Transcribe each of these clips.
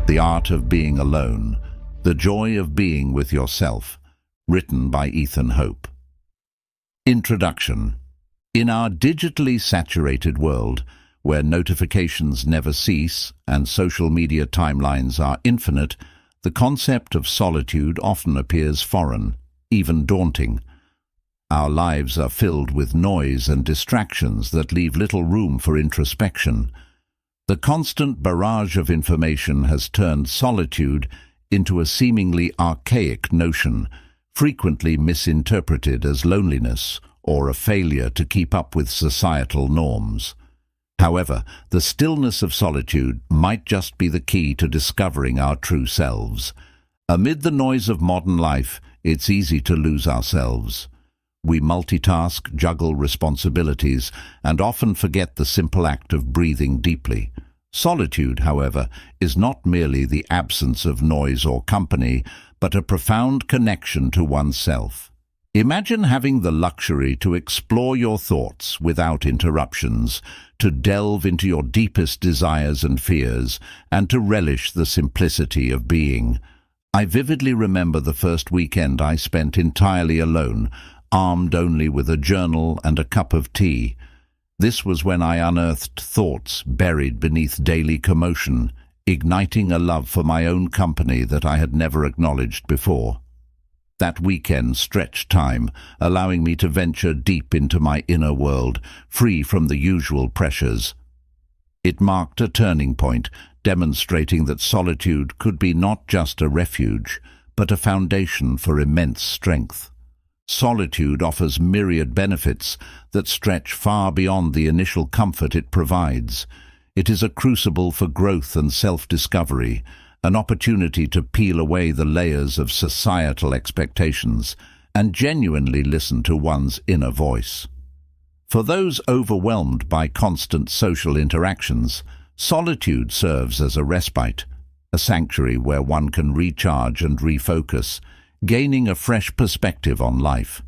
The Art of Being Alone, The Joy of Being with Yourself, written by Ethan Hope. Introduction. In our digitally saturated world, where notifications never cease and social media timelines are infinite, the concept of solitude often appears foreign, even daunting. Our lives are filled with noise and distractions that leave little room for introspection. The constant barrage of information has turned solitude into a seemingly archaic notion, frequently misinterpreted as loneliness or a failure to keep up with societal norms. However, the stillness of solitude might just be the key to discovering our true selves. Amid the noise of modern life, it's easy to lose ourselves. We multitask, juggle responsibilities, and often forget the simple act of breathing deeply. Solitude, however, is not merely the absence of noise or company, but a profound connection to oneself. Imagine having the luxury to explore your thoughts without interruptions, to delve into your deepest desires and fears, and to relish the simplicity of being. I vividly remember the first weekend I spent entirely alone, armed only with a journal and a cup of tea. This was when I unearthed thoughts buried beneath daily commotion, igniting a love for my own company that I had never acknowledged before. That weekend stretched time, allowing me to venture deep into my inner world, free from the usual pressures. It marked a turning point, demonstrating that solitude could be not just a refuge, but a foundation for immense strength. Solitude offers myriad benefits that stretch far beyond the initial comfort it provides. It is a crucible for growth and self-discovery, an opportunity to peel away the layers of societal expectations and genuinely listen to one's inner voice. For those overwhelmed by constant social interactions, solitude serves as a respite, a sanctuary where one can recharge and refocus, gaining a fresh perspective on life.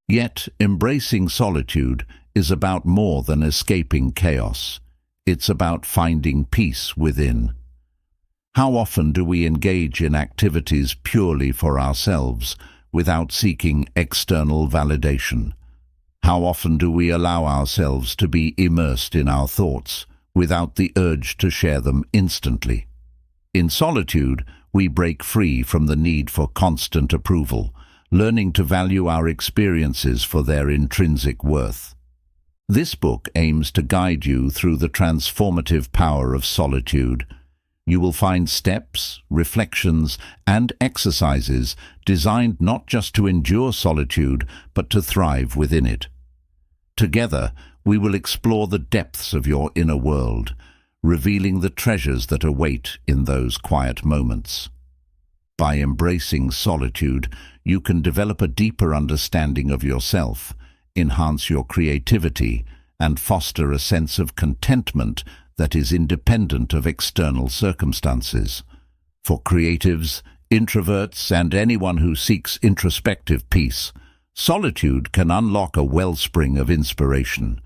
Yet, embracing solitude is about more than escaping chaos. It's about finding peace within. How often do we engage in activities purely for ourselves, without seeking external validation? How often do we allow ourselves to be immersed in our thoughts, without the urge to share them instantly? In solitude, we break free from the need for constant approval, learning to value our experiences for their intrinsic worth. This book aims to guide you through the transformative power of solitude. You will find steps, reflections, and exercises designed not just to endure solitude, but to thrive within it. Together, we will explore the depths of your inner world, revealing the treasures that await in those quiet moments. By embracing solitude, you can develop a deeper understanding of yourself, enhance your creativity, and foster a sense of contentment that is independent of external circumstances. For creatives, introverts, and anyone who seeks introspective peace, solitude can unlock a wellspring of inspiration.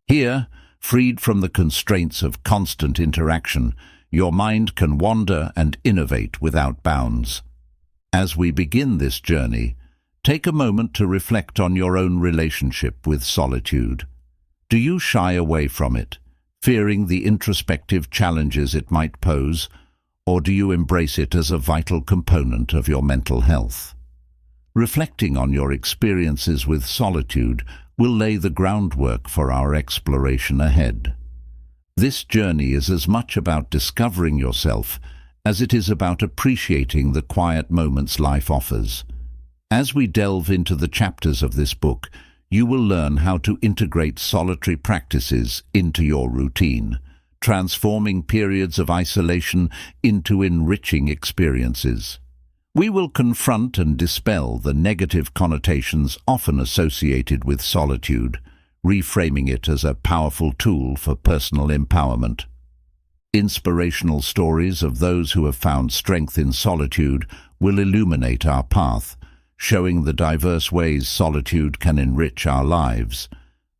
Here, freed from the constraints of constant interaction, your mind can wander and innovate without bounds. As we begin this journey, take a moment to reflect on your own relationship with solitude. Do you shy away from it, fearing the introspective challenges it might pose, or do you embrace it as a vital component of your mental health? Reflecting on your experiences with solitude will lay the groundwork for our exploration ahead. This journey is as much about discovering yourself as it is about appreciating the quiet moments life offers. As we delve into the chapters of this book, you will learn how to integrate solitary practices into your routine, transforming periods of isolation into enriching experiences. We will confront and dispel the negative connotations often associated with solitude, reframing it as a powerful tool for personal empowerment. Inspirational stories of those who have found strength in solitude will illuminate our path, showing the diverse ways solitude can enrich our lives.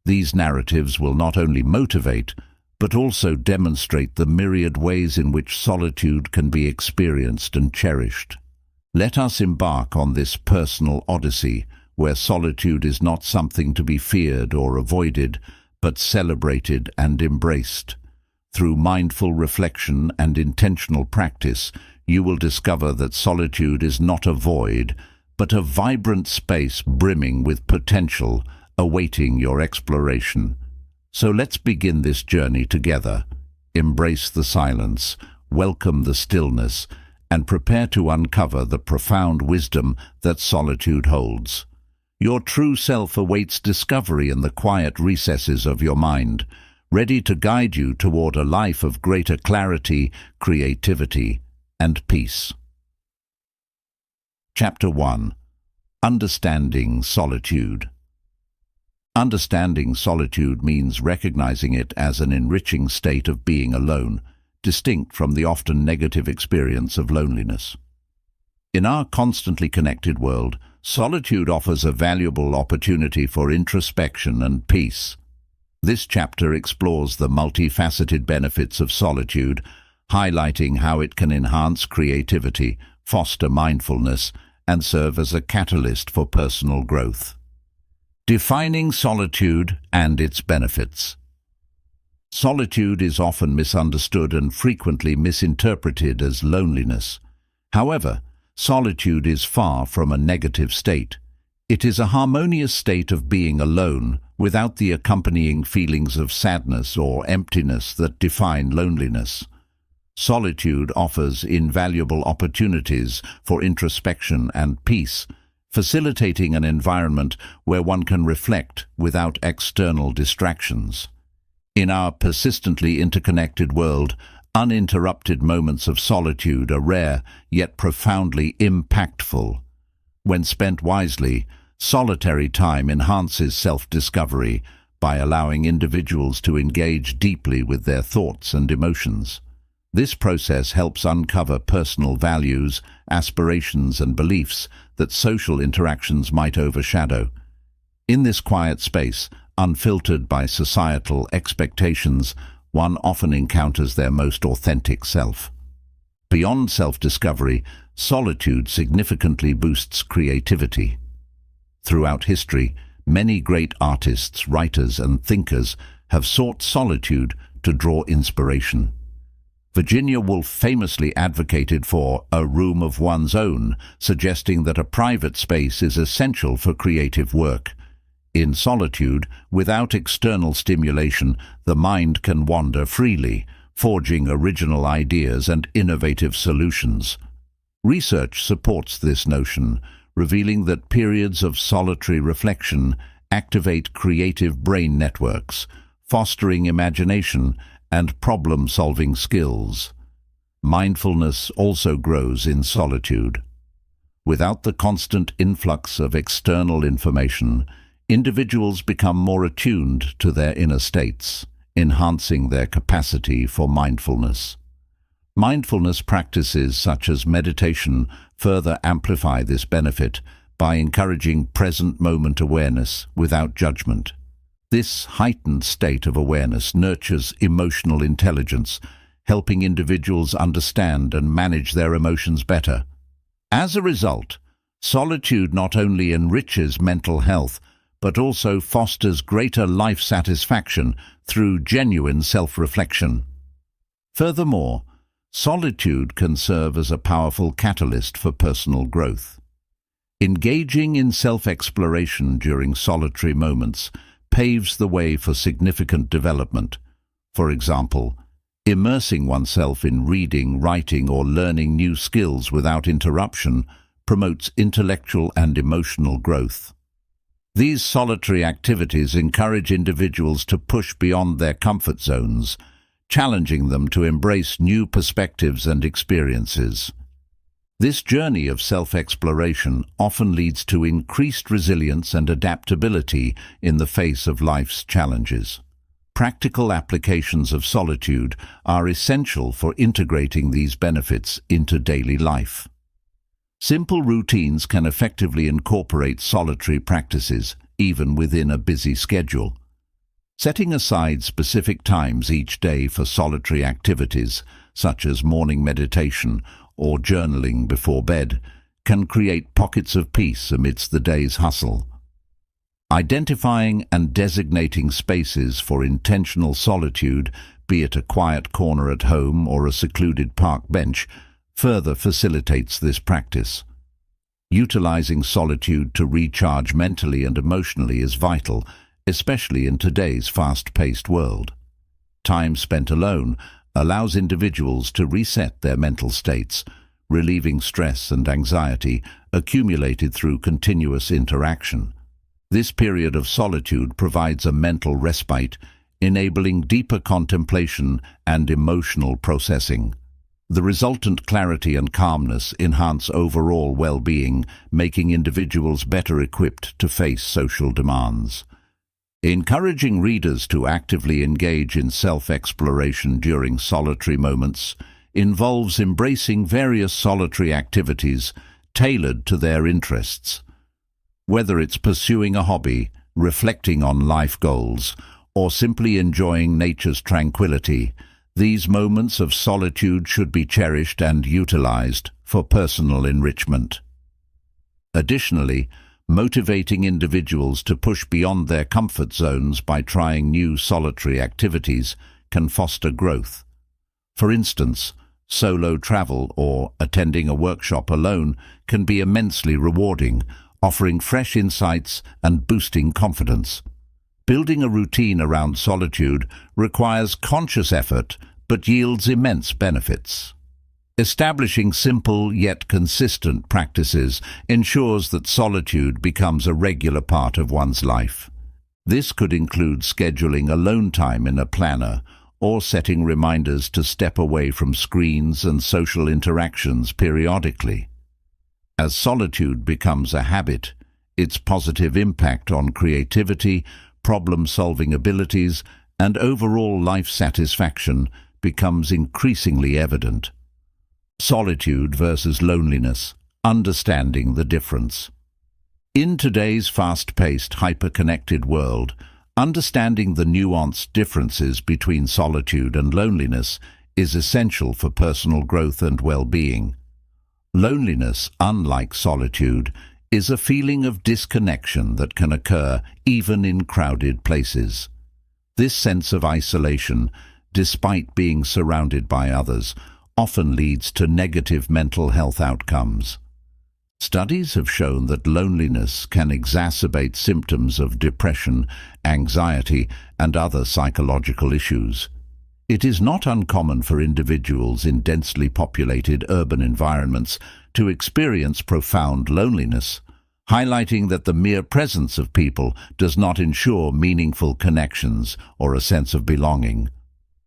These narratives will not only motivate, but also demonstrate the myriad ways in which solitude can be experienced and cherished. Let us embark on this personal odyssey, where solitude is not something to be feared or avoided, but celebrated and embraced. Through mindful reflection and intentional practice, you will discover that solitude is not a void, but a vibrant space brimming with potential, awaiting your exploration. So let's begin this journey together. Embrace the silence, welcome the stillness, and prepare to uncover the profound wisdom that solitude holds. Your true self awaits discovery in the quiet recesses of your mind, ready to guide you toward a life of greater clarity, creativity, and peace. Chapter 1. Understanding Solitude. Understanding solitude means recognizing it as an enriching state of being alone, distinct from the often negative experience of loneliness. In our constantly connected world, solitude offers a valuable opportunity for introspection and peace. This chapter explores the multifaceted benefits of solitude, highlighting how it can enhance creativity, foster mindfulness, and serve as a catalyst for personal growth. Defining solitude and its benefits. Solitude is often misunderstood and frequently misinterpreted as loneliness. However, solitude is far from a negative state. It is a harmonious state of being alone, without the accompanying feelings of sadness or emptiness that define loneliness. Solitude offers invaluable opportunities for introspection and peace, facilitating an environment where one can reflect without external distractions. In our persistently interconnected world, uninterrupted moments of solitude are rare, yet profoundly impactful. When spent wisely, solitary time enhances self-discovery by allowing individuals to engage deeply with their thoughts and emotions. This process helps uncover personal values, aspirations, and beliefs that social interactions might overshadow. In this quiet space, unfiltered by societal expectations, one often encounters their most authentic self. Beyond self-discovery, solitude significantly boosts creativity. Throughout history, many great artists, writers, and thinkers have sought solitude to draw inspiration. Virginia Woolf famously advocated for a room of one's own, suggesting that a private space is essential for creative work. In solitude, without external stimulation, the mind can wander freely, forging original ideas and innovative solutions. Research supports this notion, revealing that periods of solitary reflection activate creative brain networks, fostering imagination and problem-solving skills. Mindfulness also grows in solitude. Without the constant influx of external information, individuals become more attuned to their inner states, enhancing their capacity for mindfulness. Mindfulness practices such as meditation further amplify this benefit by encouraging present moment awareness without judgment. This heightened state of awareness nurtures emotional intelligence, helping individuals understand and manage their emotions better. As a result, solitude not only enriches mental health, but also fosters greater life satisfaction through genuine self-reflection. Furthermore, solitude can serve as a powerful catalyst for personal growth. Engaging in self-exploration during solitary moments paves the way for significant development. For example, immersing oneself in reading, writing, or learning new skills without interruption promotes intellectual and emotional growth. These solitary activities encourage individuals to push beyond their comfort zones, challenging them to embrace new perspectives and experiences. This journey of self-exploration often leads to increased resilience and adaptability in the face of life's challenges. Practical applications of solitude are essential for integrating these benefits into daily life. Simple routines can effectively incorporate solitary practices, even within a busy schedule. Setting aside specific times each day for solitary activities, such as morning meditation or journaling before bed, can create pockets of peace amidst the day's hustle. Identifying and designating spaces for intentional solitude, be it a quiet corner at home or a secluded park bench, further facilitates this practice. Utilizing solitude to recharge mentally and emotionally is vital, especially in today's fast-paced world. Time spent alone allows individuals to reset their mental states, relieving stress and anxiety accumulated through continuous interaction. This period of solitude provides a mental respite, enabling deeper contemplation and emotional processing. The resultant clarity and calmness enhance overall well-being, making individuals better equipped to face social demands. Encouraging readers to actively engage in self-exploration during solitary moments involves embracing various solitary activities tailored to their interests. Whether it's pursuing a hobby, reflecting on life goals, or simply enjoying nature's tranquility, these moments of solitude should be cherished and utilized for personal enrichment. Additionally, motivating individuals to push beyond their comfort zones by trying new solitary activities can foster growth. For instance, solo travel or attending a workshop alone can be immensely rewarding, offering fresh insights and boosting confidence. Building a routine around solitude requires conscious effort but yields immense benefits. Establishing simple yet consistent practices ensures that solitude becomes a regular part of one's life. This could include scheduling alone time in a planner or setting reminders to step away from screens and social interactions periodically. As solitude becomes a habit, its positive impact on creativity, problem-solving abilities, and overall life satisfaction becomes increasingly evident. Solitude versus loneliness, understanding the difference. In today's fast-paced, hyper-connected world, understanding the nuanced differences between solitude and loneliness is essential for personal growth and well-being. Loneliness, unlike solitude, is a feeling of disconnection that can occur even in crowded places. This sense of isolation, despite being surrounded by others, often leads to negative mental health outcomes. Studies have shown that loneliness can exacerbate symptoms of depression, anxiety, and other psychological issues. It is not uncommon for individuals in densely populated urban environments to experience profound loneliness, highlighting that the mere presence of people does not ensure meaningful connections or a sense of belonging.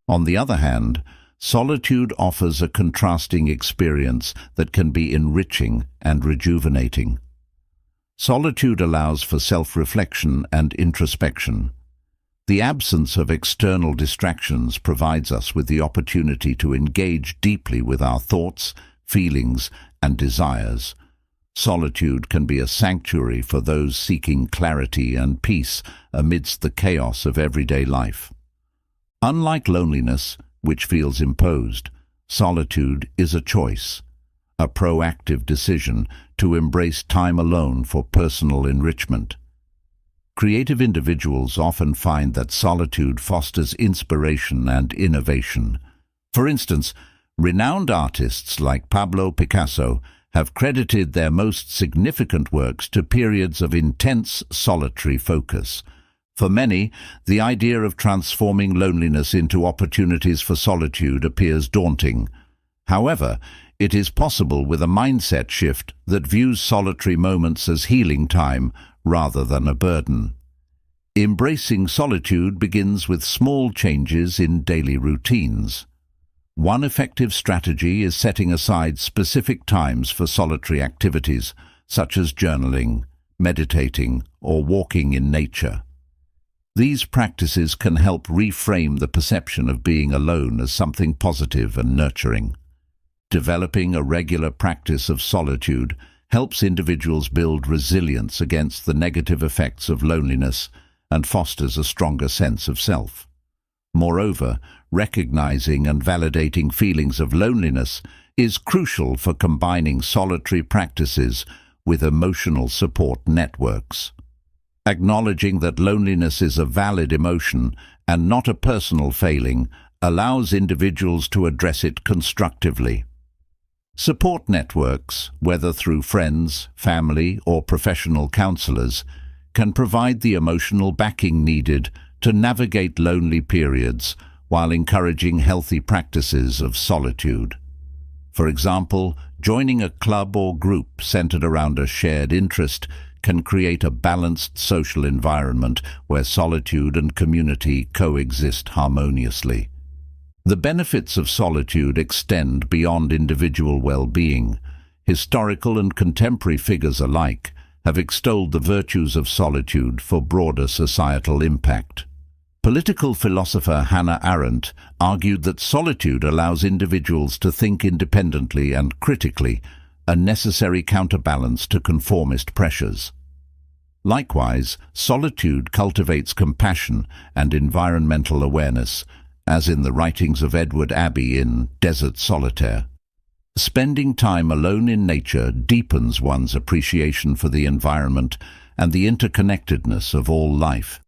On the other hand, solitude offers a contrasting experience that can be enriching and rejuvenating. Solitude allows for self-reflection and introspection. The absence of external distractions provides us with the opportunity to engage deeply with our thoughts, feelings, and desires. Solitude can be a sanctuary for those seeking clarity and peace amidst the chaos of everyday life. Unlike loneliness, which feels imposed, solitude is a choice, a proactive decision to embrace time alone for personal enrichment. Creative individuals often find that solitude fosters inspiration and innovation. For instance, renowned artists like Pablo Picasso have credited their most significant works to periods of intense solitary focus. For many, the idea of transforming loneliness into opportunities for solitude appears daunting. However, it is possible with a mindset shift that views solitary moments as healing time rather than a burden. Embracing solitude begins with small changes in daily routines. One effective strategy is setting aside specific times for solitary activities, such as journaling, meditating, or walking in nature. These practices can help reframe the perception of being alone as something positive and nurturing. Developing a regular practice of solitude helps individuals build resilience against the negative effects of loneliness and fosters a stronger sense of self. Moreover, recognizing and validating feelings of loneliness is crucial for combining solitary practices with emotional support networks. Acknowledging that loneliness is a valid emotion and not a personal failing allows individuals to address it constructively. Support networks, whether through friends, family, or professional counselors, can provide the emotional backing needed to navigate lonely periods while encouraging healthy practices of solitude. For example, joining a club or group centered around a shared interest can create a balanced social environment where solitude and community coexist harmoniously. The benefits of solitude extend beyond individual well-being. Historical and contemporary figures alike have extolled the virtues of solitude for broader societal impact. Political philosopher Hannah Arendt argued that solitude allows individuals to think independently and critically, a necessary counterbalance to conformist pressures. Likewise, solitude cultivates compassion and environmental awareness, as in the writings of Edward Abbey in Desert Solitaire. Spending time alone in nature deepens one's appreciation for the environment and the interconnectedness of all life.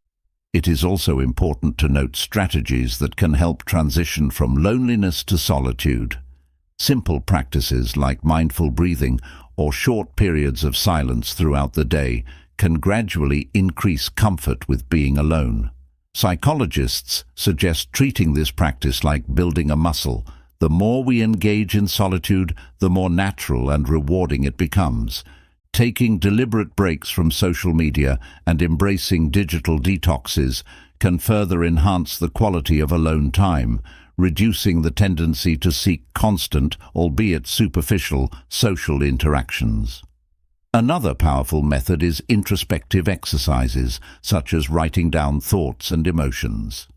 It is also important to note strategies that can help transition from loneliness to solitude. Simple practices like mindful breathing or short periods of silence throughout the day can gradually increase comfort with being alone. Psychologists suggest treating this practice like building a muscle. The more we engage in solitude, the more natural and rewarding it becomes. Taking deliberate breaks from social media and embracing digital detoxes can further enhance the quality of alone time, reducing the tendency to seek constant, albeit superficial, social interactions. Another powerful method is introspective exercises, such as writing down thoughts and emotions.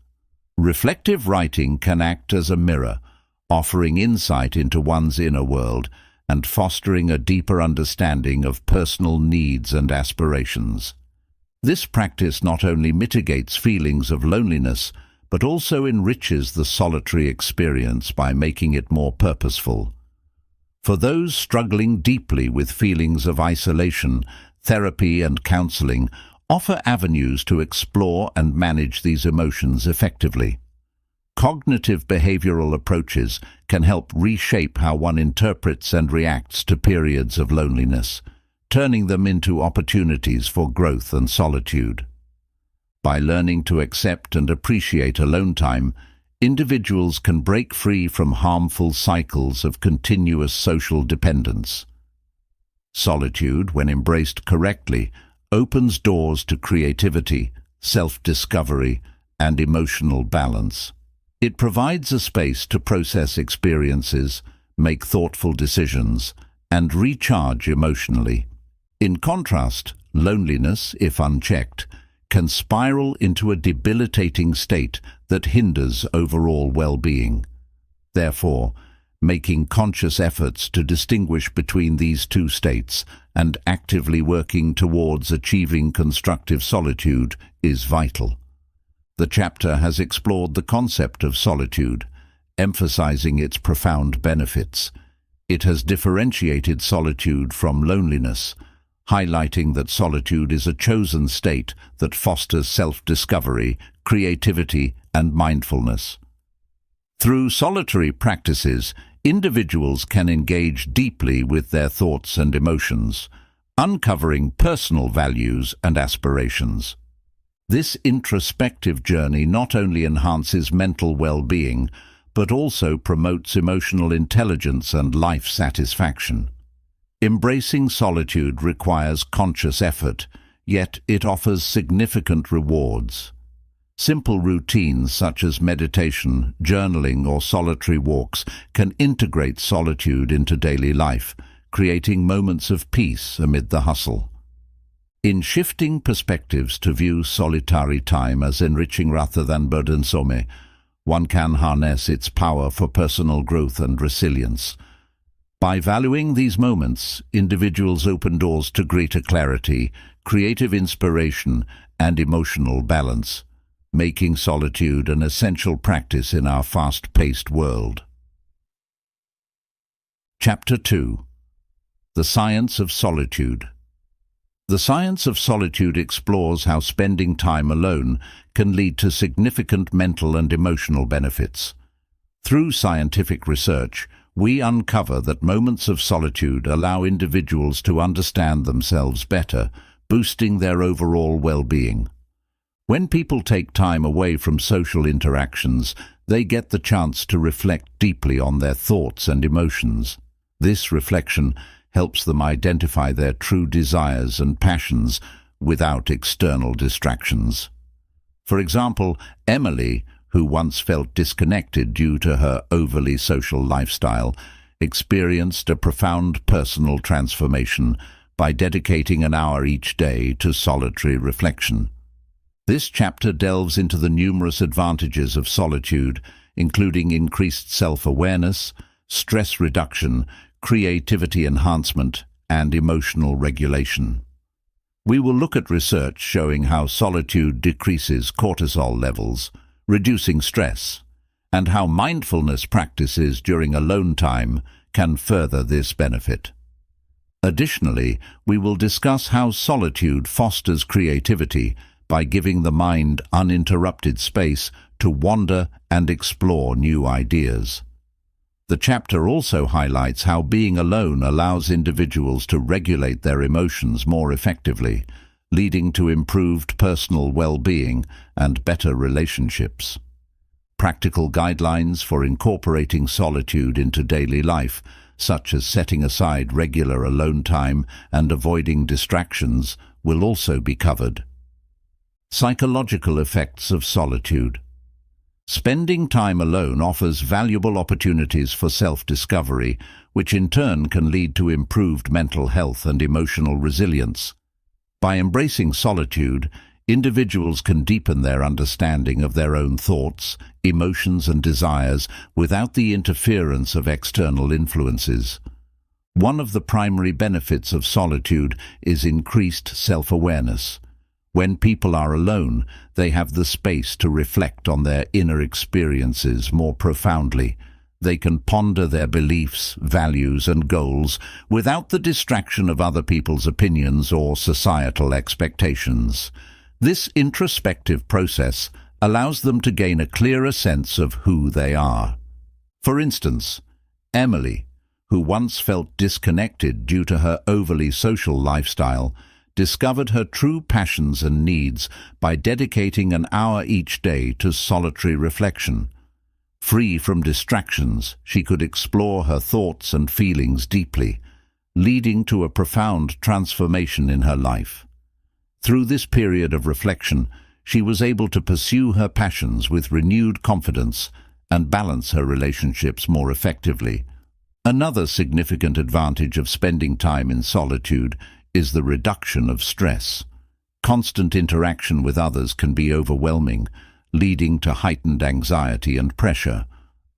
Reflective writing can act as a mirror, offering insight into one's inner world and fostering a deeper understanding of personal needs and aspirations. This practice not only mitigates feelings of loneliness, but also enriches the solitary experience by making it more purposeful. For those struggling deeply with feelings of isolation, therapy and counseling offer avenues to explore and manage these emotions effectively. Cognitive behavioral approaches can help reshape how one interprets and reacts to periods of loneliness, turning them into opportunities for growth and solitude. By learning to accept and appreciate alone time, individuals can break free from harmful cycles of continuous social dependence. Solitude, when embraced correctly, opens doors to creativity, self-discovery, and emotional balance. It provides a space to process experiences, make thoughtful decisions, and recharge emotionally. In contrast, loneliness, if unchecked, can spiral into a debilitating state that hinders overall well-being. Therefore, making conscious efforts to distinguish between these two states and actively working towards achieving constructive solitude is vital. The chapter has explored the concept of solitude, emphasizing its profound benefits. It has differentiated solitude from loneliness, highlighting that solitude is a chosen state that fosters self-discovery, creativity, and mindfulness. Through solitary practices, individuals can engage deeply with their thoughts and emotions, uncovering personal values and aspirations. This introspective journey not only enhances mental well-being, but also promotes emotional intelligence and life satisfaction. Embracing solitude requires conscious effort, yet it offers significant rewards. Simple routines such as meditation, journaling, or solitary walks can integrate solitude into daily life, creating moments of peace amid the hustle. In shifting perspectives to view solitary time as enriching rather than burdensome, one can harness its power for personal growth and resilience. By valuing these moments, individuals open doors to greater clarity, creative inspiration, and emotional balance, making solitude an essential practice in our fast-paced world. Chapter 2. The Science of Solitude. The science of solitude explores how spending time alone can lead to significant mental and emotional benefits. Through scientific research, we uncover that moments of solitude allow individuals to understand themselves better, boosting their overall well-being. When people take time away from social interactions, they get the chance to reflect deeply on their thoughts and emotions. This reflection helps them identify their true desires and passions without external distractions. For example, Emily, who once felt disconnected due to her overly social lifestyle, experienced a profound personal transformation by dedicating an hour each day to solitary reflection. This chapter delves into the numerous advantages of solitude, including increased self-awareness, stress reduction, creativity enhancement, and emotional regulation. We will look at research showing how solitude decreases cortisol levels, reducing stress, and how mindfulness practices during alone time can further this benefit. Additionally, we will discuss how solitude fosters creativity by giving the mind uninterrupted space to wander and explore new ideas. The chapter also highlights how being alone allows individuals to regulate their emotions more effectively, leading to improved personal well-being and better relationships. Practical guidelines for incorporating solitude into daily life, such as setting aside regular alone time and avoiding distractions, will also be covered. Psychological effects of solitude. Spending time alone offers valuable opportunities for self-discovery, which in turn can lead to improved mental health and emotional resilience. By embracing solitude, individuals can deepen their understanding of their own thoughts, emotions, and desires without the interference of external influences. One of the primary benefits of solitude is increased self-awareness. When people are alone, they have the space to reflect on their inner experiences more profoundly. They can ponder their beliefs, values, and goals without the distraction of other people's opinions or societal expectations. This introspective process allows them to gain a clearer sense of who they are. For instance, Emily, who once felt disconnected due to her overly social lifestyle, discovered her true passions and needs by dedicating an hour each day to solitary reflection. Free from distractions, she could explore her thoughts and feelings deeply, leading to a profound transformation in her life. Through this period of reflection, she was able to pursue her passions with renewed confidence and balance her relationships more effectively. Another significant advantage of spending time in solitude is the reduction of stress. Constant interaction with others can be overwhelming, leading to heightened anxiety and pressure.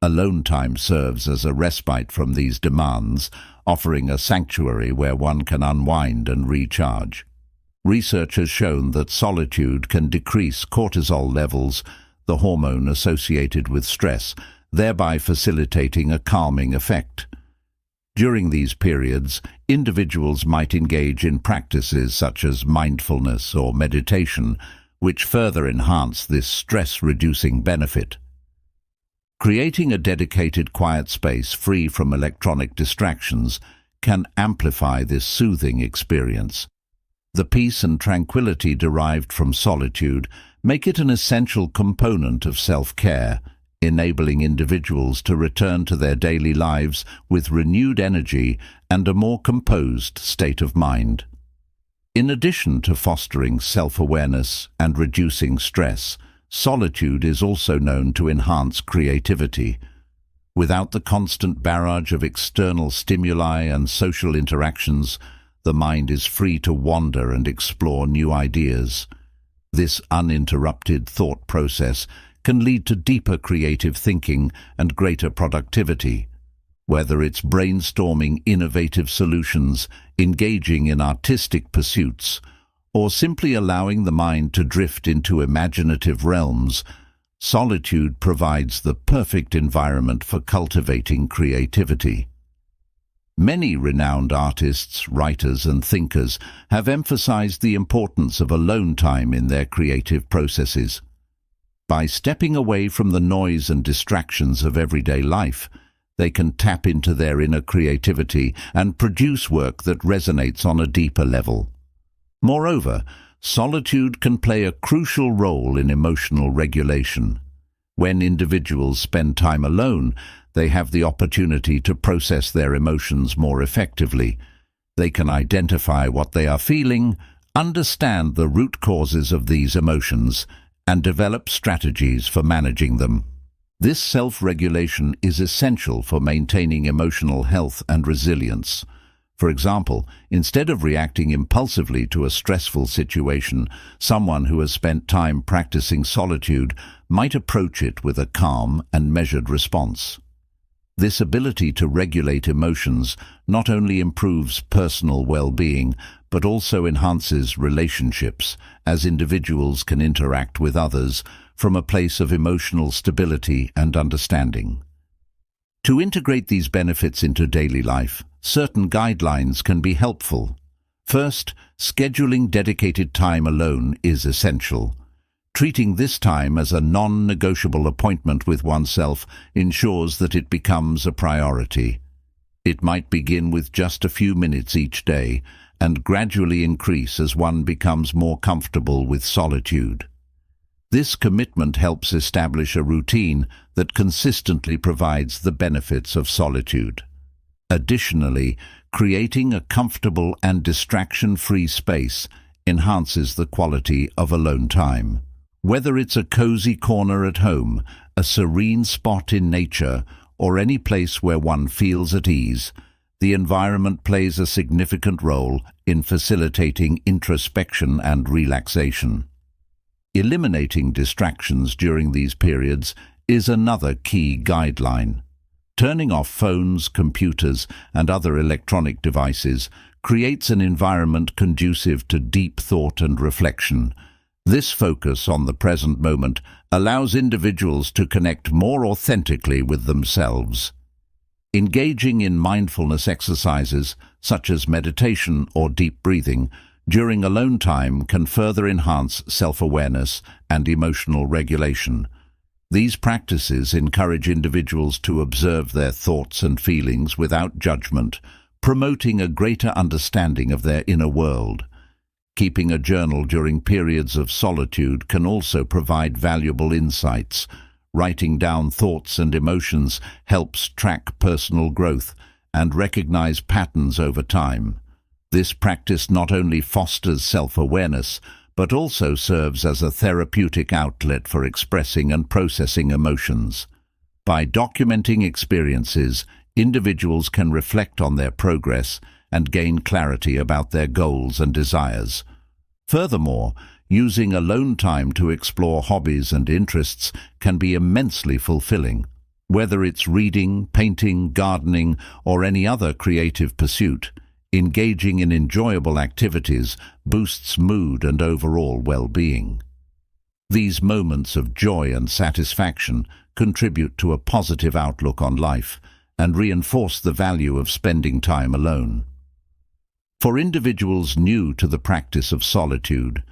Alone time serves as a respite from these demands, offering a sanctuary where one can unwind and recharge. Research has shown that solitude can decrease cortisol levels, the hormone associated with stress, thereby facilitating a calming effect. During these periods, individuals might engage in practices such as mindfulness or meditation, which further enhance this stress-reducing benefit. Creating a dedicated quiet space free from electronic distractions can amplify this soothing experience. The peace and tranquility derived from solitude make it an essential component of self-care, enabling individuals to return to their daily lives with renewed energy and a more composed state of mind. In addition to fostering self-awareness and reducing stress, solitude is also known to enhance creativity. Without the constant barrage of external stimuli and social interactions, the mind is free to wander and explore new ideas. This uninterrupted thought process can lead to deeper creative thinking and greater productivity. whether it's brainstorming innovative solutions, engaging in artistic pursuits, or simply allowing the mind to drift into imaginative realms. Solitude provides the perfect environment for cultivating creativity. Many renowned artists, writers, and thinkers have emphasized the importance of alone time in their creative processes. By stepping away from the noise and distractions of everyday life, they can tap into their inner creativity and produce work that resonates on a deeper level. Moreover, solitude can play a crucial role in emotional regulation. When individuals spend time alone, they have the opportunity to process their emotions more effectively. They can identify what they are feeling, understand the root causes of these emotions, and develop strategies for managing them. This self-regulation is essential for maintaining emotional health and resilience. For example, instead of reacting impulsively to a stressful situation, someone who has spent time practicing solitude might approach it with a calm and measured response. This ability to regulate emotions not only improves personal well-being, but also enhances relationships, as individuals can interact with others from a place of emotional stability and understanding. To integrate these benefits into daily life, certain guidelines can be helpful. First, scheduling dedicated time alone is essential. Treating this time as a non-negotiable appointment with oneself ensures that it becomes a priority. It might begin with just a few minutes each day and gradually increase as one becomes more comfortable with solitude. This commitment helps establish a routine that consistently provides the benefits of solitude. Additionally, creating a comfortable and distraction-free space enhances the quality of alone time. Whether it's a cozy corner at home, a serene spot in nature, or any place where one feels at ease, the environment plays a significant role in facilitating introspection and relaxation. Eliminating distractions during these periods is another key guideline. Turning off phones, computers, and other electronic devices creates an environment conducive to deep thought and reflection. This focus on the present moment allows individuals to connect more authentically with themselves. Engaging in mindfulness exercises, such as meditation or deep breathing, during alone time can further enhance self-awareness and emotional regulation. These practices encourage individuals to observe their thoughts and feelings without judgment, promoting a greater understanding of their inner world. Keeping a journal during periods of solitude can also provide valuable insights. Writing down thoughts and emotions helps track personal growth and recognize patterns over time. This practice not only fosters self-awareness, but also serves as a therapeutic outlet for expressing and processing emotions. By documenting experiences, individuals can reflect on their progress and gain clarity about their goals and desires. Furthermore, using alone time to explore hobbies and interests can be immensely fulfilling. Whether it's reading, painting, gardening, or any other creative pursuit, engaging in enjoyable activities boosts mood and overall well-being. These moments of joy and satisfaction contribute to a positive outlook on life and reinforce the value of spending time alone. For individuals new to the practice of solitude,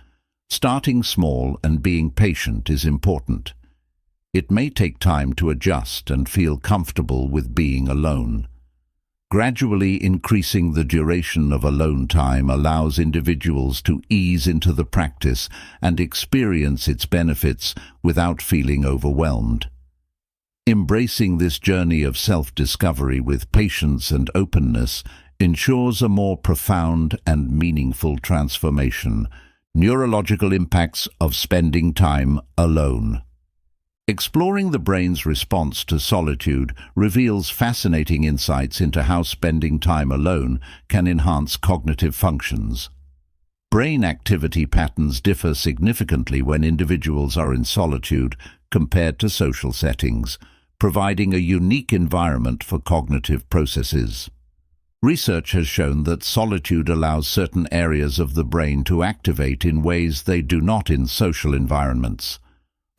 starting small and being patient is important. It may take time to adjust and feel comfortable with being alone. Gradually increasing the duration of alone time allows individuals to ease into the practice and experience its benefits without feeling overwhelmed. Embracing this journey of self-discovery with patience and openness ensures a more profound and meaningful transformation. Neurological impacts of spending time alone. Exploring the brain's response to solitude reveals fascinating insights into how spending time alone can enhance cognitive functions. Brain activity patterns differ significantly when individuals are in solitude compared to social settings, providing a unique environment for cognitive processes. Research has shown that solitude allows certain areas of the brain to activate in ways they do not in social environments.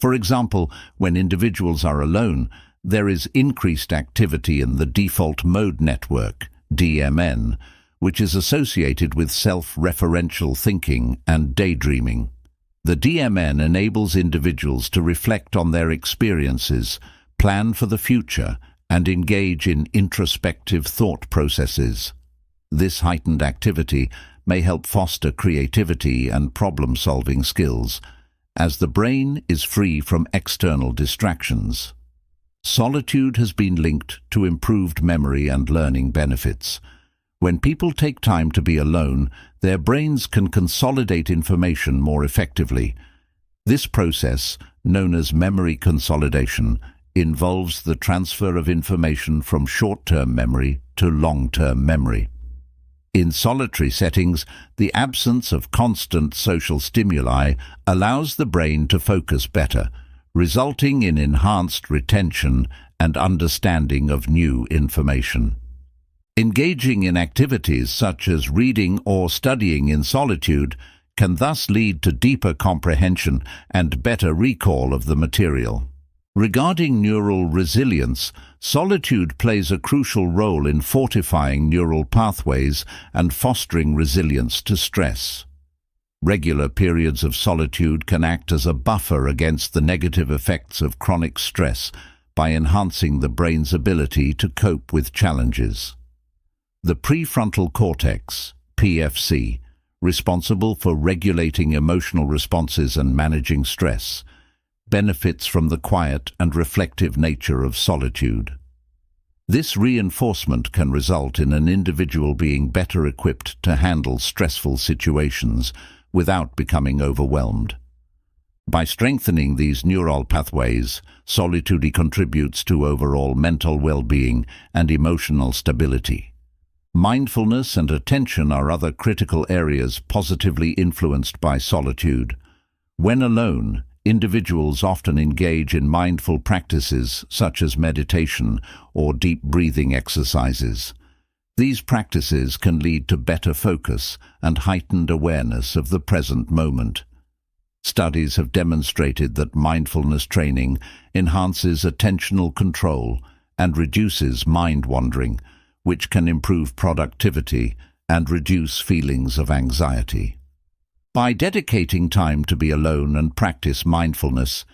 For example, when individuals are alone, there is increased activity in the default mode network, DMN, which is associated with self-referential thinking and daydreaming. The DMN enables individuals to reflect on their experiences, plan for the future, and engage in introspective thought processes. This heightened activity may help foster creativity and problem-solving skills, as the brain is free from external distractions. Solitude has been linked to improved memory and learning benefits. When people take time to be alone, their brains can consolidate information more effectively. This process, known as memory consolidation, involves the transfer of information from short-term memory to long-term memory. In solitary settings, the absence of constant social stimuli allows the brain to focus better, resulting in enhanced retention and understanding of new information. Engaging in activities such as reading or studying in solitude can thus lead to deeper comprehension and better recall of the material. Regarding neural resilience, solitude plays a crucial role in fortifying neural pathways and fostering resilience to stress. Regular periods of solitude can act as a buffer against the negative effects of chronic stress by enhancing the brain's ability to cope with challenges. The prefrontal cortex, PFC, responsible for regulating emotional responses and managing stress, benefits from the quiet and reflective nature of solitude. This reinforcement can result in an individual being better equipped to handle stressful situations without becoming overwhelmed. By strengthening these neural pathways, solitude contributes to overall mental well-being and emotional stability. Mindfulness and attention are other critical areas positively influenced by solitude. When alone, individuals often engage in mindful practices such as meditation or deep breathing exercises. These practices can lead to better focus and heightened awareness of the present moment. Studies have demonstrated that mindfulness training enhances attentional control and reduces mind wandering, which can improve productivity and reduce feelings of anxiety. By dedicating time to be alone and practice mindfulness,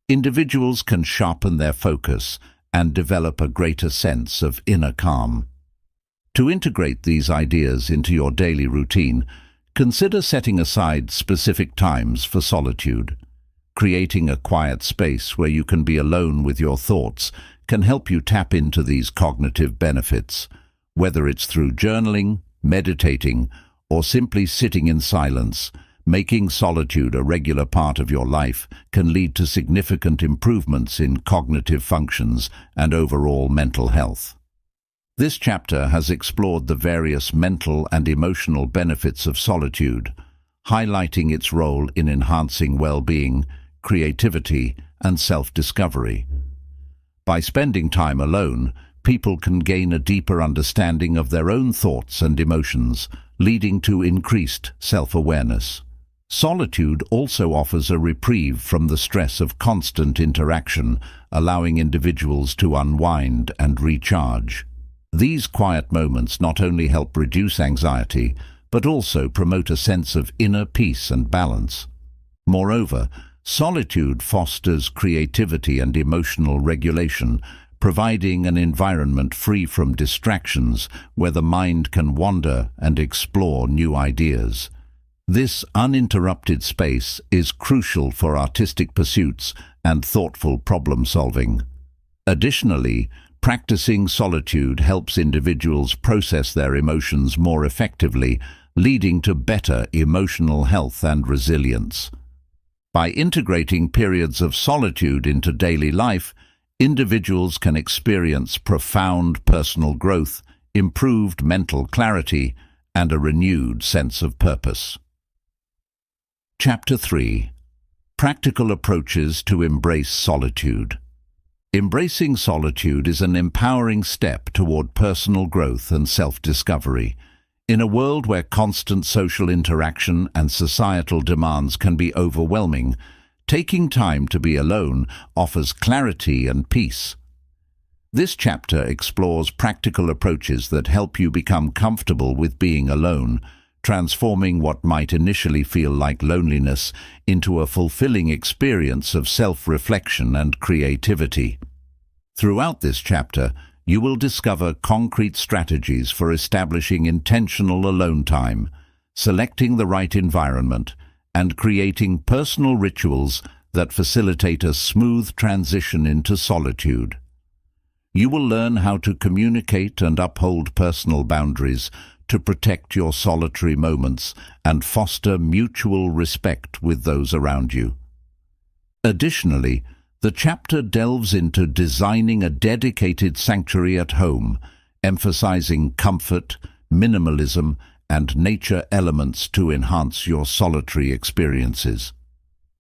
individuals can sharpen their focus and develop a greater sense of inner calm. To integrate these ideas into your daily routine, consider setting aside specific times for solitude. Creating a quiet space where you can be alone with your thoughts can help you tap into these cognitive benefits. Whether it's through journaling, meditating, or simply sitting in silence, making solitude a regular part of your life can lead to significant improvements in cognitive functions and overall mental health. This chapter has explored the various mental and emotional benefits of solitude, highlighting its role in enhancing well-being, creativity, and self-discovery. By spending time alone, people can gain a deeper understanding of their own thoughts and emotions, leading to increased self-awareness. Solitude also offers a reprieve from the stress of constant interaction, allowing individuals to unwind and recharge. These quiet moments not only help reduce anxiety, but also promote a sense of inner peace and balance. Moreover, solitude fosters creativity and emotional regulation, providing an environment free from distractions where the mind can wander and explore new ideas. This uninterrupted space is crucial for artistic pursuits and thoughtful problem-solving. Additionally, practicing solitude helps individuals process their emotions more effectively, leading to better emotional health and resilience. By integrating periods of solitude into daily life, individuals can experience profound personal growth, improved mental clarity, and a renewed sense of purpose. Chapter 3. Practical Approaches to Embrace Solitude. Embracing solitude is an empowering step toward personal growth and self-discovery. In a world where constant social interaction and societal demands can be overwhelming, taking time to be alone offers clarity and peace. This chapter explores practical approaches that help you become comfortable with being alone, transforming what might initially feel like loneliness into a fulfilling experience of self-reflection and creativity. Throughout this chapter, you will discover concrete strategies for establishing intentional alone time, selecting the right environment, and creating personal rituals that facilitate a smooth transition into solitude. You will learn how to communicate and uphold personal boundaries to protect your solitary moments and foster mutual respect with those around you. Additionally, the chapter delves into designing a dedicated sanctuary at home, emphasizing comfort, minimalism, and nature elements to enhance your solitary experiences.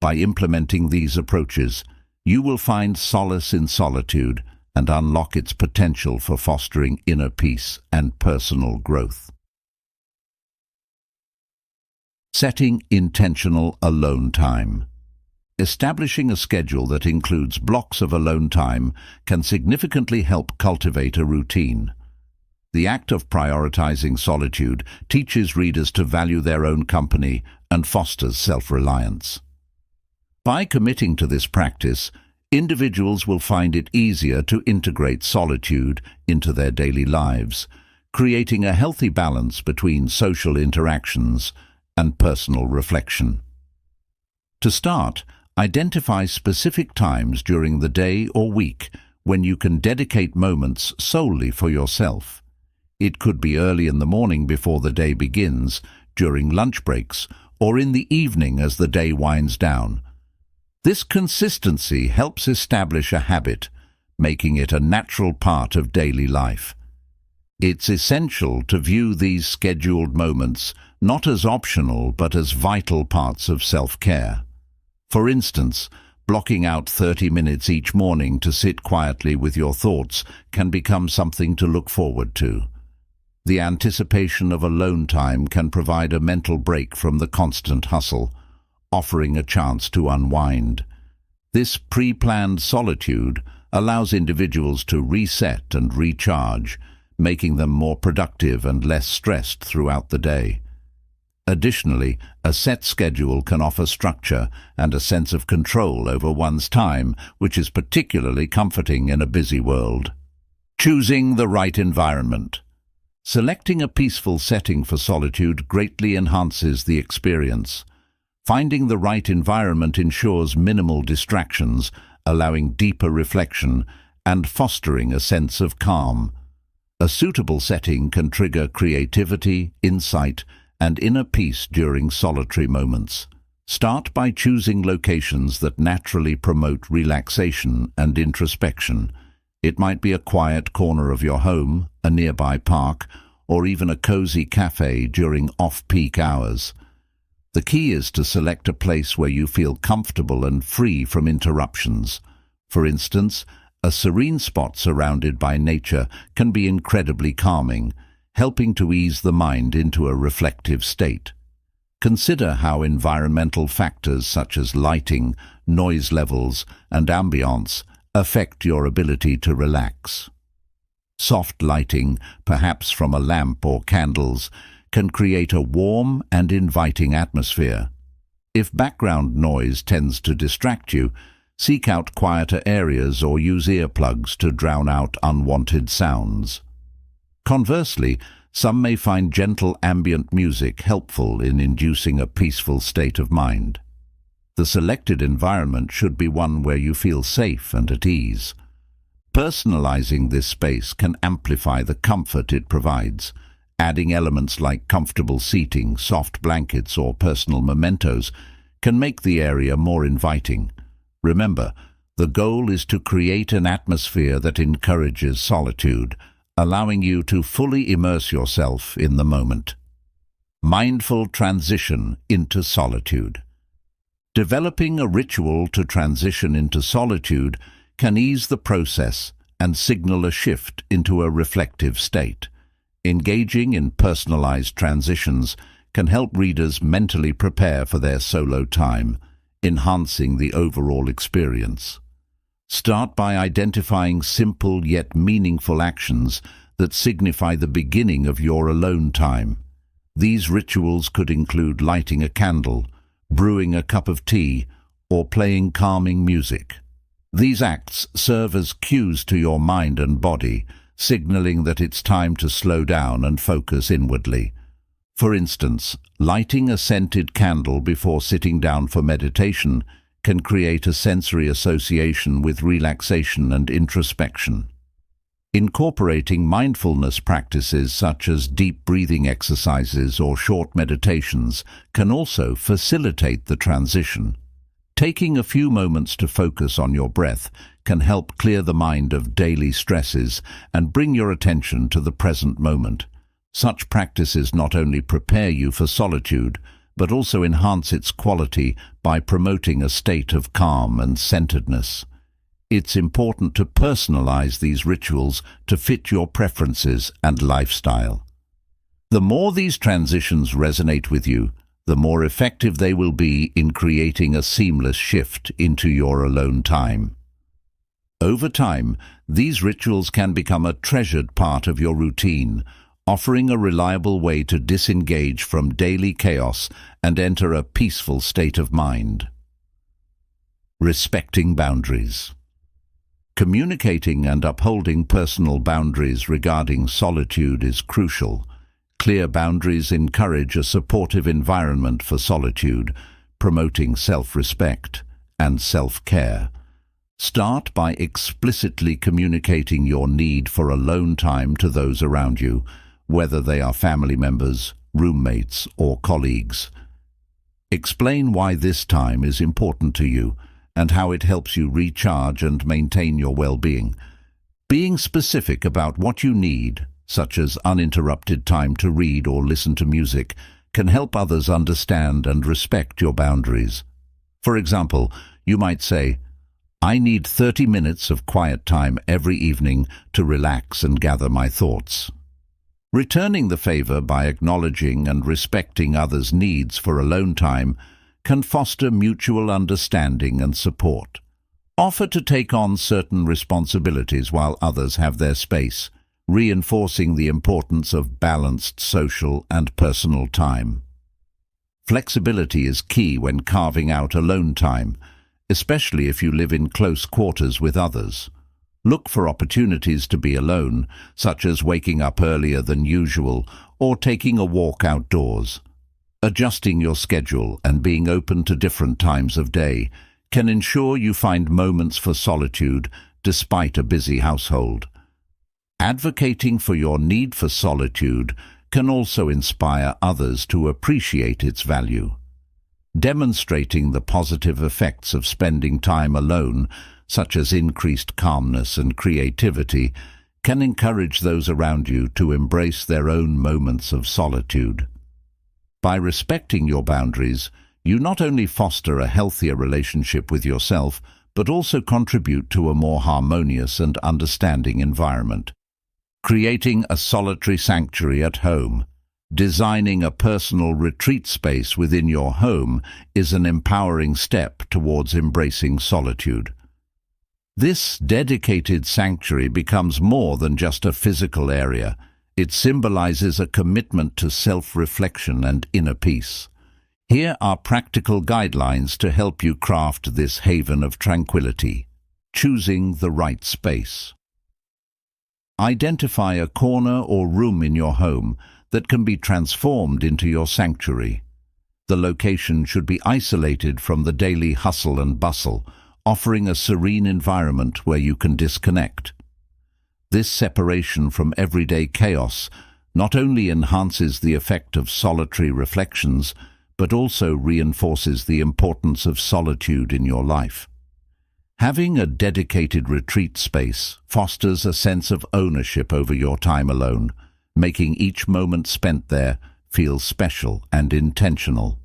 By implementing these approaches, you will find solace in solitude and unlock its potential for fostering inner peace and personal growth. Setting intentional alone time. Establishing a schedule that includes blocks of alone time can significantly help cultivate a routine. The act of prioritizing solitude teaches readers to value their own company and fosters self-reliance. By committing to this practice, individuals will find it easier to integrate solitude into their daily lives, creating a healthy balance between social interactions and personal reflection. To start, identify specific times during the day or week when you can dedicate moments solely for yourself. It could be early in the morning before the day begins, during lunch breaks, or in the evening as the day winds down. This consistency helps establish a habit, making it a natural part of daily life. It's essential to view these scheduled moments not as optional but as vital parts of self-care. For instance, blocking out 30 minutes each morning to sit quietly with your thoughts can become something to look forward to. The anticipation of alone time can provide a mental break from the constant hustle, offering a chance to unwind. This pre-planned solitude allows individuals to reset and recharge, making them more productive and less stressed throughout the day. Additionally, a set schedule can offer structure and a sense of control over one's time, which is particularly comforting in a busy world. Choosing the right environment. Selecting a peaceful setting for solitude greatly enhances the experience. Finding the right environment ensures minimal distractions, allowing deeper reflection and fostering a sense of calm. A suitable setting can trigger creativity, insight, and inner peace during solitary moments. Start by choosing locations that naturally promote relaxation and introspection. It might be a quiet corner of your home, a nearby park, or even a cozy cafe during off-peak hours. The key is to select a place where you feel comfortable and free from interruptions. For instance, a serene spot surrounded by nature can be incredibly calming, helping to ease the mind into a reflective state. Consider how environmental factors such as lighting, noise levels, and ambience affect your ability to relax. Soft lighting, perhaps from a lamp or candles, can create a warm and inviting atmosphere. If background noise tends to distract you, seek out quieter areas or use earplugs to drown out unwanted sounds. Conversely, some may find gentle ambient music helpful in inducing a peaceful state of mind. The selected environment should be one where you feel safe and at ease. Personalizing this space can amplify the comfort it provides. Adding elements like comfortable seating, soft blankets, or personal mementos can make the area more inviting. Remember, the goal is to create an atmosphere that encourages solitude, allowing you to fully immerse yourself in the moment. Mindful transition into solitude. Developing a ritual to transition into solitude can ease the process and signal a shift into a reflective state. Engaging in personalized transitions can help readers mentally prepare for their solo time, enhancing the overall experience. Start by identifying simple yet meaningful actions that signify the beginning of your alone time. These rituals could include lighting a candle, brewing a cup of tea, or playing calming music. These acts serve as cues to your mind and body, signaling that it's time to slow down and focus inwardly. For instance, lighting a scented candle before sitting down for meditation can create a sensory association with relaxation and introspection. Incorporating mindfulness practices such as deep breathing exercises or short meditations can also facilitate the transition. Taking a few moments to focus on your breath can help clear the mind of daily stresses and bring your attention to the present moment. Such practices not only prepare you for solitude, but also enhance its quality by promoting a state of calm and centeredness. It's important to personalize these rituals to fit your preferences and lifestyle. The more these transitions resonate with you, the more effective they will be in creating a seamless shift into your alone time. Over time, these rituals can become a treasured part of your routine, offering a reliable way to disengage from daily chaos and enter a peaceful state of mind. Respecting boundaries. Communicating and upholding personal boundaries regarding solitude is crucial. Clear boundaries encourage a supportive environment for solitude, promoting self-respect and self-care. Start by explicitly communicating your need for alone time to those around you, whether they are family members, roommates, or colleagues. Explain why this time is important to you and how it helps you recharge and maintain your well-being. Being specific about what you need, such as uninterrupted time to read or listen to music, can help others understand and respect your boundaries. For example, you might say, "I need 30 minutes of quiet time every evening to relax and gather my thoughts." Returning the favor by acknowledging and respecting others' needs for alone time can foster mutual understanding and support. Offer to take on certain responsibilities while others have their space, reinforcing the importance of balanced social and personal time. Flexibility is key when carving out alone time, especially if you live in close quarters with others. Look for opportunities to be alone, such as waking up earlier than usual or taking a walk outdoors. Adjusting your schedule and being open to different times of day can ensure you find moments for solitude despite a busy household. Advocating for your need for solitude can also inspire others to appreciate its value. Demonstrating the positive effects of spending time alone, such as increased calmness and creativity, can encourage those around you to embrace their own moments of solitude. By respecting your boundaries, you not only foster a healthier relationship with yourself, but also contribute to a more harmonious and understanding environment. Creating a solitary sanctuary at home. Designing a personal retreat space within your home is an empowering step towards embracing solitude. This dedicated sanctuary becomes more than just a physical area. It symbolizes a commitment to self-reflection and inner peace. Here are practical guidelines to help you craft this haven of tranquility. Choosing the right space. Identify a corner or room in your home that can be transformed into your sanctuary. The location should be isolated from the daily hustle and bustle, offering a serene environment where you can disconnect. This separation from everyday chaos not only enhances the effect of solitary reflections, but also reinforces the importance of solitude in your life. Having a dedicated retreat space fosters a sense of ownership over your time alone, making each moment spent there feel special and intentional.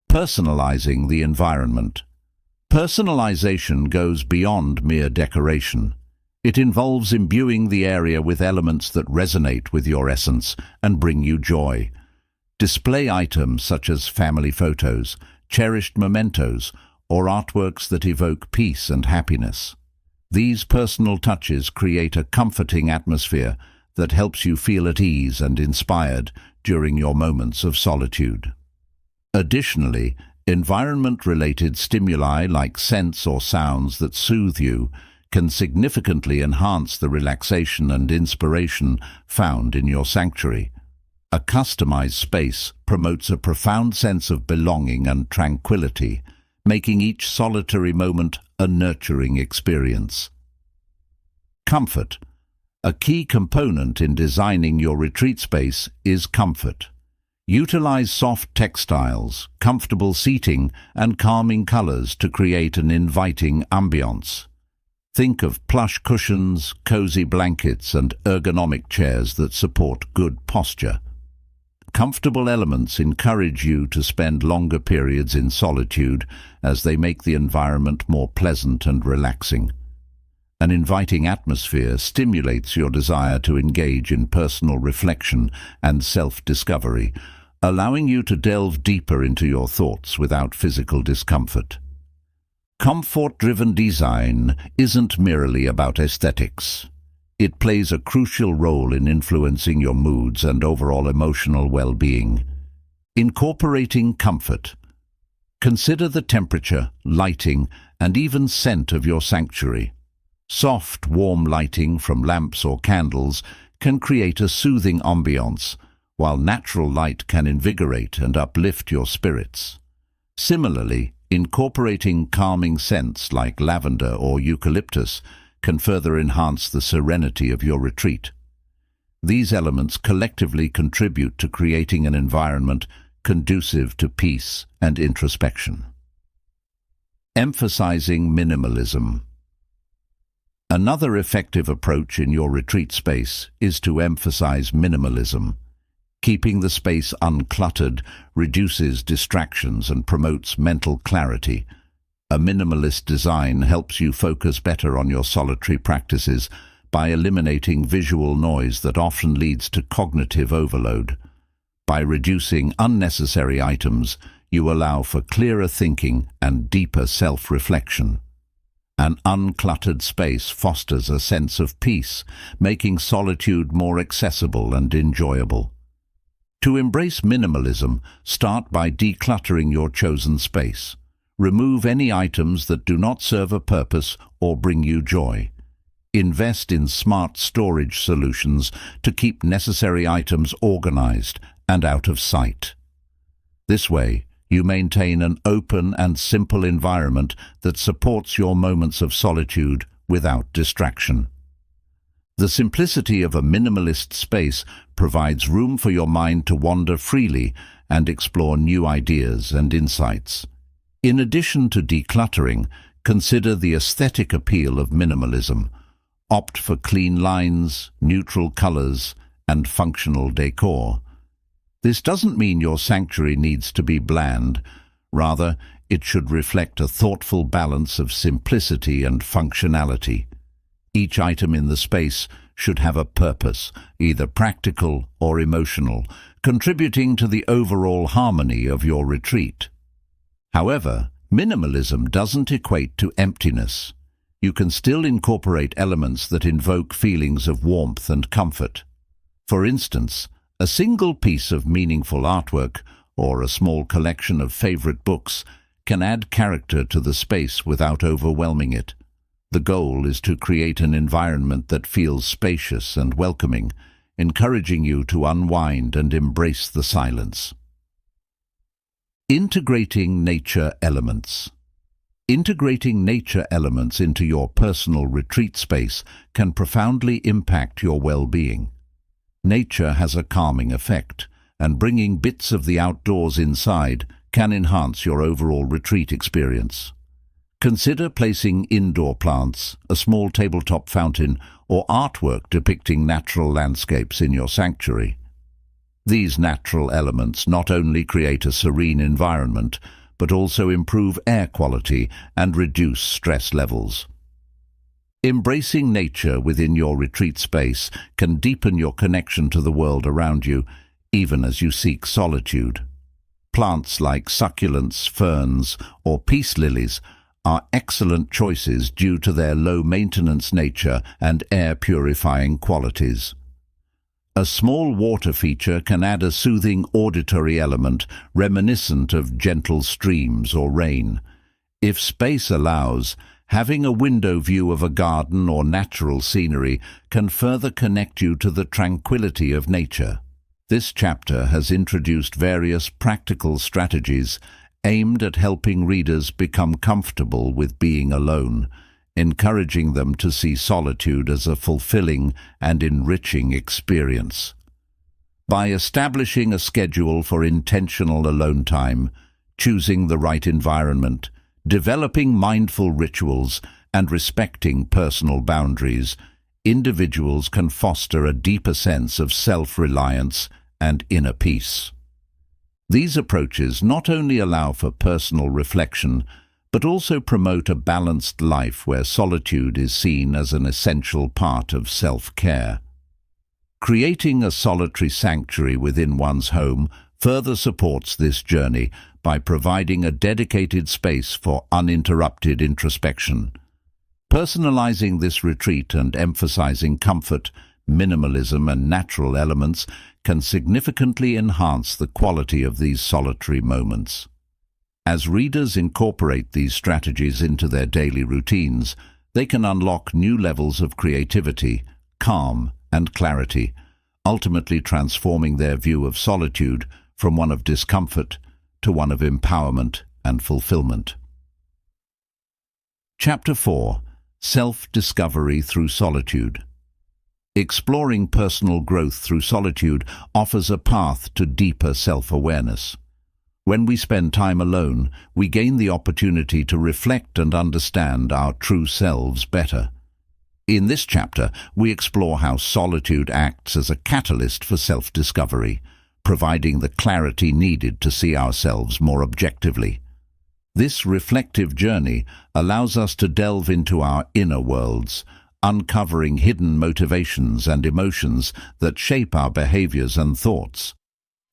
Personalizing the environment. Personalization goes beyond mere decoration. It involves imbuing the area with elements that resonate with your essence and bring you joy. Display items such as family photos, cherished mementos, or artworks that evoke peace and happiness. These personal touches create a comforting atmosphere that helps you feel at ease and inspired during your moments of solitude. Additionally, environment-related stimuli like scents or sounds that soothe you can significantly enhance the relaxation and inspiration found in your sanctuary. A customized space promotes a profound sense of belonging and tranquility, making each solitary moment a nurturing experience. Comfort. A key component in designing your retreat space is comfort. Utilize soft textiles, comfortable seating, and calming colors to create an inviting ambiance. Think of plush cushions, cozy blankets, and ergonomic chairs that support good posture. Comfortable elements encourage you to spend longer periods in solitude as they make the environment more pleasant and relaxing. An inviting atmosphere stimulates your desire to engage in personal reflection and self-discovery, allowing you to delve deeper into your thoughts without physical discomfort. Comfort-driven design isn't merely about aesthetics. It plays a crucial role in influencing your moods and overall emotional well-being. Incorporating comfort. Consider the temperature, lighting, and even scent of your sanctuary. Soft, warm lighting from lamps or candles can create a soothing ambiance, while natural light can invigorate and uplift your spirits. Similarly, incorporating calming scents like lavender or eucalyptus can further enhance the serenity of your retreat. These elements collectively contribute to creating an environment conducive to peace and introspection. Emphasizing minimalism. Another effective approach in your retreat space is to emphasize minimalism. Keeping the space uncluttered reduces distractions and promotes mental clarity. A minimalist design helps you focus better on your solitary practices by eliminating visual noise that often leads to cognitive overload. By reducing unnecessary items, you allow for clearer thinking and deeper self-reflection. An uncluttered space fosters a sense of peace, making solitude more accessible and enjoyable. To embrace minimalism, start by decluttering your chosen space. Remove any items that do not serve a purpose or bring you joy. Invest in smart storage solutions to keep necessary items organized and out of sight. This way, you maintain an open and simple environment that supports your moments of solitude without distraction. The simplicity of a minimalist space provides room for your mind to wander freely and explore new ideas and insights. In addition to decluttering, consider the aesthetic appeal of minimalism. Opt for clean lines, neutral colors, and functional decor. This doesn't mean your sanctuary needs to be bland. Rather, it should reflect a thoughtful balance of simplicity and functionality. Each item in the space should have a purpose, either practical or emotional, contributing to the overall harmony of your retreat. However, minimalism doesn't equate to emptiness. You can still incorporate elements that invoke feelings of warmth and comfort. For instance, a single piece of meaningful artwork or a small collection of favorite books can add character to the space without overwhelming it. The goal is to create an environment that feels spacious and welcoming, encouraging you to unwind and embrace the silence. Integrating nature elements. Integrating nature elements into your personal retreat space can profoundly impact your well-being. Nature has a calming effect, and bringing bits of the outdoors inside can enhance your overall retreat experience. Consider placing indoor plants, a small tabletop fountain, or artwork depicting natural landscapes in your sanctuary. These natural elements not only create a serene environment, but also improve air quality and reduce stress levels. Embracing nature within your retreat space can deepen your connection to the world around you, even as you seek solitude. Plants like succulents, ferns, or peace lilies are excellent choices due to their low-maintenance nature and air-purifying qualities. A small water feature can add a soothing auditory element reminiscent of gentle streams or rain. If space allows, having a window view of a garden or natural scenery can further connect you to the tranquility of nature. This chapter has introduced various practical strategies aimed at helping readers become comfortable with being alone, encouraging them to see solitude as a fulfilling and enriching experience. By establishing a schedule for intentional alone time, choosing the right environment, developing mindful rituals, and respecting personal boundaries, individuals can foster a deeper sense of self-reliance and inner peace. These approaches not only allow for personal reflection, but also promote a balanced life where solitude is seen as an essential part of self-care. Creating a solitary sanctuary within one's home further supports this journey by providing a dedicated space for uninterrupted introspection. Personalizing this retreat and emphasizing comfort, minimalism, and natural elements can significantly enhance the quality of these solitary moments. As readers incorporate these strategies into their daily routines, they can unlock new levels of creativity, calm, and clarity, ultimately transforming their view of solitude from one of discomfort to one of empowerment and fulfillment. Chapter 4. Self-Discovery Through Solitude. Exploring personal growth through solitude offers a path to deeper self-awareness. When we spend time alone, we gain the opportunity to reflect and understand our true selves better. In this chapter, we explore how solitude acts as a catalyst for self-discovery, providing the clarity needed to see ourselves more objectively. This reflective journey allows us to delve into our inner worlds, uncovering hidden motivations and emotions that shape our behaviors and thoughts.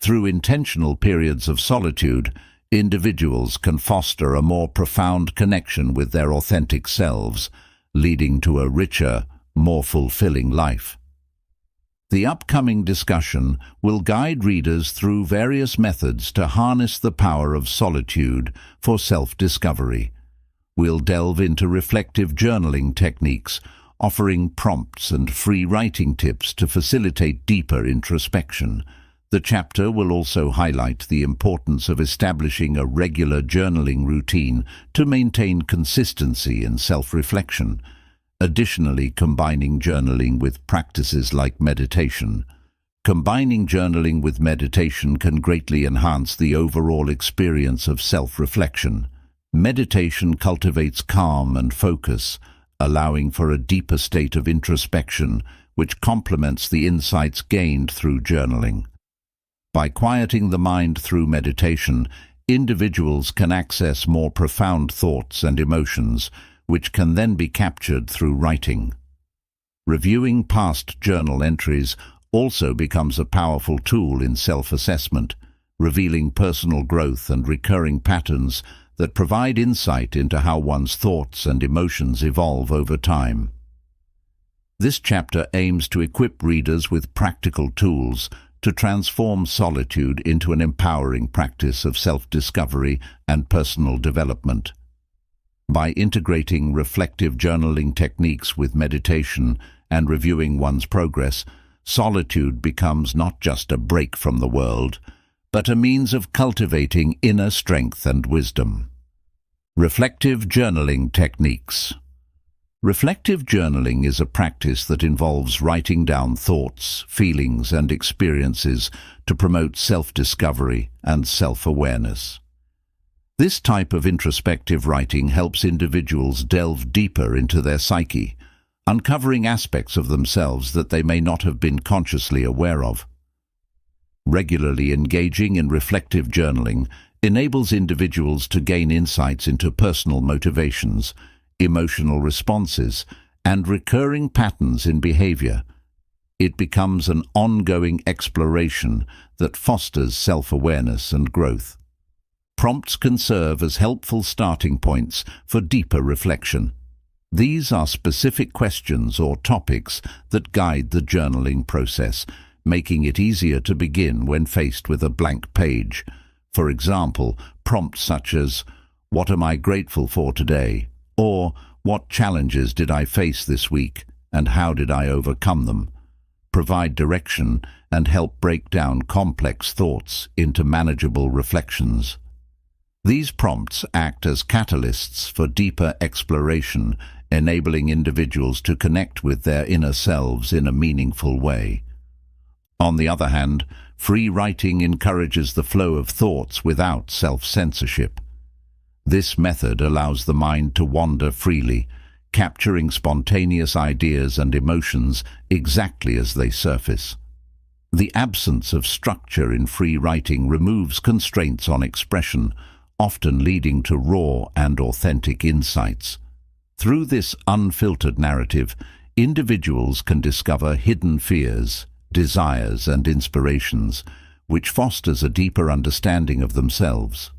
Through intentional periods of solitude, individuals can foster a more profound connection with their authentic selves, leading to a richer, more fulfilling life. The upcoming discussion will guide readers through various methods to harness the power of solitude for self-discovery. We'll delve into reflective journaling techniques, offering prompts and free writing tips to facilitate deeper introspection. The chapter will also highlight the importance of establishing a regular journaling routine to maintain consistency in self-reflection. Additionally, combining journaling with practices like meditation. Combining journaling with meditation can greatly enhance the overall experience of self-reflection. Meditation cultivates calm and focus, allowing for a deeper state of introspection, which complements the insights gained through journaling. By quieting the mind through meditation, individuals can access more profound thoughts and emotions, which can then be captured through writing. Reviewing past journal entries also becomes a powerful tool in self-assessment, revealing personal growth and recurring patterns that provide insight into how one's thoughts and emotions evolve over time. This chapter aims to equip readers with practical tools to transform solitude into an empowering practice of self-discovery and personal development. By integrating reflective journaling techniques with meditation and reviewing one's progress, solitude becomes not just a break from the world, but a means of cultivating inner strength and wisdom. Reflective journaling techniques. Reflective journaling is a practice that involves writing down thoughts, feelings, and experiences to promote self-discovery and self-awareness. This type of introspective writing helps individuals delve deeper into their psyche, uncovering aspects of themselves that they may not have been consciously aware of. Regularly engaging in reflective journaling enables individuals to gain insights into personal motivations, emotional responses, and recurring patterns in behavior. It becomes an ongoing exploration that fosters self-awareness and growth. Prompts can serve as helpful starting points for deeper reflection. These are specific questions or topics that guide the journaling process, making it easier to begin when faced with a blank page. For example, prompts such as, "What am I grateful for today?" or "What challenges did I face this week, and how did I overcome them?" provide direction and help break down complex thoughts into manageable reflections. These prompts act as catalysts for deeper exploration, enabling individuals to connect with their inner selves in a meaningful way. On the other hand, free writing encourages the flow of thoughts without self-censorship. This method allows the mind to wander freely, capturing spontaneous ideas and emotions exactly as they surface. The absence of structure in free writing removes constraints on expression, often leading to raw and authentic insights. Through this unfiltered narrative, individuals can discover hidden fears, desires, and inspirations, which fosters a deeper understanding of themselves.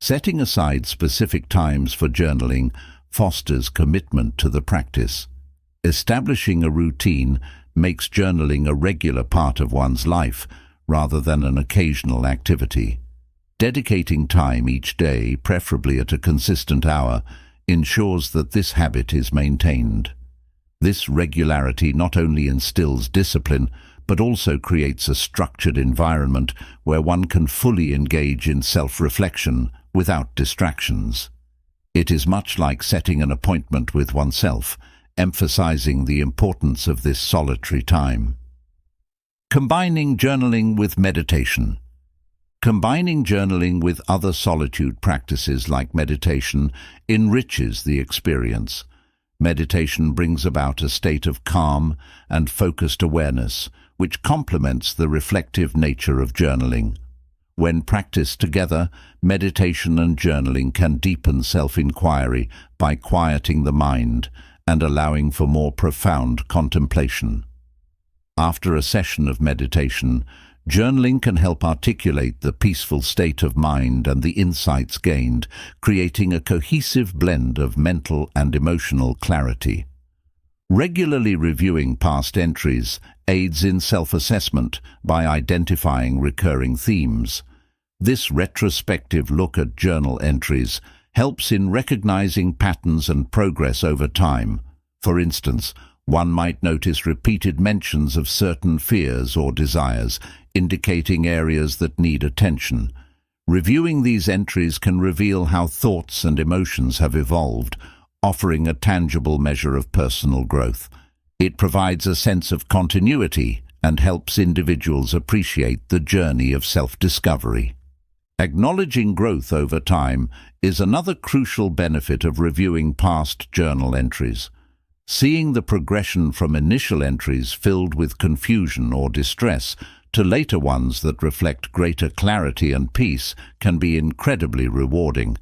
Setting aside specific times for journaling fosters commitment to the practice. Establishing a routine makes journaling a regular part of one's life rather than an occasional activity. Dedicating time each day, preferably at a consistent hour, ensures that this habit is maintained. This regularity not only instills discipline, but also creates a structured environment where one can fully engage in self-reflection without distractions. It is much like setting an appointment with oneself, emphasizing the importance of this solitary time. Combining journaling with meditation. Combining journaling with other solitude practices like meditation enriches the experience. Meditation brings about a state of calm and focused awareness, which complements the reflective nature of journaling. When practiced together, meditation and journaling can deepen self-inquiry by quieting the mind and allowing for more profound contemplation. After a session of meditation, journaling can help articulate the peaceful state of mind and the insights gained, creating a cohesive blend of mental and emotional clarity. Regularly reviewing past entries aids in self-assessment by identifying recurring themes. This retrospective look at journal entries helps in recognizing patterns and progress over time. For instance, one might notice repeated mentions of certain fears or desires, indicating areas that need attention. Reviewing these entries can reveal how thoughts and emotions have evolved, offering a tangible measure of personal growth. It provides a sense of continuity and helps individuals appreciate the journey of self-discovery. Acknowledging growth over time is another crucial benefit of reviewing past journal entries. Seeing the progression from initial entries filled with confusion or distress to later ones that reflect greater clarity and peace can be incredibly rewarding.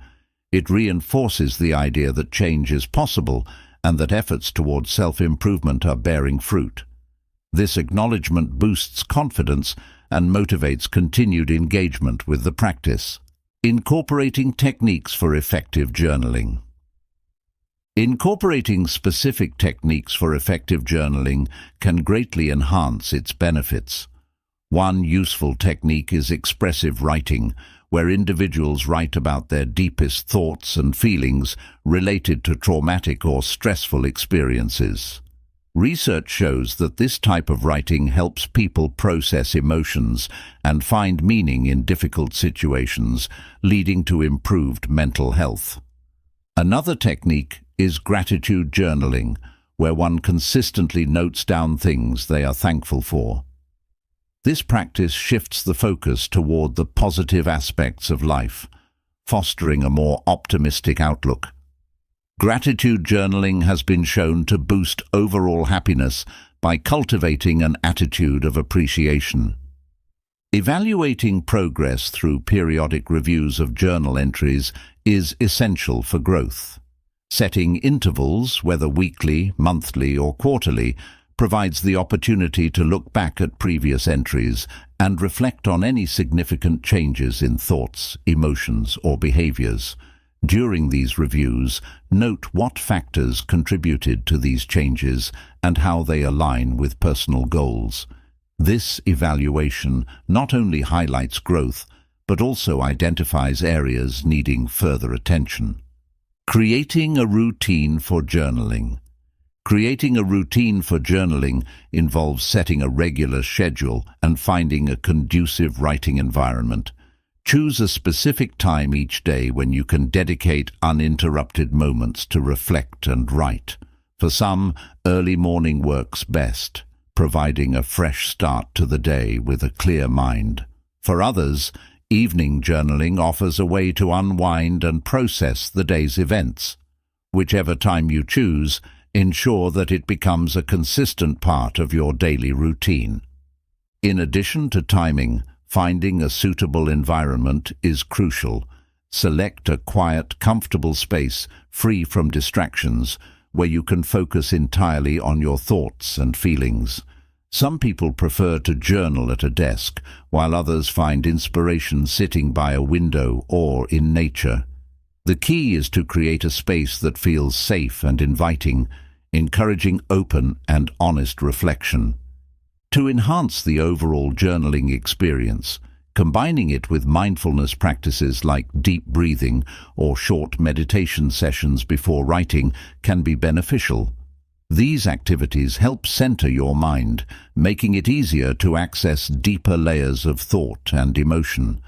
It reinforces the idea that change is possible and that efforts towards self-improvement are bearing fruit. This acknowledgement boosts confidence and motivates continued engagement with the practice. Incorporating techniques for effective journaling. Incorporating specific techniques for effective journaling can greatly enhance its benefits. One useful technique is expressive writing, where individuals write about their deepest thoughts and feelings related to traumatic or stressful experiences. Research shows that this type of writing helps people process emotions and find meaning in difficult situations, leading to improved mental health. Another technique is gratitude journaling, where one consistently notes down things they are thankful for. This practice shifts the focus toward the positive aspects of life, fostering a more optimistic outlook. Gratitude journaling has been shown to boost overall happiness by cultivating an attitude of appreciation. Evaluating progress through periodic reviews of journal entries is essential for growth. Setting intervals, whether weekly, monthly, or quarterly, provides the opportunity to look back at previous entries and reflect on any significant changes in thoughts, emotions, or behaviors. During these reviews, note what factors contributed to these changes and how they align with personal goals. This evaluation not only highlights growth, but also identifies areas needing further attention. Creating a routine for journaling. Creating a routine for journaling involves setting a regular schedule and finding a conducive writing environment. Choose a specific time each day when you can dedicate uninterrupted moments to reflect and write. For some, early morning works best, providing a fresh start to the day with a clear mind. For others, evening journaling offers a way to unwind and process the day's events. Whichever time you choose, ensure that it becomes a consistent part of your daily routine. In addition to timing, finding a suitable environment is crucial. Select a quiet, comfortable space, free from distractions, where you can focus entirely on your thoughts and feelings. Some people prefer to journal at a desk, while others find inspiration sitting by a window or in nature. The key is to create a space that feels safe and inviting, encouraging open and honest reflection. To enhance the overall journaling experience, combining it with mindfulness practices like deep breathing or short meditation sessions before writing can be beneficial. These activities help center your mind, making it easier to access deeper layers of thought and emotion.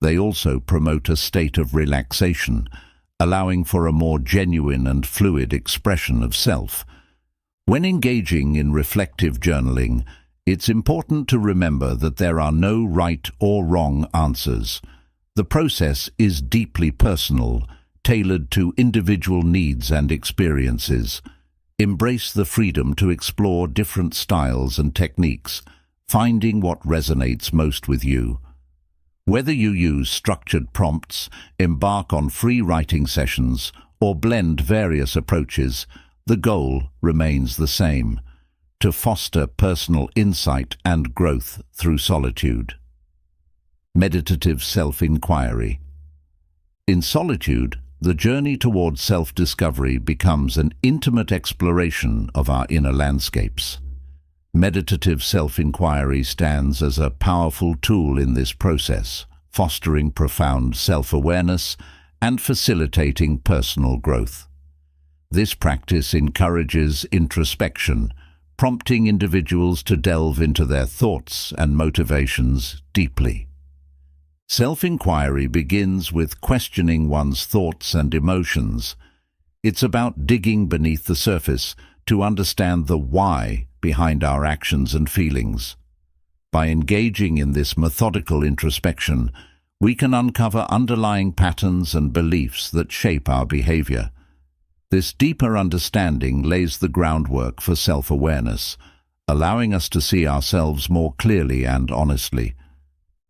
They also promote a state of relaxation, allowing for a more genuine and fluid expression of self. When engaging in reflective journaling, it's important to remember that there are no right or wrong answers. The process is deeply personal, tailored to individual needs and experiences. Embrace the freedom to explore different styles and techniques, finding what resonates most with you. Whether you use structured prompts, embark on free writing sessions, or blend various approaches, the goal remains the same: to foster personal insight and growth through solitude. Meditative self-inquiry. In solitude, the journey towards self-discovery becomes an intimate exploration of our inner landscapes. Meditative self-inquiry stands as a powerful tool in this process, fostering profound self-awareness and facilitating personal growth. This practice encourages introspection, prompting individuals to delve into their thoughts and motivations deeply. Self-inquiry begins with questioning one's thoughts and emotions. It's about digging beneath the surface to understand the why behind our actions and feelings. By engaging in this methodical introspection, we can uncover underlying patterns and beliefs that shape our behavior. This deeper understanding lays the groundwork for self-awareness, allowing us to see ourselves more clearly and honestly.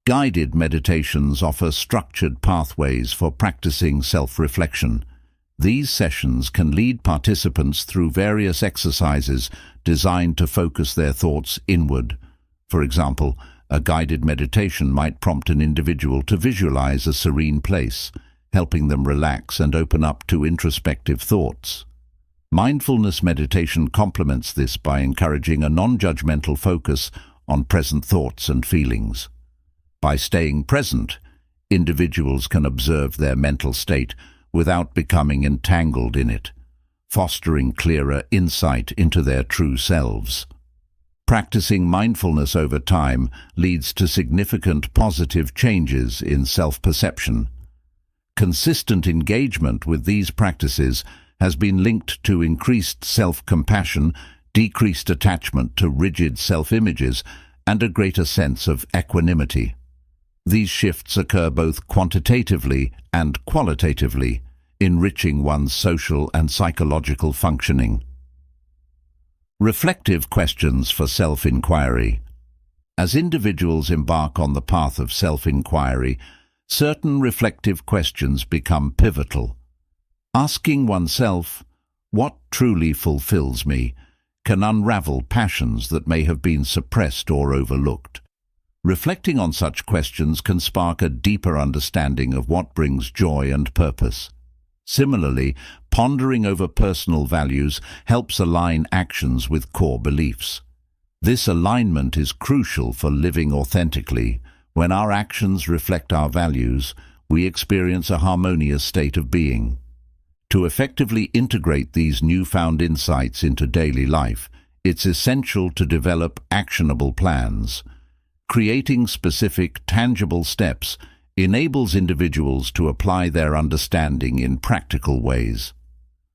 Guided meditations offer structured pathways for practicing self-reflection. These sessions can lead participants through various exercises designed to focus their thoughts inward. For example, a guided meditation might prompt an individual to visualize a serene place, helping them relax and open up to introspective thoughts. Mindfulness meditation complements this by encouraging a non-judgmental focus on present thoughts and feelings. By staying present, individuals can observe their mental state without becoming entangled in it, fostering clearer insight into their true selves. Practicing mindfulness over time leads to significant positive changes in self-perception. Consistent engagement with these practices has been linked to increased self-compassion, decreased attachment to rigid self-images, and a greater sense of equanimity. These shifts occur both quantitatively and qualitatively, enriching one's social and psychological functioning. Reflective questions for self-inquiry. As individuals embark on the path of self-inquiry, certain reflective questions become pivotal. Asking oneself, "What truly fulfills me?" can unravel passions that may have been suppressed or overlooked. Reflecting on such questions can spark a deeper understanding of what brings joy and purpose. Similarly, pondering over personal values helps align actions with core beliefs. This alignment is crucial for living authentically. When our actions reflect our values, we experience a harmonious state of being. To effectively integrate these newfound insights into daily life, it's essential to develop actionable plans. Creating specific, tangible steps enables individuals to apply their understanding in practical ways.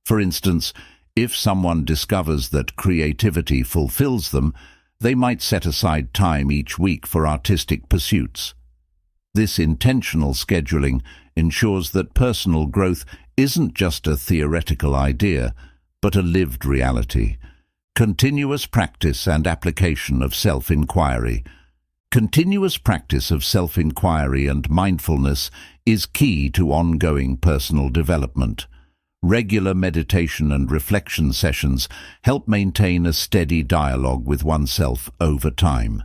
For instance, if someone discovers that creativity fulfills them, they might set aside time each week for artistic pursuits. This intentional scheduling ensures that personal growth isn't just a theoretical idea, but a lived reality. Continuous practice and application of self-inquiry. Continuous practice of self-inquiry and mindfulness is key to ongoing personal development. Regular meditation and reflection sessions help maintain a steady dialogue with oneself over time.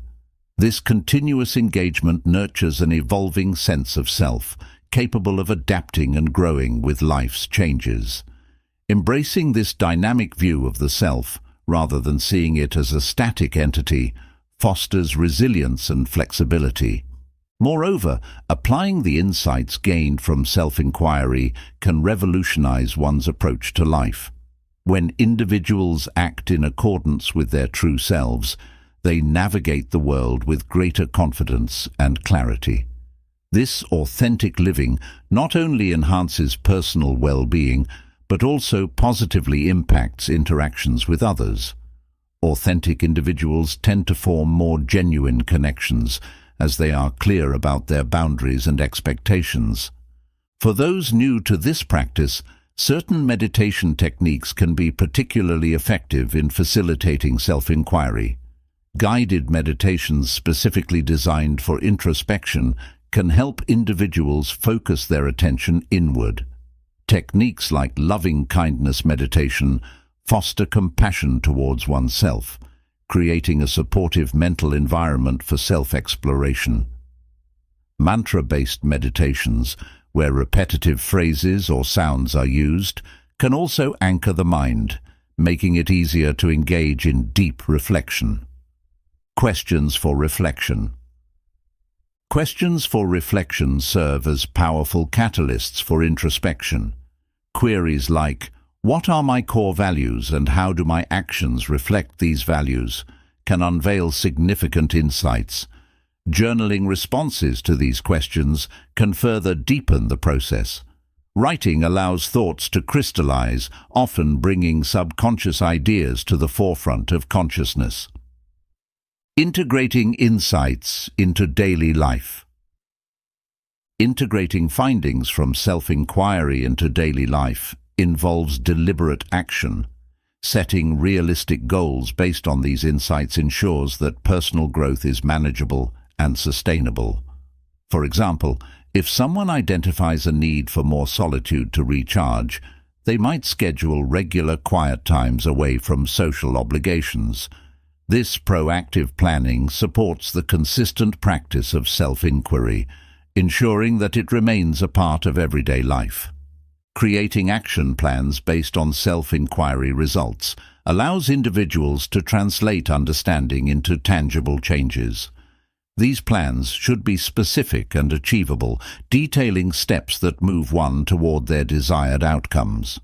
This continuous engagement nurtures an evolving sense of self, capable of adapting and growing with life's changes. Embracing this dynamic view of the self, rather than seeing it as a static entity, fosters resilience and flexibility. Moreover, applying the insights gained from self-inquiry can revolutionize one's approach to life. When individuals act in accordance with their true selves, they navigate the world with greater confidence and clarity. This authentic living not only enhances personal well-being, but also positively impacts interactions with others. Authentic individuals tend to form more genuine connections, as they are clear about their boundaries and expectations. For those new to this practice, certain meditation techniques can be particularly effective in facilitating self-inquiry. Guided meditations specifically designed for introspection can help individuals focus their attention inward. Techniques like loving-kindness meditation foster compassion towards oneself, creating a supportive mental environment for self-exploration. Mantra-based meditations, where repetitive phrases or sounds are used, can also anchor the mind, making it easier to engage in deep reflection. Questions for reflection. Questions for reflection serve as powerful catalysts for introspection. Queries like, "What are my core values and how do my actions reflect these values?" can unveil significant insights. Journaling responses to these questions can further deepen the process. Writing allows thoughts to crystallize, often bringing subconscious ideas to the forefront of consciousness. Integrating insights into daily life. Integrating findings from self-inquiry into daily life involves deliberate action. Setting realistic goals based on these insights ensures that personal growth is manageable and sustainable. For example, if someone identifies a need for more solitude to recharge, they might schedule regular quiet times away from social obligations. This proactive planning supports the consistent practice of self-inquiry, ensuring that it remains a part of everyday life. Creating action plans based on self-inquiry results allows individuals to translate understanding into tangible changes. These plans should be specific and achievable, detailing steps that move one toward their desired outcomes.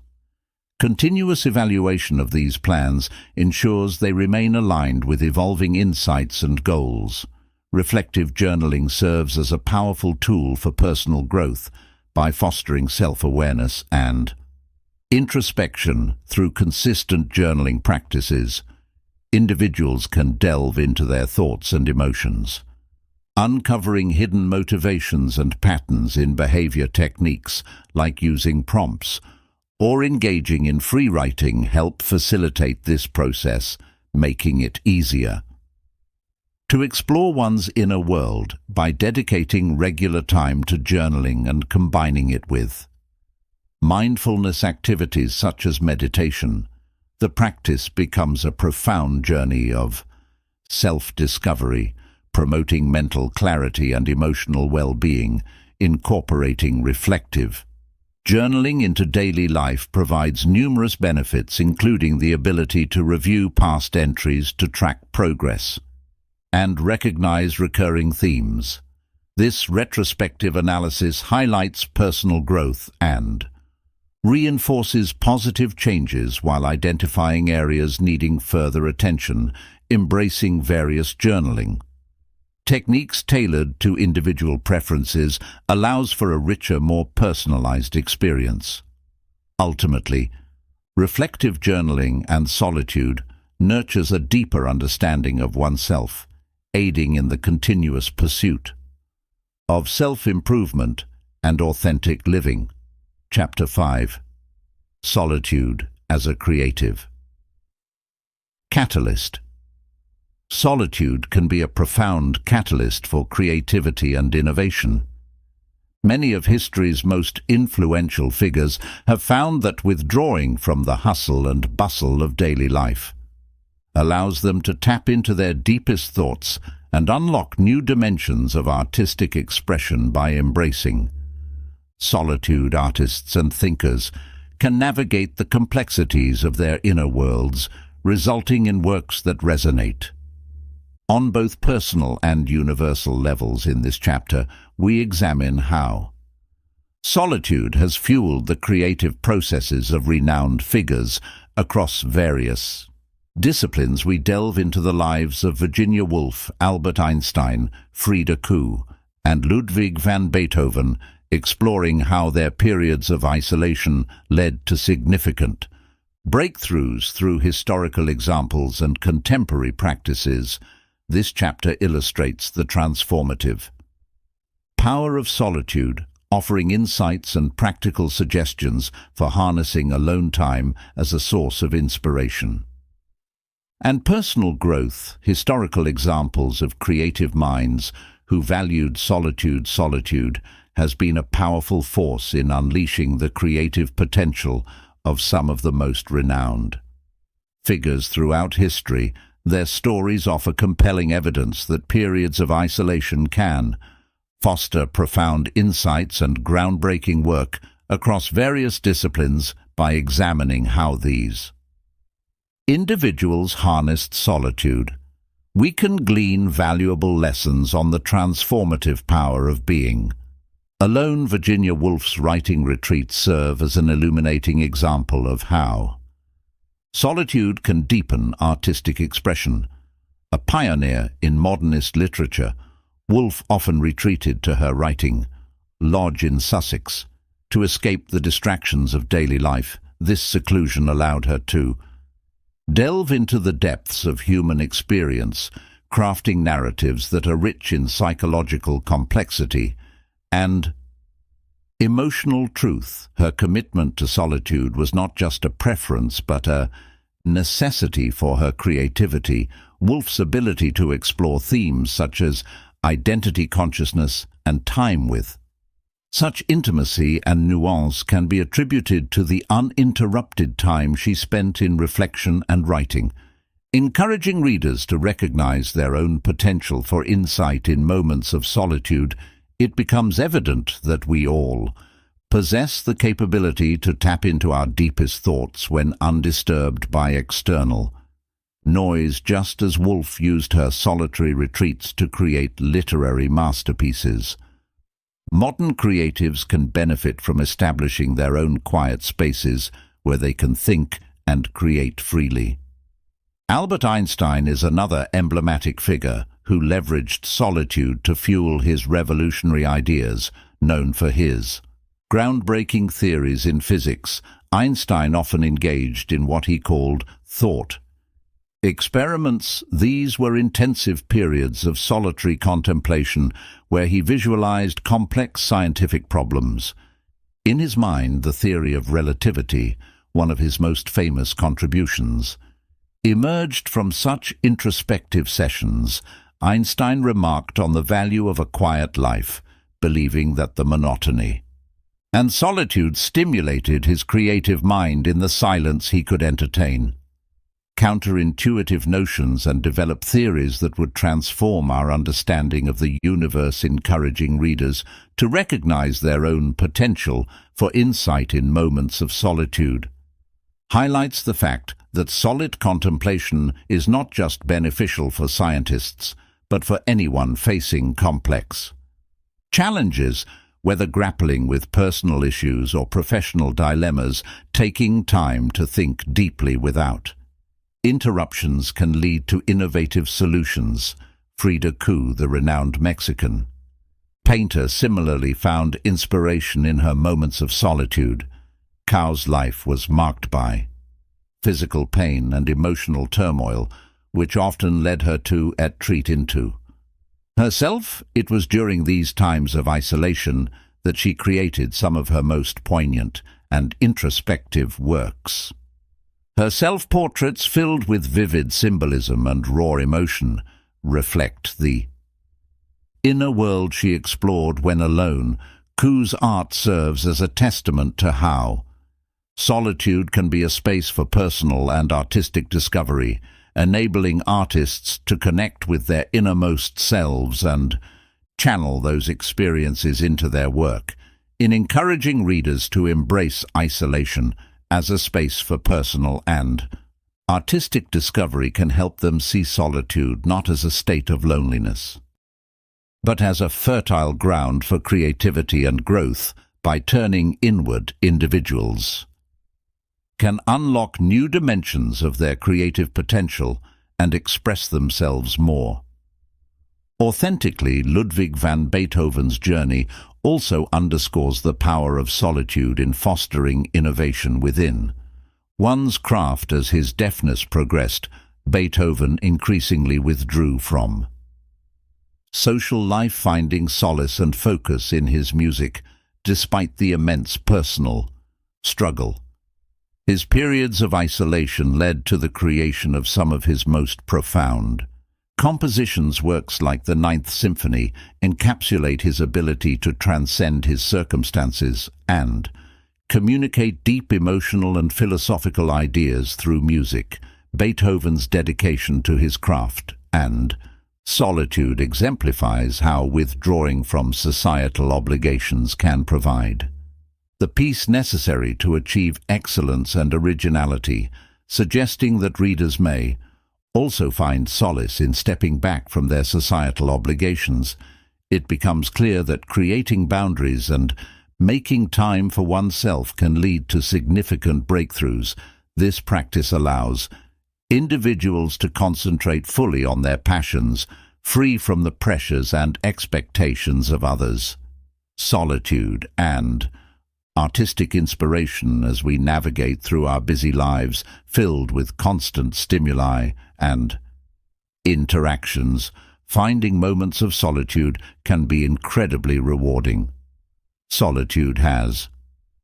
Continuous evaluation of these plans ensures they remain aligned with evolving insights and goals. Reflective journaling serves as a powerful tool for personal growth by fostering self-awareness and introspection. Through consistent journaling practices, individuals can delve into their thoughts and emotions. Uncovering hidden motivations and patterns in behavior techniques, like using prompts or engaging in free writing, help facilitate this process, making it easier. To explore one's inner world by dedicating regular time to journaling and combining it with mindfulness activities such as meditation, the practice becomes a profound journey of self-discovery, promoting mental clarity and emotional well-being, incorporating reflective journaling into daily life provides numerous benefits, including the ability to review past entries to track progress and recognize recurring themes. This retrospective analysis highlights personal growth and reinforces positive changes while identifying areas needing further attention, embracing various journaling techniques tailored to individual preferences allows for a richer, more personalized experience. Ultimately, reflective journaling and solitude nurtures a deeper understanding of oneself, aiding in the continuous pursuit of self-improvement and authentic living. Chapter 5. Solitude as a creative catalyst. Solitude can be a profound catalyst for creativity and innovation. Many of history's most influential figures have found that withdrawing from the hustle and bustle of daily life allows them to tap into their deepest thoughts and unlock new dimensions of artistic expression by embracing solitude. Artists and thinkers can navigate the complexities of their inner worlds, resulting in works that resonate on both personal and universal levels. In this chapter, we examine how solitude has fueled the creative processes of renowned figures across various disciplines. We delve into the lives of Virginia Woolf, Albert Einstein, Frida Kahlo, and Ludwig van Beethoven, exploring how their periods of isolation led to significant breakthroughs through historical examples and contemporary practices. This chapter illustrates the transformative power of solitude, offering insights and practical suggestions for harnessing alone time as a source of inspiration and personal growth. Historical examples of creative minds who valued solitude. Solitude has been a powerful force in unleashing the creative potential of some of the most renowned figures throughout history. Their stories offer compelling evidence that periods of isolation can foster profound insights and groundbreaking work across various disciplines. By examining how these individuals harnessed solitude, we can glean valuable lessons on the transformative power of being alone. Virginia Woolf's writing retreats serve as an illuminating example of how solitude can deepen artistic expression. A pioneer in modernist literature, Woolf often retreated to her writing lodge in Sussex to escape the distractions of daily life. This seclusion allowed her to delve into the depths of human experience, crafting narratives that are rich in psychological complexity and emotional truth. Her commitment to solitude was not just a preference but a necessity for her creativity. Woolf's ability to explore themes such as identity, consciousness, and time with such intimacy and nuance can be attributed to the uninterrupted time she spent in reflection and writing, encouraging readers to recognize their own potential for insight in moments of solitude. It becomes evident that we all possess the capability to tap into our deepest thoughts when undisturbed by external noise, just as Woolf used her solitary retreats to create literary masterpieces. Modern creatives can benefit from establishing their own quiet spaces where they can think and create freely. Albert Einstein is another emblematic figure who leveraged solitude to fuel his revolutionary ideas. Known for his groundbreaking theories in physics, Einstein often engaged in what he called thought experiments. These were intensive periods of solitary contemplation where he visualized complex scientific problems. In his mind, the theory of relativity, one of his most famous contributions, emerged from such introspective sessions. Einstein remarked on the value of a quiet life, believing that the monotony and solitude stimulated his creative mind in the silence he could entertain. Counterintuitive notions and develop theories that would transform our understanding of the universe, encouraging readers to recognize their own potential for insight in moments of solitude. Highlights the fact that solid contemplation is not just beneficial for scientists, but for anyone facing complex challenges, whether grappling with personal issues or professional dilemmas. Taking time to think deeply without interruptions can lead to innovative solutions. Frida Kahlo, the renowned Mexican painter, similarly found inspiration in her moments of solitude. Kahlo's life was marked by physical pain and emotional turmoil, which often led her to retreat into herself. It was during these times of isolation that she created some of her most poignant and introspective works. Her self-portraits, filled with vivid symbolism and raw emotion, reflect the inner world she explored when alone. Kahlo's art serves as a testament to how solitude can be a space for personal and artistic discovery, enabling artists to connect with their innermost selves and channel those experiences into their work. In encouraging readers to embrace isolation as a space for personal and artistic discovery, can help them see solitude not as a state of loneliness, but as a fertile ground for creativity and growth. By turning inward, individuals can unlock new dimensions of their creative potential and express themselves more authentically. Ludwig van Beethoven's journey also underscores the power of solitude in fostering innovation within one's craft. As his deafness progressed, Beethoven increasingly withdrew from social life, finding solace and focus in his music, despite the immense personal struggle. His periods of isolation led to the creation of some of his most profound compositions. Works like the Ninth Symphony encapsulate his ability to transcend his circumstances and communicate deep emotional and philosophical ideas through music. Beethoven's dedication to his craft and solitude exemplifies how withdrawing from societal obligations can provide the peace necessary to achieve excellence and originality, suggesting that readers may also find solace in stepping back from their societal obligations. It becomes clear that creating boundaries and making time for oneself can lead to significant breakthroughs. This practice allows individuals to concentrate fully on their passions, free from the pressures and expectations of others. Solitude and artistic inspiration. As we navigate through our busy lives, filled with constant stimuli and interactions, finding moments of solitude can be incredibly rewarding. Solitude has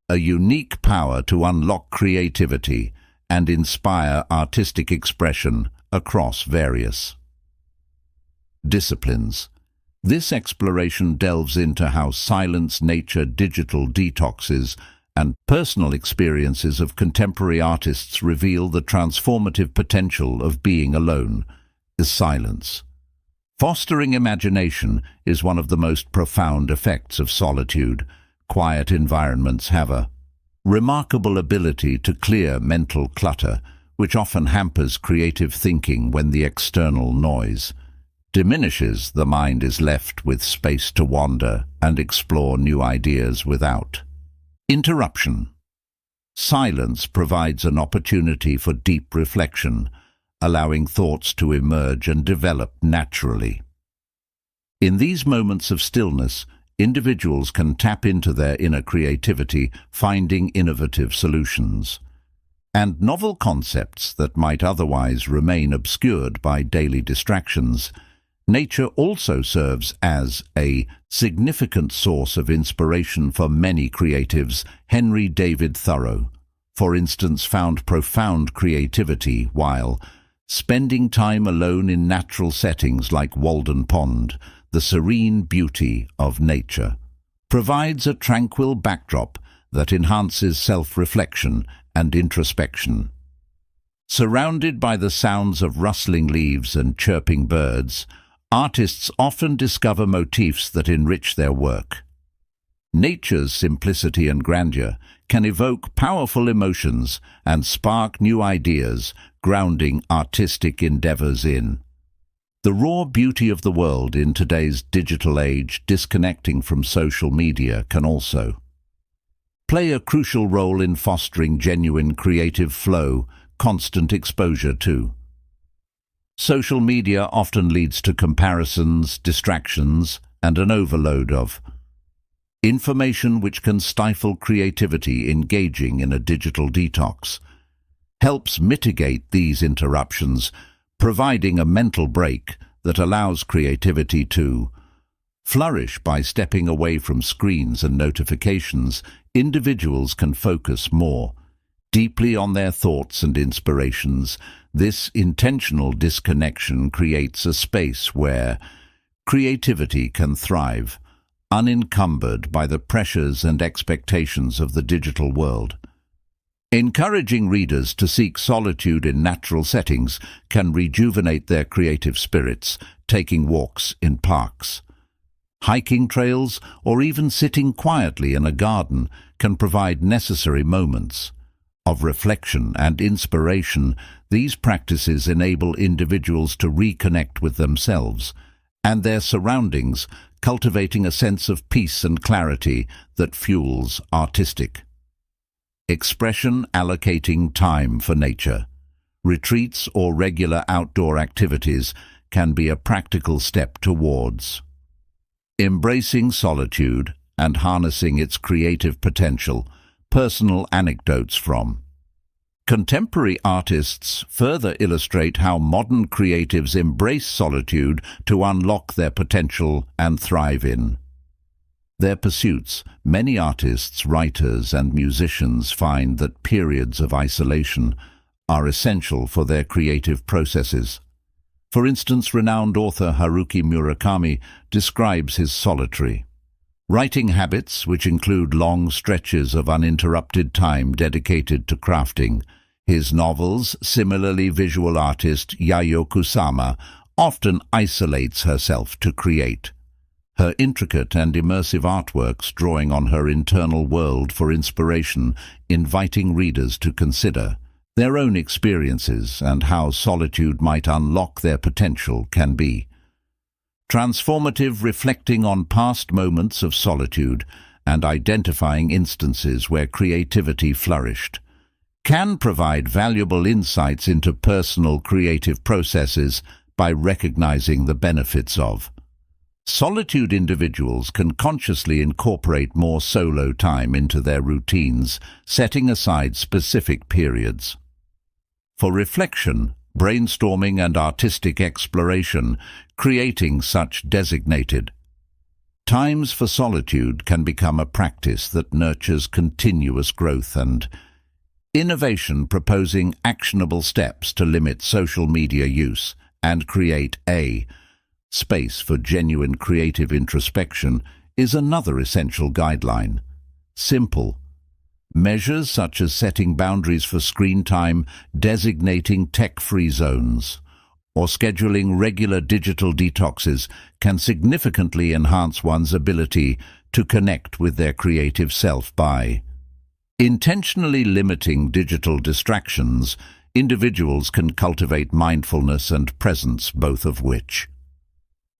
a unique power to unlock creativity and inspire artistic expression across various disciplines. This exploration delves into how silence, nature, digital detoxes, and personal experiences of contemporary artists reveal the transformative potential of being alone. The silence fostering imagination is one of the most profound effects of solitude. Quiet environments have a remarkable ability to clear mental clutter, which often hampers creative thinking. When the external noise diminishes, the mind is left with space to wander and explore new ideas without interruption. Silence provides an opportunity for deep reflection, allowing thoughts to emerge and develop naturally. In these moments of stillness, individuals can tap into their inner creativity, finding innovative solutions and novel concepts that might otherwise remain obscured by daily distractions. Nature also serves as a significant source of inspiration for many creatives. Henry David Thoreau, for instance, found profound creativity while Spending time alone in natural settings like Walden Pond, the serene beauty of nature, provides a tranquil backdrop that enhances self-reflection and introspection. Surrounded by the sounds of rustling leaves and chirping birds, artists often discover motifs that enrich their work. Nature's simplicity and grandeur can evoke powerful emotions and spark new ideas, grounding artistic endeavors in the raw beauty of the world. In today's digital age, disconnecting from social media can also play a crucial role in fostering genuine creative flow. Constant exposure to social media often leads to comparisons, distractions, and an overload of information which can stifle creativity. Engaging in a digital detox helps mitigate these interruptions, providing a mental break that allows creativity to flourish. By stepping away from screens and notifications, individuals can focus more deeply on their thoughts and inspirations. This intentional disconnection creates a space where creativity can thrive, unencumbered by the pressures and expectations of the digital world. Encouraging readers to seek solitude in natural settings can rejuvenate their creative spirits. Taking walks in parks, hiking trails, or even sitting quietly in a garden can provide necessary moments of reflection and inspiration. These practices enable individuals to reconnect with themselves and their surroundings, cultivating a sense of peace and clarity that fuels artistic expression. Allocating time for nature, retreats, or regular outdoor activities can be a practical step towards embracing solitude and harnessing its creative potential. Personal anecdotes from contemporary artists further illustrate how modern creatives embrace solitude to unlock their potential and thrive in their pursuits. Many artists, writers, and musicians find that periods of isolation are essential for their creative processes. For instance, renowned author Haruki Murakami describes his solitary writing habits, which include long stretches of uninterrupted time dedicated to crafting his novels. Similarly, visual artist Yayoi Kusama often isolates herself to create her intricate and immersive artworks, drawing on her internal world for inspiration. Inviting readers to consider their own experiences and how solitude might unlock their potential can be transformative. Reflecting on past moments of solitude and identifying instances where creativity flourished can provide valuable insights into personal creative processes. By recognizing the benefits of solitude, individuals can consciously incorporate more solo time into their routines, setting aside specific periods for reflection, brainstorming, and artistic exploration. Creating such designated times for solitude can become a practice that nurtures continuous growth and innovation. Proposing actionable steps to limit social media use and create a space for genuine creative introspection is another essential guideline. Simple measures such as setting boundaries for screen time, designating tech-free zones, or scheduling regular digital detoxes can significantly enhance one's ability to connect with their creative self. By intentionally limiting digital distractions, individuals can cultivate mindfulness and presence, both of which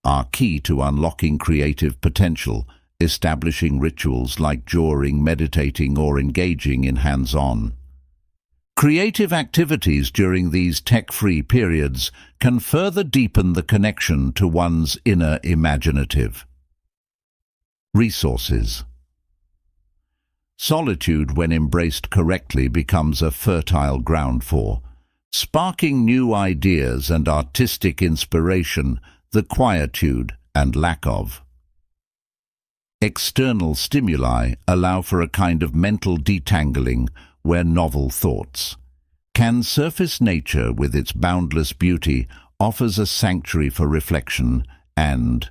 are key to unlocking creative potential. Establishing rituals like journaling, meditating, or engaging in hands-on creative activities during these tech-free periods can further deepen the connection to one's inner imaginative resources. Solitude, when embraced correctly, becomes a fertile ground for sparking new ideas and artistic inspiration. The quietude and lack of external stimuli allow for a kind of mental detangling where novel thoughts Can surface nature, with its boundless beauty, offers a sanctuary for reflection and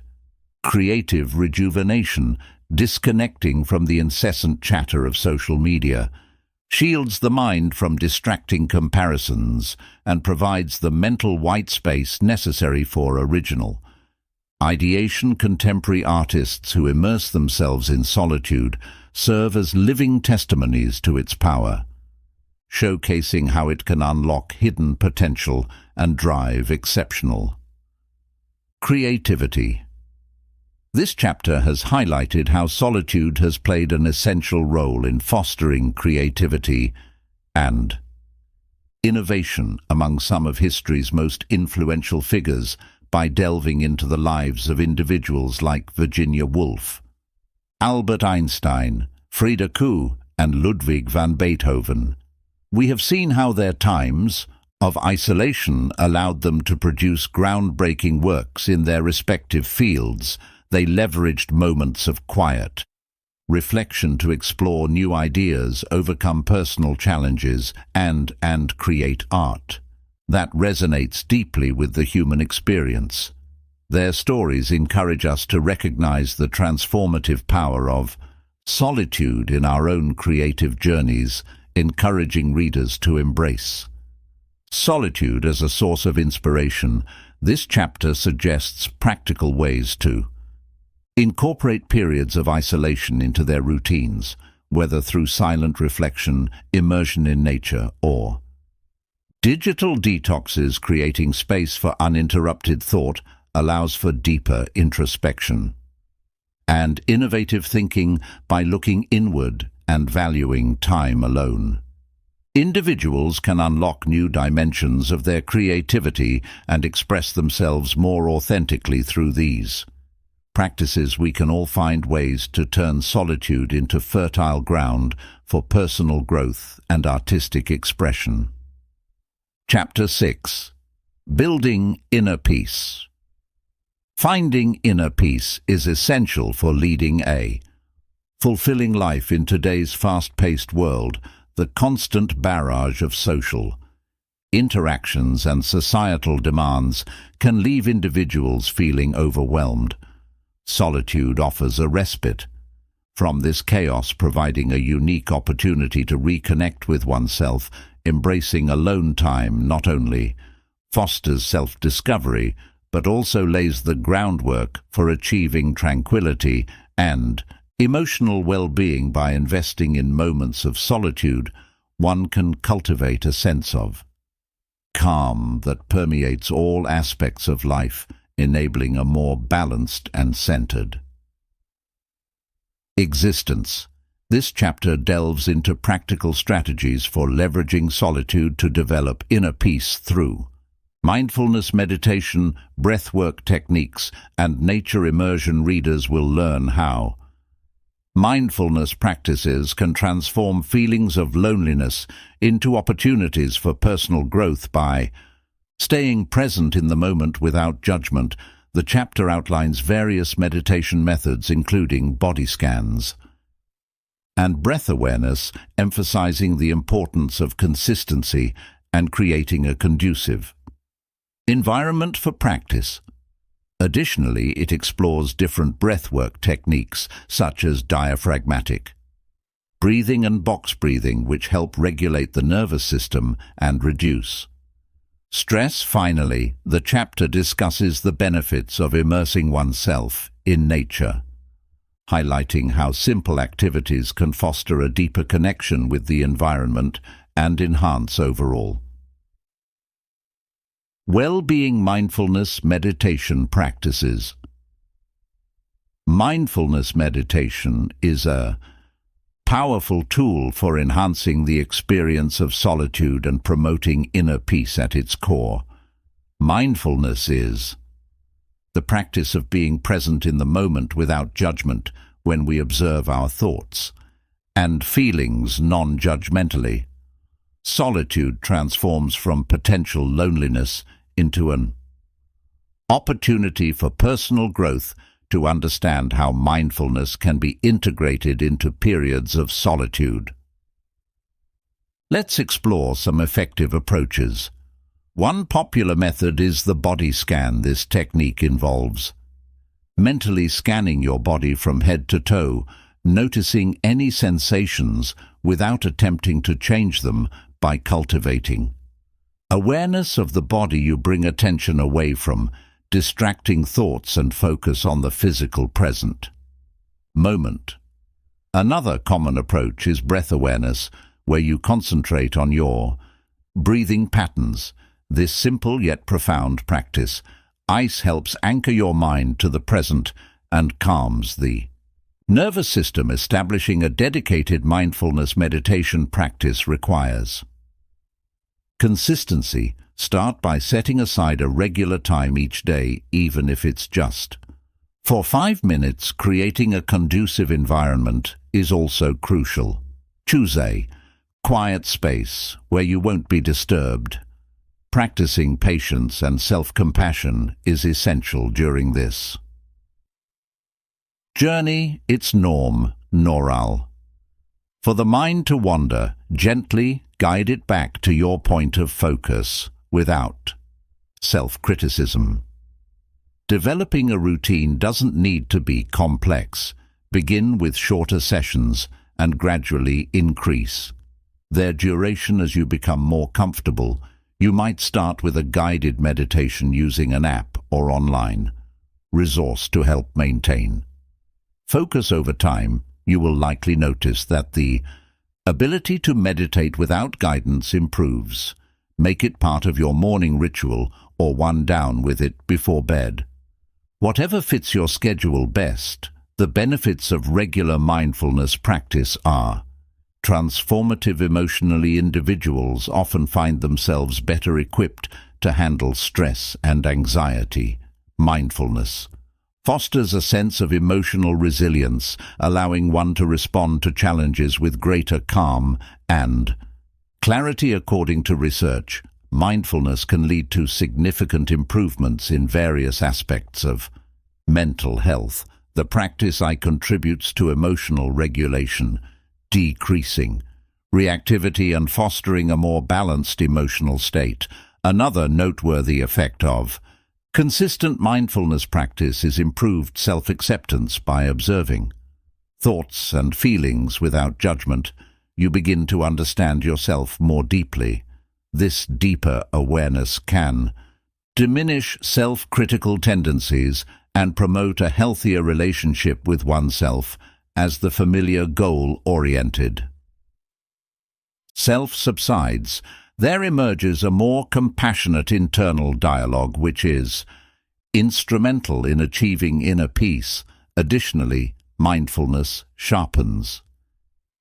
creative rejuvenation, disconnecting from the incessant chatter of social media, shields the mind from distracting comparisons, and provides the mental white space necessary for original ideation. Contemporary artists who immerse themselves in solitude serve as living testimonies to its power, showcasing how it can unlock hidden potential and drive exceptional creativity. This chapter has highlighted how solitude has played an essential role in fostering creativity and innovation among some of history's most influential figures by delving into the lives of individuals like Virginia Woolf, Albert Einstein, Frida Kahlo, and Ludwig van Beethoven. We have seen how their times of isolation allowed them to produce groundbreaking works in their respective fields. They leveraged moments of quiet reflection to explore new ideas, overcome personal challenges, and create art that resonates deeply with the human experience. Their stories encourage us to recognize the transformative power of solitude in our own creative journeys, encouraging readers to embrace solitude as a source of inspiration. This chapter suggests practical ways to incorporate periods of isolation into their routines, whether through silent reflection, immersion in nature, or digital detoxes. Creating space for uninterrupted thought allows for deeper introspection and innovative thinking by looking inward and valuing time alone. Individuals can unlock new dimensions of their creativity and express themselves more authentically through these practices. We can all find ways to turn solitude into fertile ground for personal growth and artistic expression. Chapter 6. Building Inner Peace. Finding inner peace is essential for leading a fulfilling life in today's fast-paced world. The constant barrage of social interactions and societal demands can leave individuals feeling overwhelmed. Solitude offers a respite from this chaos, providing a unique opportunity to reconnect with oneself. Embracing alone time not only fosters self-discovery, but also lays the groundwork for achieving tranquility and emotional well-being. By investing in moments of solitude, one can cultivate a sense of calm that permeates all aspects of life, enabling a more balanced and centered existence. This chapter delves into practical strategies for leveraging solitude to develop inner peace through mindfulness meditation, breathwork techniques, and nature immersion. Readers will learn how mindfulness practices can transform feelings of loneliness into opportunities for personal growth by staying present in the moment without judgment. The chapter outlines various meditation methods, including body scans and breath awareness, emphasizing the importance of consistency and creating a conducive environment for practice. Additionally, it explores different breathwork techniques such as diaphragmatic breathing and box breathing, which help regulate the nervous system and reduce stress. Finally, the chapter discusses the benefits of immersing oneself in nature, highlighting how simple activities can foster a deeper connection with the environment and enhance overall well-being. Mindfulness meditation practices. Mindfulness meditation is a powerful tool for enhancing the experience of solitude and promoting inner peace. At its core, mindfulness is the practice of being present in the moment without judgment. When we observe our thoughts and feelings non-judgmentally, solitude transforms from potential loneliness into an opportunity for personal growth. To understand how mindfulness can be integrated into periods of solitude, Let's explore some effective approaches. One popular method is the body scan. This technique involves mentally scanning your body from head to toe, noticing any sensations without attempting to change them by cultivating awareness of the body. You bring attention away from distracting thoughts and focus on the physical present moment. Another common approach is breath awareness, where you concentrate on your breathing patterns. This simple yet profound practice helps anchor your mind to the present and calms the nervous system. Establishing a dedicated mindfulness meditation practice requires consistency. Start by setting aside a regular time each day, even if it's just for 5 minutes. Creating a conducive environment is also crucial. Choose a quiet space where you won't be disturbed. Practicing patience and self-compassion is essential during this journey. It's normal for the mind to wander. Gently guide it back to your point of focus without self-criticism. Developing a routine doesn't need to be complex. Begin with shorter sessions and gradually increase their duration as you become more comfortable. You might start with a guided meditation using an app or online resource to help maintain focus. Over time, you will likely notice that the ability to meditate without guidance improves. Make it part of your morning ritual or wind down with it before bed. Whatever fits your schedule best. The benefits of regular mindfulness practice are transformative. Emotionally, individuals often find themselves better equipped to handle stress and anxiety. Mindfulness fosters a sense of emotional resilience, allowing one to respond to challenges with greater calm and clarity. According to research, mindfulness can lead to significant improvements in various aspects of mental health. The practice contributes to emotional regulation, decreasing reactivity and fostering a more balanced emotional state. Another noteworthy effect of consistent mindfulness practice is improved self-acceptance. By observing thoughts and feelings without judgment, you begin to understand yourself more deeply. This deeper awareness can diminish self-critical tendencies and promote a healthier relationship with oneself as the familiar goal-oriented self subsides. There emerges a more compassionate internal dialogue which is instrumental in achieving inner peace. Additionally, mindfulness sharpens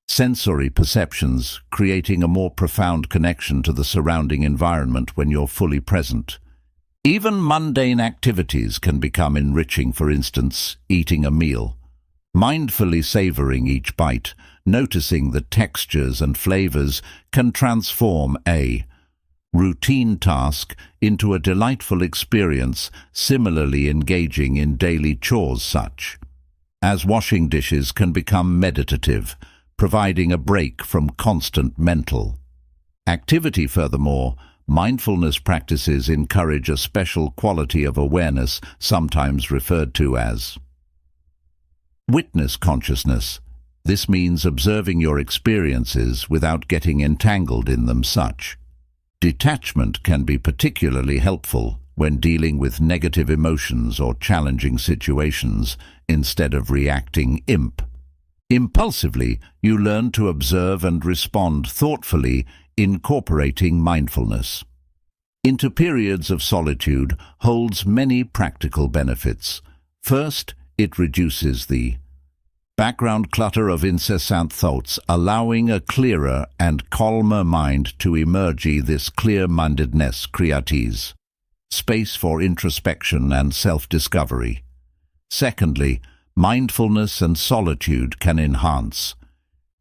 sensory perceptions, creating a more profound connection to the surrounding environment when you're fully present. Even mundane activities can become enriching. For instance, eating a meal, mindfully savoring each bite, noticing the textures and flavors can transform a routine task into a delightful experience. Similarly, engaging in daily chores such as washing dishes can become meditative, providing a break from constant mental activity. Furthermore, mindfulness practices encourage a special quality of awareness, sometimes referred to as witness consciousness. This means observing your experiences without getting entangled in them. Such detachment can be particularly helpful when dealing with negative emotions or challenging situations. Instead of reacting impulsively, you learn to observe and respond thoughtfully, incorporating mindfulness into periods of solitude holds many practical benefits. First, it reduces the background clutter of incessant thoughts, allowing a clearer and calmer mind to emerge. This clear-mindedness creates space for introspection and self-discovery. Secondly, mindfulness and solitude can enhance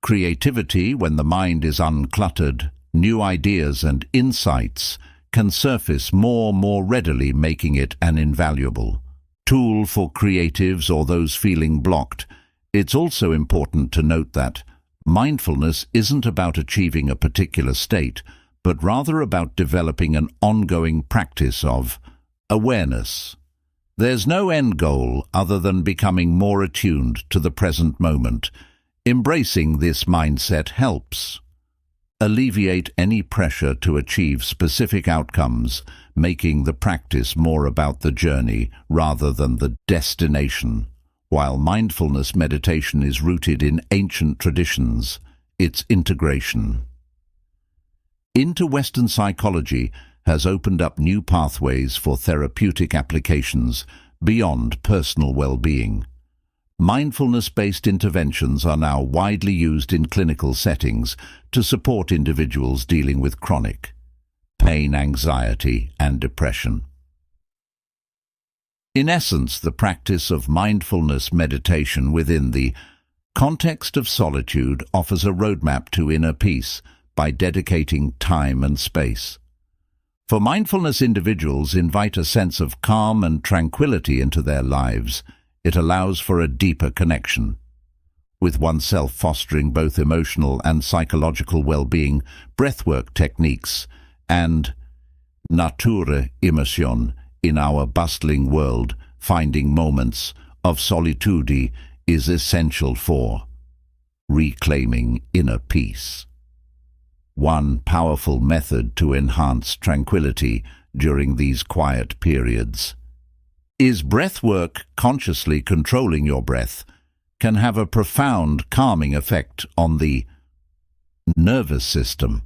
creativity. When the mind is uncluttered, new ideas and insights can surface more readily, making it an invaluable tool for creatives or those feeling blocked. It's also important to note that Mindfulness isn't about achieving a particular state, but rather about developing an ongoing practice of awareness. There's no end goal other than becoming more attuned to the present moment. Embracing this mindset helps alleviate any pressure to achieve specific outcomes, making the practice more about the journey rather than the destination. While mindfulness meditation is rooted in ancient traditions, its integration into Western psychology has opened up new pathways for therapeutic applications beyond personal well-being. Mindfulness-based interventions are now widely used in clinical settings to support individuals dealing with chronic pain, anxiety, and depression. In essence, the practice of mindfulness meditation within the context of solitude offers a roadmap to inner peace by dedicating time and space. For mindfulness, individuals invite a sense of calm and tranquility into their lives. It allows for a deeper connection with oneself, fostering both emotional and psychological well-being. Breathwork techniques and nature immersion in our bustling world, finding moments of solitude is essential for reclaiming inner peace. One powerful method to enhance tranquility during these quiet periods is breathwork. Consciously controlling your breath can have a profound calming effect on the nervous system.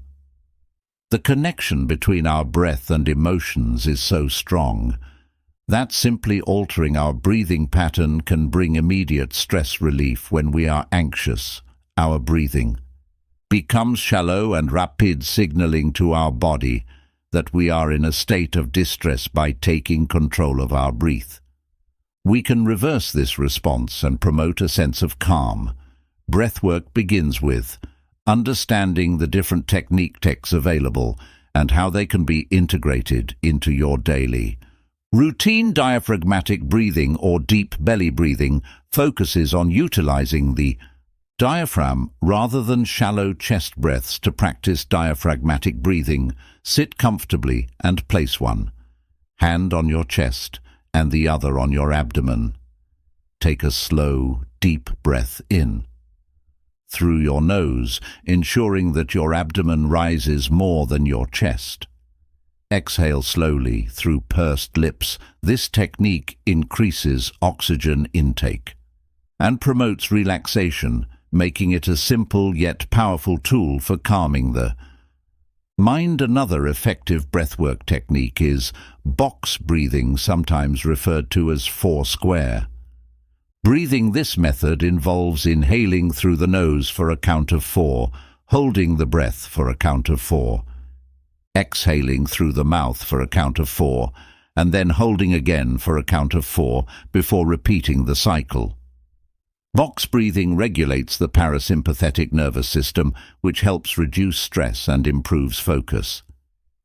The connection between our breath and emotions is so strong that simply altering our breathing pattern can bring immediate stress relief. When we are anxious, our breathing becomes shallow and rapid, signaling to our body that we are in a state of distress. By taking control of our breath, we can reverse this response and promote a sense of calm. Breathwork begins with understanding the different techniques available and how they can be integrated into your daily routine. Diaphragmatic breathing, or deep belly breathing, focuses on utilizing the diaphragm rather than shallow chest breaths. To practice diaphragmatic breathing, sit comfortably and place one hand on your chest and the other on your abdomen. Take a slow, deep breath in through your nose, ensuring that your abdomen rises more than your chest. Exhale slowly through pursed lips. This technique increases oxygen intake and promotes relaxation, making it a simple yet powerful tool for calming the mind. Another effective breathwork technique is box breathing, sometimes referred to as four-square breathing. This method involves inhaling through the nose for a count of 4, holding the breath for a count of 4, exhaling through the mouth for a count of 4, and then holding again for a count of 4 before repeating the cycle. Box breathing regulates the parasympathetic nervous system, which helps reduce stress and improves focus.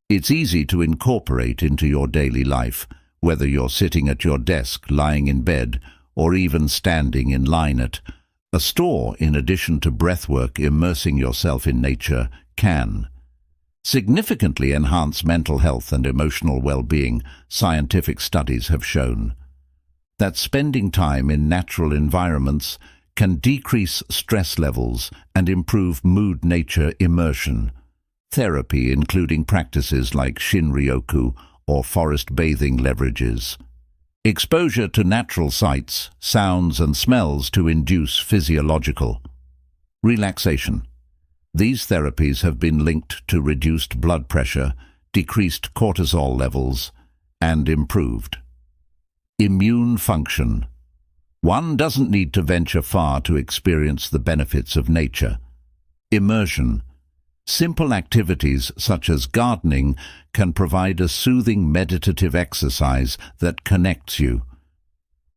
It's easy to incorporate into your daily life, whether you're sitting at your desk, lying in bed, or even standing in line at a store. In addition to breathwork, immersing yourself in nature can significantly enhance mental health and emotional well-being. Scientific studies have shown that spending time in natural environments can decrease stress levels and improve mood. Nature immersion therapy, including practices like Shinryoku or forest bathing, leverages exposure to natural sights, sounds, and smells to induce physiological relaxation. These therapies have been linked to reduced blood pressure, decreased cortisol levels, and improved immune function. One doesn't need to venture far to experience the benefits of nature immersion. Simple activities such as gardening can provide a soothing meditative exercise that connects you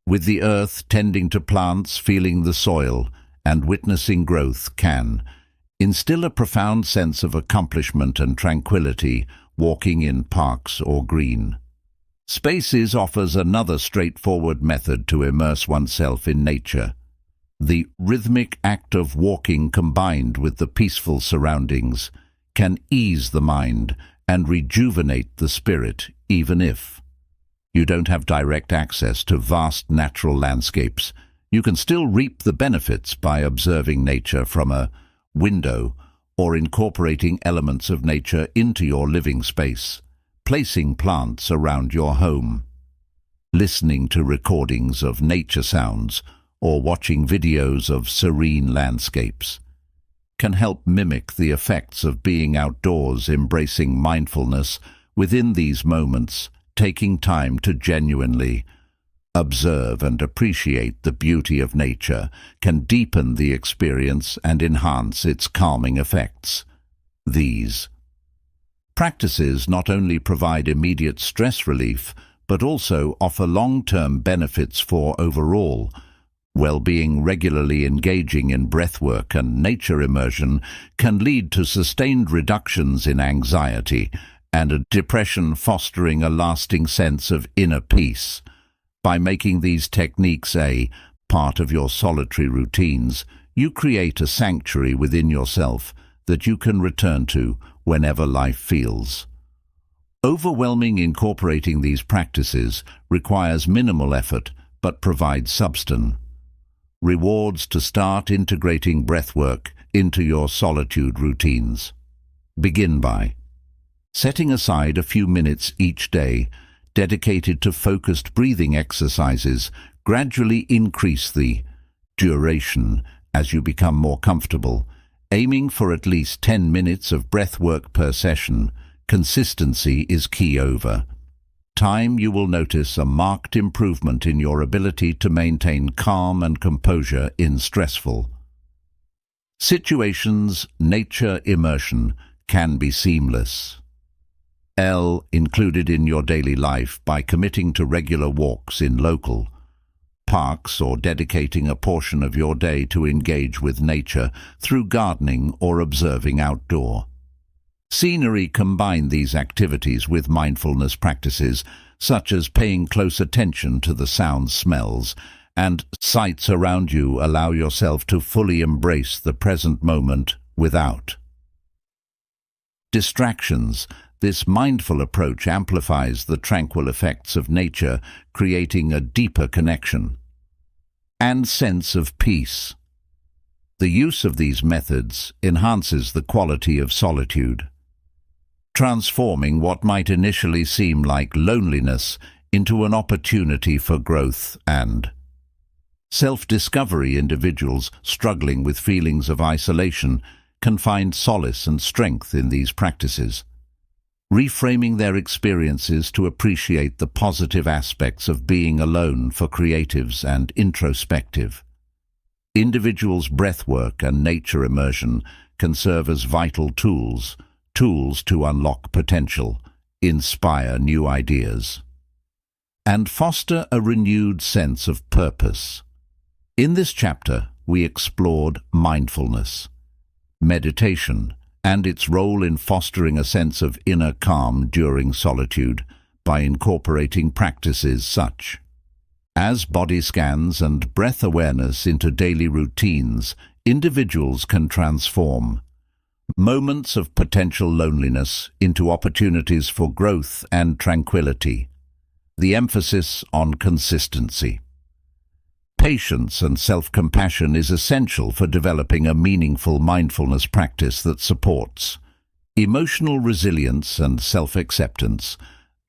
with the earth. Tending to plants, feeling the soil, and witnessing growth can instill a profound sense of accomplishment and tranquility. Walking in parks or green spaces offers another straightforward method to immerse oneself in nature. The rhythmic act of walking combined with the peaceful surroundings can ease the mind and rejuvenate the spirit, even if you don't have direct access to vast natural landscapes. You can still reap the benefits by observing nature from a window or incorporating elements of nature into your living space, placing plants around your home, listening to recordings of nature sounds, or watching videos of serene landscapes can help mimic the effects of being outdoors, embracing mindfulness within these moments, taking time to genuinely observe and appreciate the beauty of nature can deepen the experience and enhance its calming effects. These practices not only provide immediate stress relief, but also offer long-term benefits for overall well-being. Regularly engaging in breathwork and nature immersion can lead to sustained reductions in anxiety and depression, fostering a lasting sense of inner peace. By making these techniques a part of your solitary routines, you create a sanctuary within yourself that you can return to whenever life feels overwhelming. Incorporating these practices requires minimal effort but provides substantial rewards. To start integrating breathwork into your solitude routines, begin by setting aside a few minutes each day dedicated to focused breathing exercises. Gradually increase the duration as you become more comfortable, aiming for at least 10 minutes of breathwork per session. Consistency is key. Over time, you will notice a marked improvement in your ability to maintain calm and composure in stressful situations. Nature immersion can be seamless. Included in your daily life by committing to regular walks in local parks or dedicating a portion of your day to engage with nature through gardening or observing outdoor scenery. Combine these activities with mindfulness practices such as paying close attention to the sounds, smells, and sights around you. Allow yourself to fully embrace the present moment without distractions. This mindful approach amplifies the tranquil effects of nature, creating a deeper connection and sense of peace. The use of these methods enhances the quality of solitude, transforming what might initially seem like loneliness into an opportunity for growth and self-discovery. Individuals struggling with feelings of isolation can find solace and strength in these practices, reframing their experiences to appreciate the positive aspects of being alone. For creatives and introspective individuals, breathwork and nature immersion can serve as vital tools to unlock potential, inspire new ideas, and foster a renewed sense of purpose. In this chapter, we explored mindfulness, meditation, and its role in fostering a sense of inner calm during solitude by incorporating practices such as body scans and breath awareness into daily routines. Individuals can transform moments of potential loneliness into opportunities for growth and tranquility. The emphasis on consistency, patience, and self-compassion is essential for developing a meaningful mindfulness practice that supports emotional resilience and self-acceptance.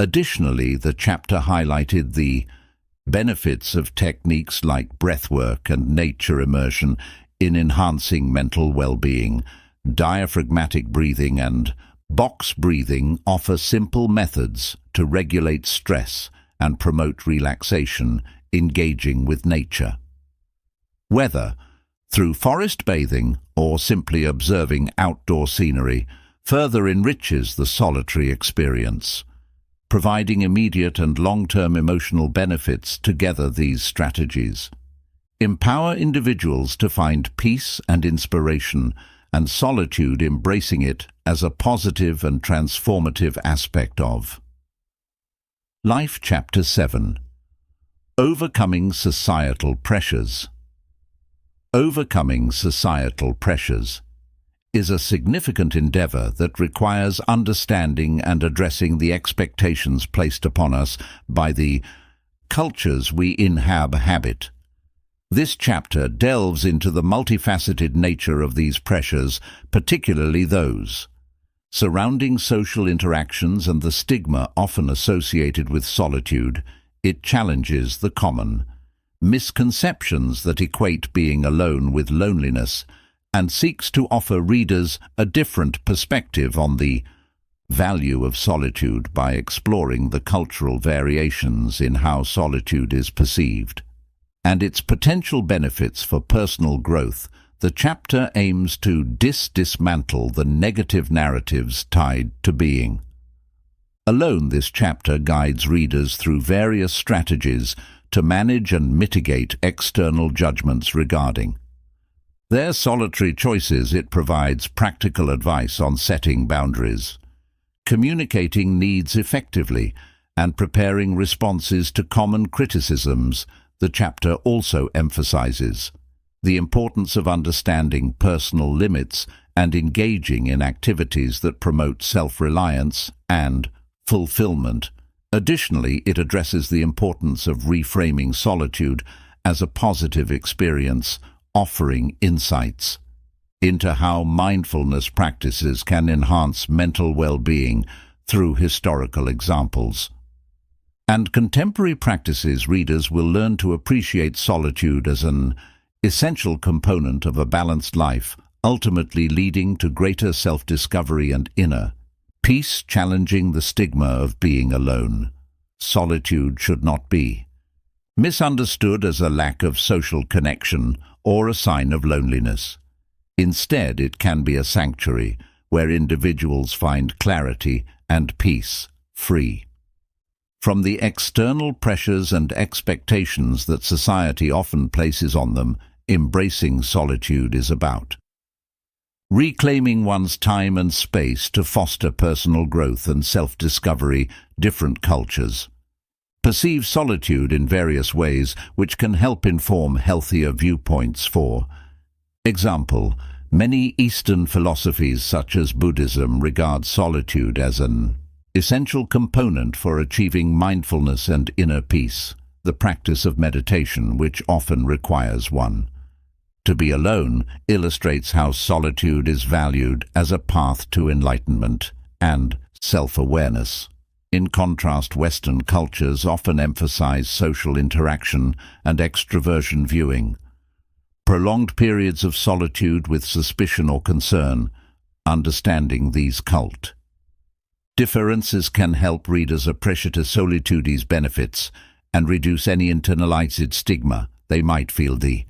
Additionally, the chapter highlighted the benefits of techniques like breathwork and nature immersion in enhancing mental well-being. Diaphragmatic breathing and box breathing offer simple methods to regulate stress and promote relaxation. Engaging with nature, whether through forest bathing or simply observing outdoor scenery, further enriches the solitary experience, providing immediate and long-term emotional benefits. Together, these strategies empower individuals to find peace and inspiration, and solitude, embracing it as a positive and transformative aspect of life. Chapter 7. Overcoming societal pressures. Overcoming societal pressures is a significant endeavor that requires understanding and addressing the expectations placed upon us by the cultures we inhabit. This chapter delves into the multifaceted nature of these pressures, particularly those surrounding social interactions and the stigma often associated with solitude. It challenges the common misconceptions that equate being alone with loneliness and seeks to offer readers a different perspective on the value of solitude by exploring the cultural variations in how solitude is perceived and its potential benefits for personal growth. The chapter aims to dismantle the negative narratives tied to being alone. This chapter guides readers through various strategies to manage and mitigate external judgments regarding their solitary choices. It provides practical advice on setting boundaries, communicating needs effectively, and preparing responses to common criticisms. The chapter also emphasizes the importance of understanding personal limits and engaging in activities that promote self-reliance and fulfillment. Additionally, it addresses the importance of reframing solitude as a positive experience, offering insights into how mindfulness practices can enhance mental well-being through historical examples and contemporary practices. Readers will learn to appreciate solitude as an essential component of a balanced life, ultimately leading to greater self-discovery and inner peace. Challenging the stigma of being alone. Solitude should not be misunderstood as a lack of social connection or a sign of loneliness. Instead, it can be a sanctuary where individuals find clarity and peace, free from the external pressures and expectations that society often places on them. Embracing solitude is about reclaiming one's time and space to foster personal growth and self-discovery. Different cultures perceive solitude in various ways, which can help inform healthier viewpoints. For example, many Eastern philosophies such as Buddhism regard solitude as an essential component for achieving mindfulness and inner peace. The practice of meditation, which often requires one to be alone, illustrates how solitude is valued as a path to enlightenment and self-awareness. In contrast, Western cultures often emphasize social interaction and extroversion, viewing prolonged periods of solitude with suspicion or concern. Understanding these cult differences can help readers appreciate solitude's benefits and reduce any internalized stigma they might feel. The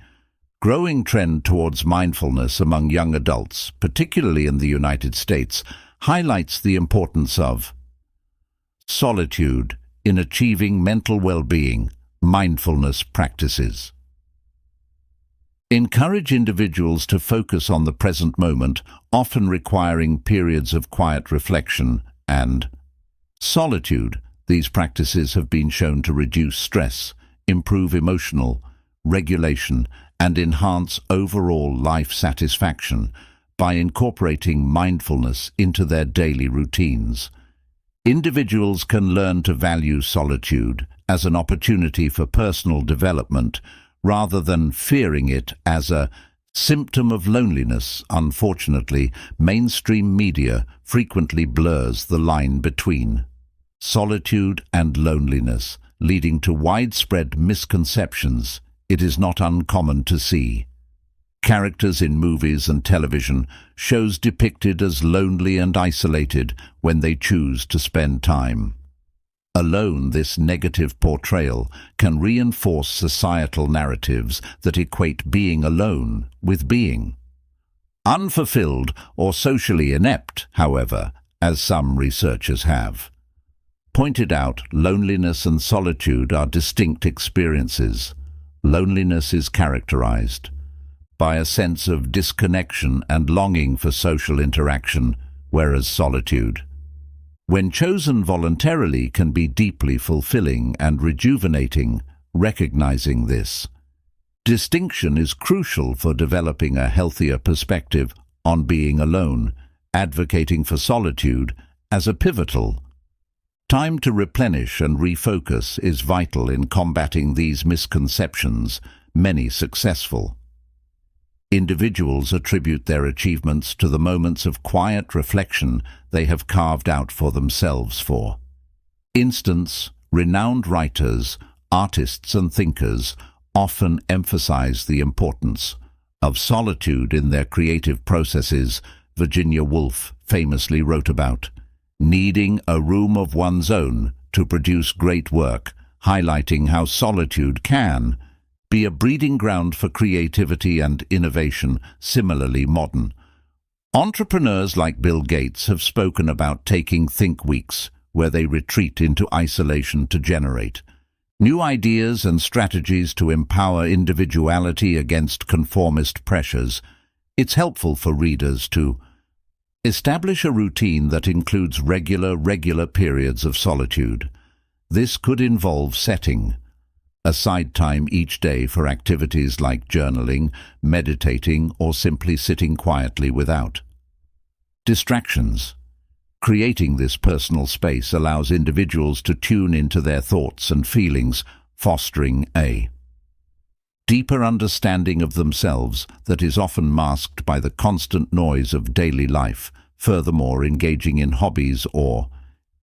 growing trend towards mindfulness among young adults, particularly in the United States, highlights the importance of solitude in achieving mental well-being. Mindfulness practices encourage individuals to focus on the present moment, often requiring periods of quiet reflection and solitude. These practices have been shown to reduce stress, improve emotional regulation, and enhance overall life satisfaction by incorporating mindfulness into their daily routines. Individuals can learn to value solitude as an opportunity for personal development rather than fearing it as a symptom of loneliness. Unfortunately, mainstream media frequently blurs the line between solitude and loneliness, leading to widespread misconceptions. It is not uncommon to see characters in movies and television shows depicted as lonely and isolated when they choose to spend time alone. This negative portrayal can reinforce societal narratives that equate being alone with being unfulfilled or socially inept. However, as some researchers have pointed out, loneliness and solitude are distinct experiences. Loneliness is characterized by a sense of disconnection and longing for social interaction, whereas solitude, when chosen voluntarily, can be deeply fulfilling and rejuvenating. Recognizing this Distinction is crucial for developing a healthier perspective on being alone, advocating for solitude as a pivotal. Time to replenish and refocus is vital in combating these misconceptions, many successful. Individuals attribute their achievements to the moments of quiet reflection they have carved out for themselves. For instance, renowned writers, artists and thinkers often emphasize the importance of solitude in their creative processes. Virginia Woolf famously wrote about needing a room of one's own to produce great work, highlighting how solitude can be a breeding ground for creativity and innovation. Similarly, modern entrepreneurs like Bill Gates have spoken about taking think weeks, where they retreat into isolation to generate new ideas and strategies to empower individuality against conformist pressures. It's helpful for readers to establish a routine that includes regular periods of solitude. This could involve setting aside time each day for activities like journaling, meditating, or simply sitting quietly without distractions. Creating this personal space allows individuals to tune into their thoughts and feelings, fostering a deeper understanding of themselves that is often masked by the constant noise of daily life. Furthermore, engaging in hobbies or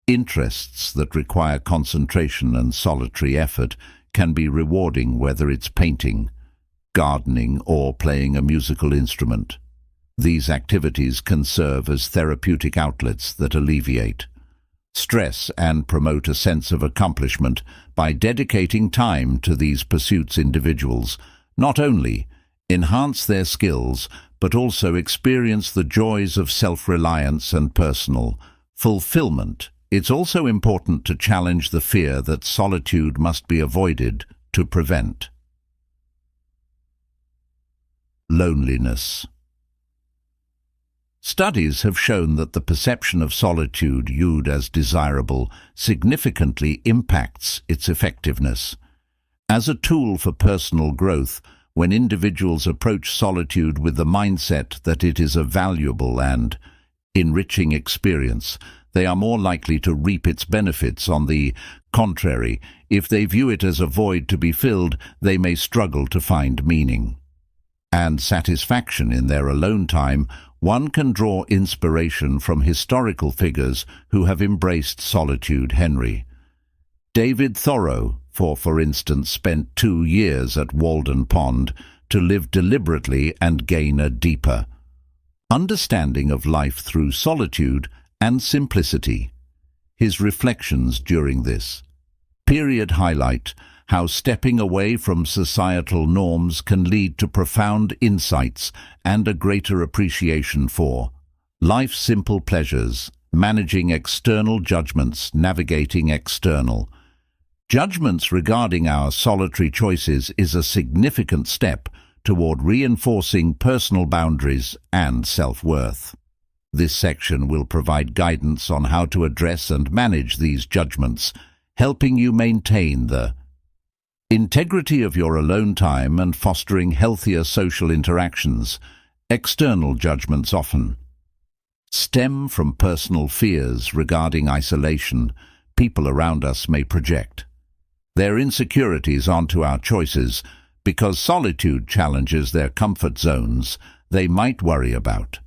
interests that require concentration and solitary effort can be rewarding, whether it's painting, gardening, or playing a musical instrument. These activities can serve as therapeutic outlets that alleviate stress and promote a sense of accomplishment. By dedicating time to these pursuits, individuals not only enhance their skills, but also experience the joys of self-reliance and personal fulfillment. It's also important to challenge the fear that solitude must be avoided to prevent loneliness. Studies have shown that the perception of solitude, viewed as desirable, significantly impacts its effectiveness. As a tool for personal growth, when individuals approach solitude with the mindset that it is a valuable and enriching experience, they are more likely to reap its benefits. On the contrary, if they view it as a void to be filled, they may struggle to find meaning and satisfaction in their alone time. One can draw inspiration from historical figures who have embraced solitude. Henry David Thoreau, for instance, spent 2 years at Walden Pond to live deliberately and gain a deeper understanding of life through solitude and simplicity. His reflections during this period highlight how stepping away from societal norms can lead to profound insights and a greater appreciation for life's simple pleasures. Managing external judgments. Navigating external judgments regarding our solitary choices is a significant step toward reinforcing personal boundaries and self-worth. This section will provide guidance on how to address and manage these judgments, helping you maintain the integrity of your alone time and fostering healthier social interactions. External judgments often stem from personal fears regarding isolation. People around us may project their insecurities onto our choices. Because solitude challenges their comfort zones, they might worry about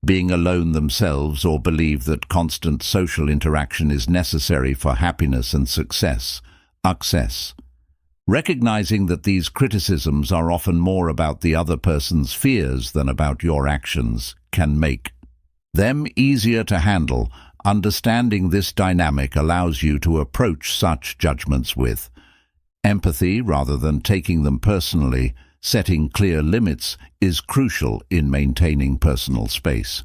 being alone themselves or believe that constant social interaction is necessary for happiness and success. Recognizing that these criticisms are often more about the other person's fears than about your actions can make them easier to handle. Understanding this dynamic allows you to approach such judgments with empathy rather than taking them personally. Setting clear limits is crucial in maintaining personal space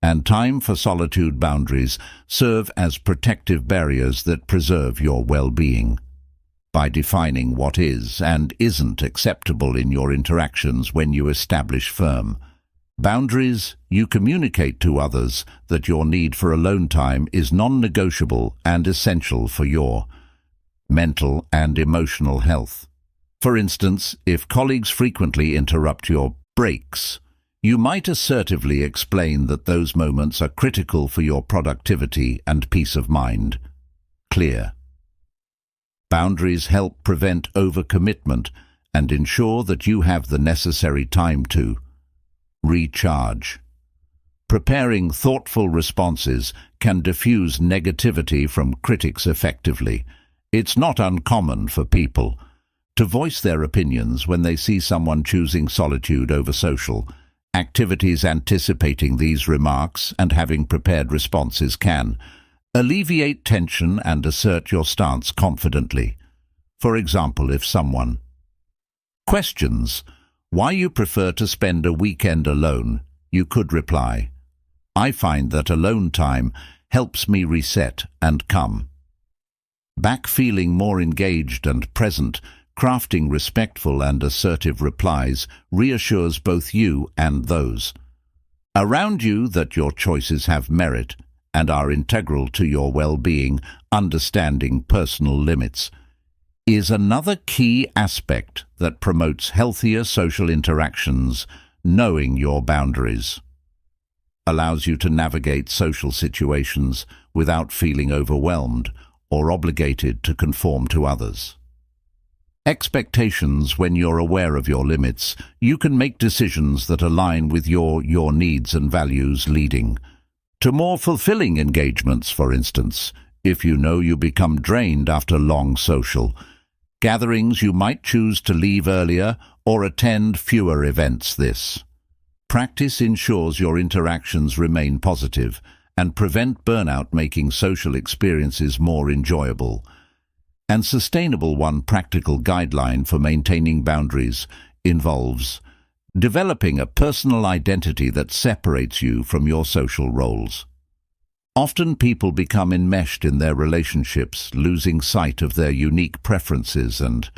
and time for solitude. Boundaries serve as protective barriers that preserve your well-being. By defining what is and isn't acceptable in your interactions, when you establish firm boundaries, you communicate to others that your need for alone time is non-negotiable and essential for your mental and emotional health. For instance, if colleagues frequently interrupt your breaks, you might assertively explain that those moments are critical for your productivity and peace of mind. Clear. Boundaries help prevent overcommitment and ensure that you have the necessary time to recharge. Preparing thoughtful responses can diffuse negativity from critics effectively. It's not uncommon for people to voice their opinions when they see someone choosing solitude over social activities. Anticipating these remarks and having prepared responses can alleviate tension and assert your stance confidently. For example, if someone questions why you prefer to spend a weekend alone, you could reply, "I find that alone time helps me reset and come back feeling more engaged and present." Crafting respectful and assertive replies reassures both you and those around you that your choices have merit and are integral to your well-being. Understanding personal limits is another key aspect that promotes healthier social interactions. Knowing your boundaries allows you to navigate social situations without feeling overwhelmed or obligated to conform to others' expectations. When you're aware of your limits, you can make decisions that align with your needs and values, leading to more fulfilling engagements. For instance, if you know you become drained after long social gatherings, you might choose to leave earlier or attend fewer events. This practice ensures your interactions remain positive and prevent burnout, making social experiences more enjoyable and sustainable. One practical guideline for maintaining boundaries involves developing a personal identity that separates you from your social roles. Often people become enmeshed in their relationships, losing sight of their unique preferences and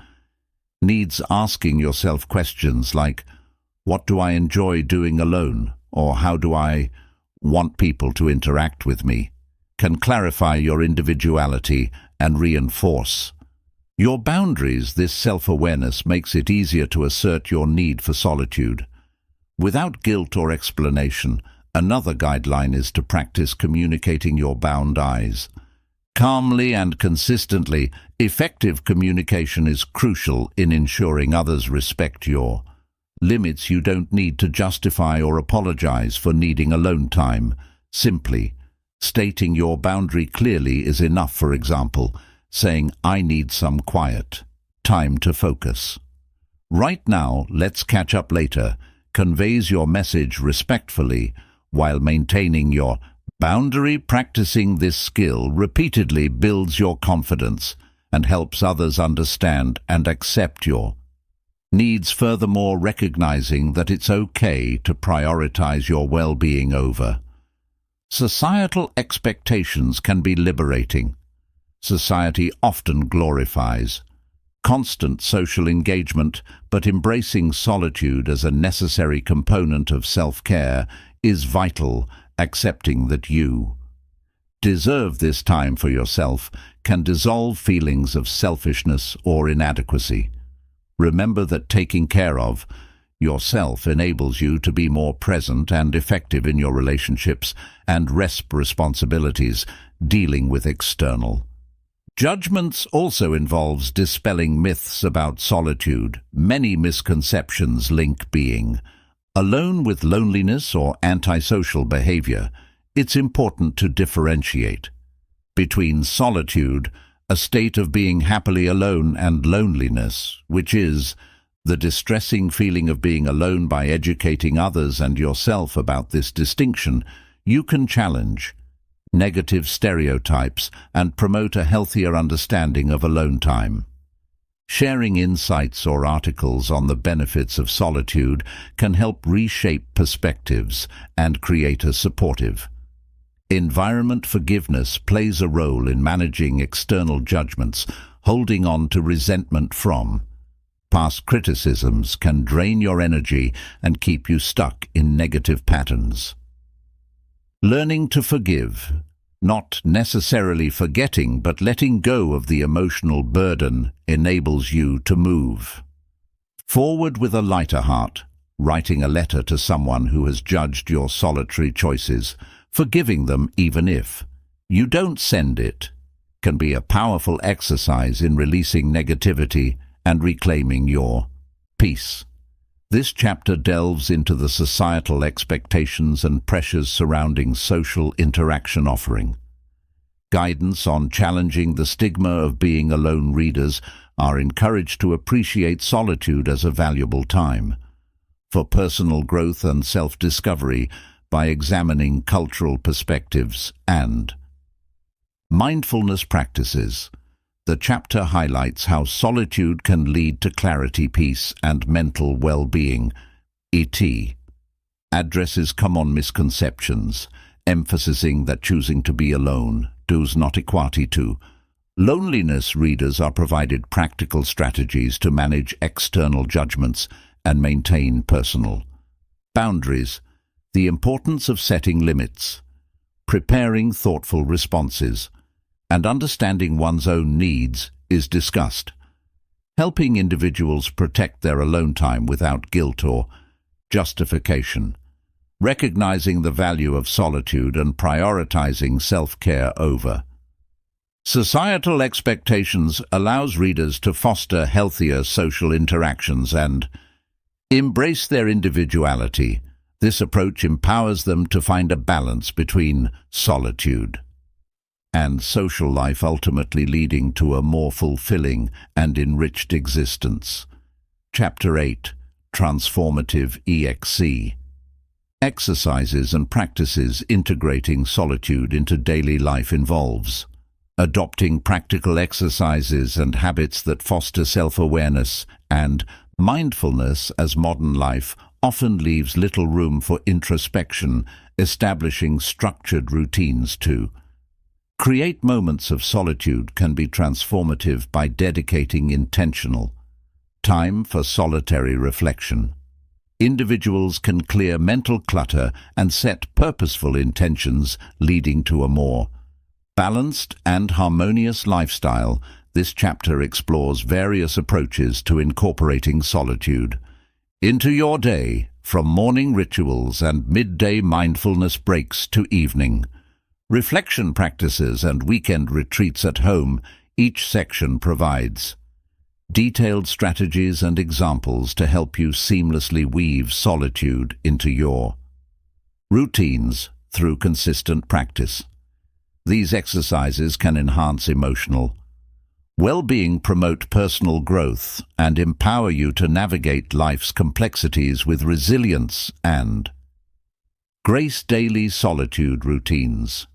needs. Asking yourself questions like, "What do I enjoy doing alone?" or "How do I want people to interact with me?" can clarify your individuality and reinforce your boundaries. This self-awareness makes it easier to assert your need for solitude without guilt or explanation. Another guideline is to practice communicating your boundaries calmly and consistently. Effective communication is crucial in ensuring others respect your limits. You don't need to justify or apologize for needing alone time. Simply stating your boundary clearly is enough. For example, saying, "I need some quiet time to focus right now, let's catch up later," conveys your message respectfully while maintaining your boundary. Practicing this skill repeatedly builds your confidence and helps others understand and accept your needs. Furthermore, recognizing that it's okay to prioritize your well-being over societal expectations can be liberating. Society often glorifies constant social engagement, but embracing solitude as a necessary component of self-care is vital. Accepting that you deserve this time for yourself can dissolve feelings of selfishness or inadequacy. Remember that taking care of yourself enables you to be more present and effective in your relationships and responsibilities. Dealing with external judgments also involves dispelling myths about solitude. Many misconceptions link being alone with loneliness or antisocial behavior. It's important to differentiate between solitude, a state of being happily alone, and loneliness, which is the distressing feeling of being alone. By educating others and yourself about this distinction, you can challenge negative stereotypes and promote a healthier understanding of alone time. Sharing insights or articles on the benefits of solitude can help reshape perspectives and create a supportive environment. Forgiveness plays a role in managing external judgments. Holding on to resentment from past criticisms can drain your energy and keep you stuck in negative patterns. Learning to forgive, not necessarily forgetting but letting go of the emotional burden, enables you to move Forward with a lighter heart, writing a letter to someone who has judged your solitary choices, forgiving them even if you don't send it, can be a powerful exercise in releasing negativity and reclaiming your peace. This chapter delves into the societal expectations and pressures surrounding social interaction, offering guidance on challenging the stigma of being alone. Readers are encouraged to appreciate solitude as a valuable time for personal growth and self-discovery by examining cultural perspectives and mindfulness practices. The chapter highlights how solitude can lead to clarity, peace, and mental well-being. It addresses common misconceptions, emphasizing that choosing to be alone does not equate to loneliness. Readers are provided practical strategies to manage external judgments and maintain personal boundaries. The importance of setting limits, preparing thoughtful responses, and understanding one's own needs is discussed, helping individuals protect their alone time without guilt or justification. Recognizing the value of solitude and prioritizing self-care over societal expectations allows readers to foster healthier social interactions and embrace their individuality. This approach empowers them to find a balance between solitude and social life, ultimately leading to a more fulfilling and enriched existence. Chapter 8: Transformative EXC. Exercises and practices integrating solitude into daily life involves adopting practical exercises and habits that foster self-awareness and mindfulness, as modern life often leaves little room for introspection. Establishing structured routines to create moments of solitude can be transformative by dedicating intentional time for solitary reflection. Individuals can clear mental clutter and set purposeful intentions, leading to a more balanced and harmonious lifestyle. This chapter explores various approaches to incorporating solitude into your day, from morning rituals and midday mindfulness breaks to evening reflection practices and weekend retreats at home. Each section provides detailed strategies and examples to help you seamlessly weave solitude into your routines through consistent practice. These exercises can enhance emotional well-being, promote personal growth, and empower you to navigate life's complexities with resilience and grace. Daily solitude routines.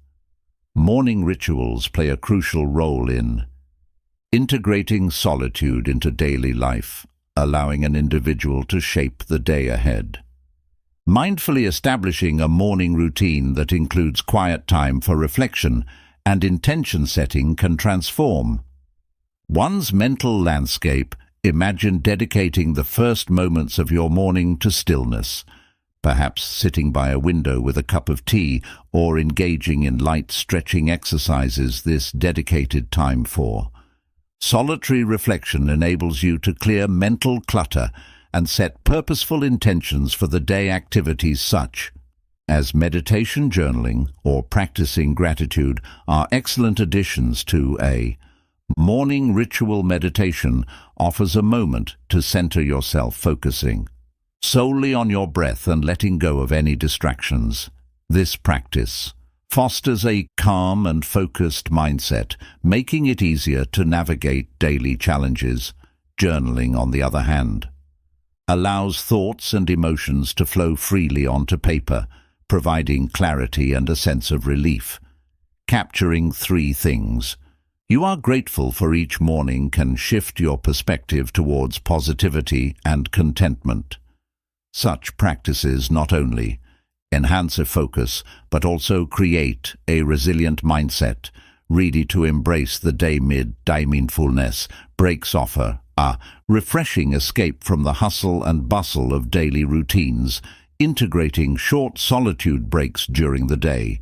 Morning rituals play a crucial role in integrating solitude into daily life, allowing an individual to shape the day ahead. Mindfully establishing a morning routine that includes quiet time for reflection and intention setting can transform one's mental landscape. Imagine dedicating the first moments of your morning to stillness, perhaps sitting by a window with a cup of tea or engaging in light stretching exercises. This dedicated time for solitary reflection enables you to clear mental clutter and set purposeful intentions for the day. Activities such as meditation, journaling, or practicing gratitude are excellent additions to a morning ritual. Meditation offers a moment to center yourself, focusing solely on your breath and letting go of any distractions. This practice fosters a calm and focused mindset, making it easier to navigate daily challenges. Journaling, on the other hand, allows thoughts and emotions to flow freely onto paper, providing clarity and a sense of relief. Capturing 3 things you are grateful for each morning can shift your perspective towards positivity and contentment. Such practices not only enhance a focus, but also create a resilient mindset, ready to embrace the day. Mindfulness breaks offer a refreshing escape from the hustle and bustle of daily routines. Integrating short solitude breaks during the day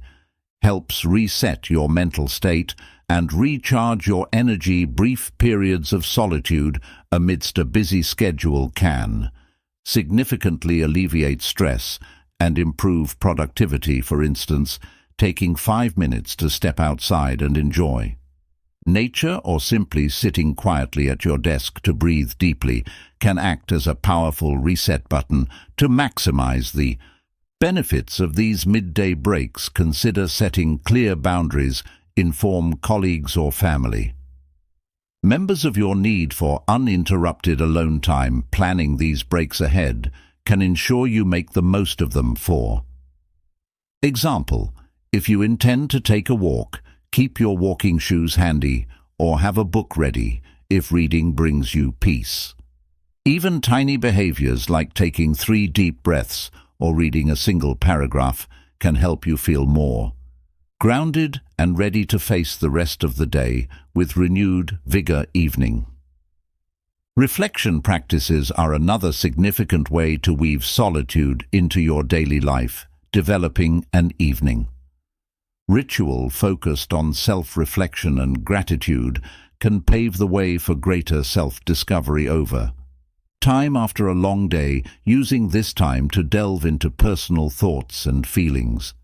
helps reset your mental state and recharge your energy. Brief periods of solitude amidst a busy schedule can significantly alleviate stress and improve productivity. For instance, taking 5 minutes to step outside and enjoy nature, or simply sitting quietly at your desk to breathe deeply, can act as a powerful reset button to maximize the benefits of these midday breaks. Consider setting clear boundaries. Inform colleagues or family members of your need for uninterrupted alone time. Planning these breaks ahead can ensure you make the most of them. For example, if you intend to take a walk, keep your walking shoes handy or have a book ready if reading brings you peace. Even tiny behaviors like taking 3 deep breaths or reading a single paragraph can help you feel more grounded and ready to face the rest of the day with renewed vigor. Evening reflection practices are another significant way to weave solitude into your daily life. Developing an evening ritual focused on self-reflection and gratitude can pave the way for greater self-discovery over time. After a long day, using this time to delve into personal thoughts and feelings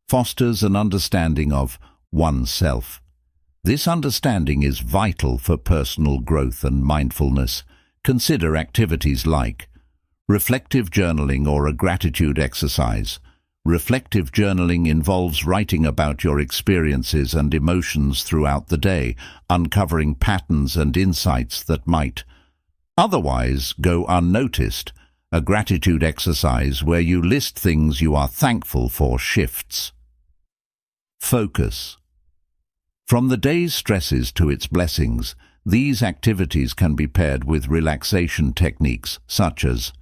fosters an understanding of oneself. This understanding is vital for personal growth and mindfulness. Consider activities like reflective journaling or a gratitude exercise. Reflective journaling involves writing about your experiences and emotions throughout the day, uncovering patterns and insights that might otherwise go unnoticed. A gratitude exercise where you list things you are thankful for shifts focus from the day's stresses to its blessings. These activities can be paired with relaxation techniques such as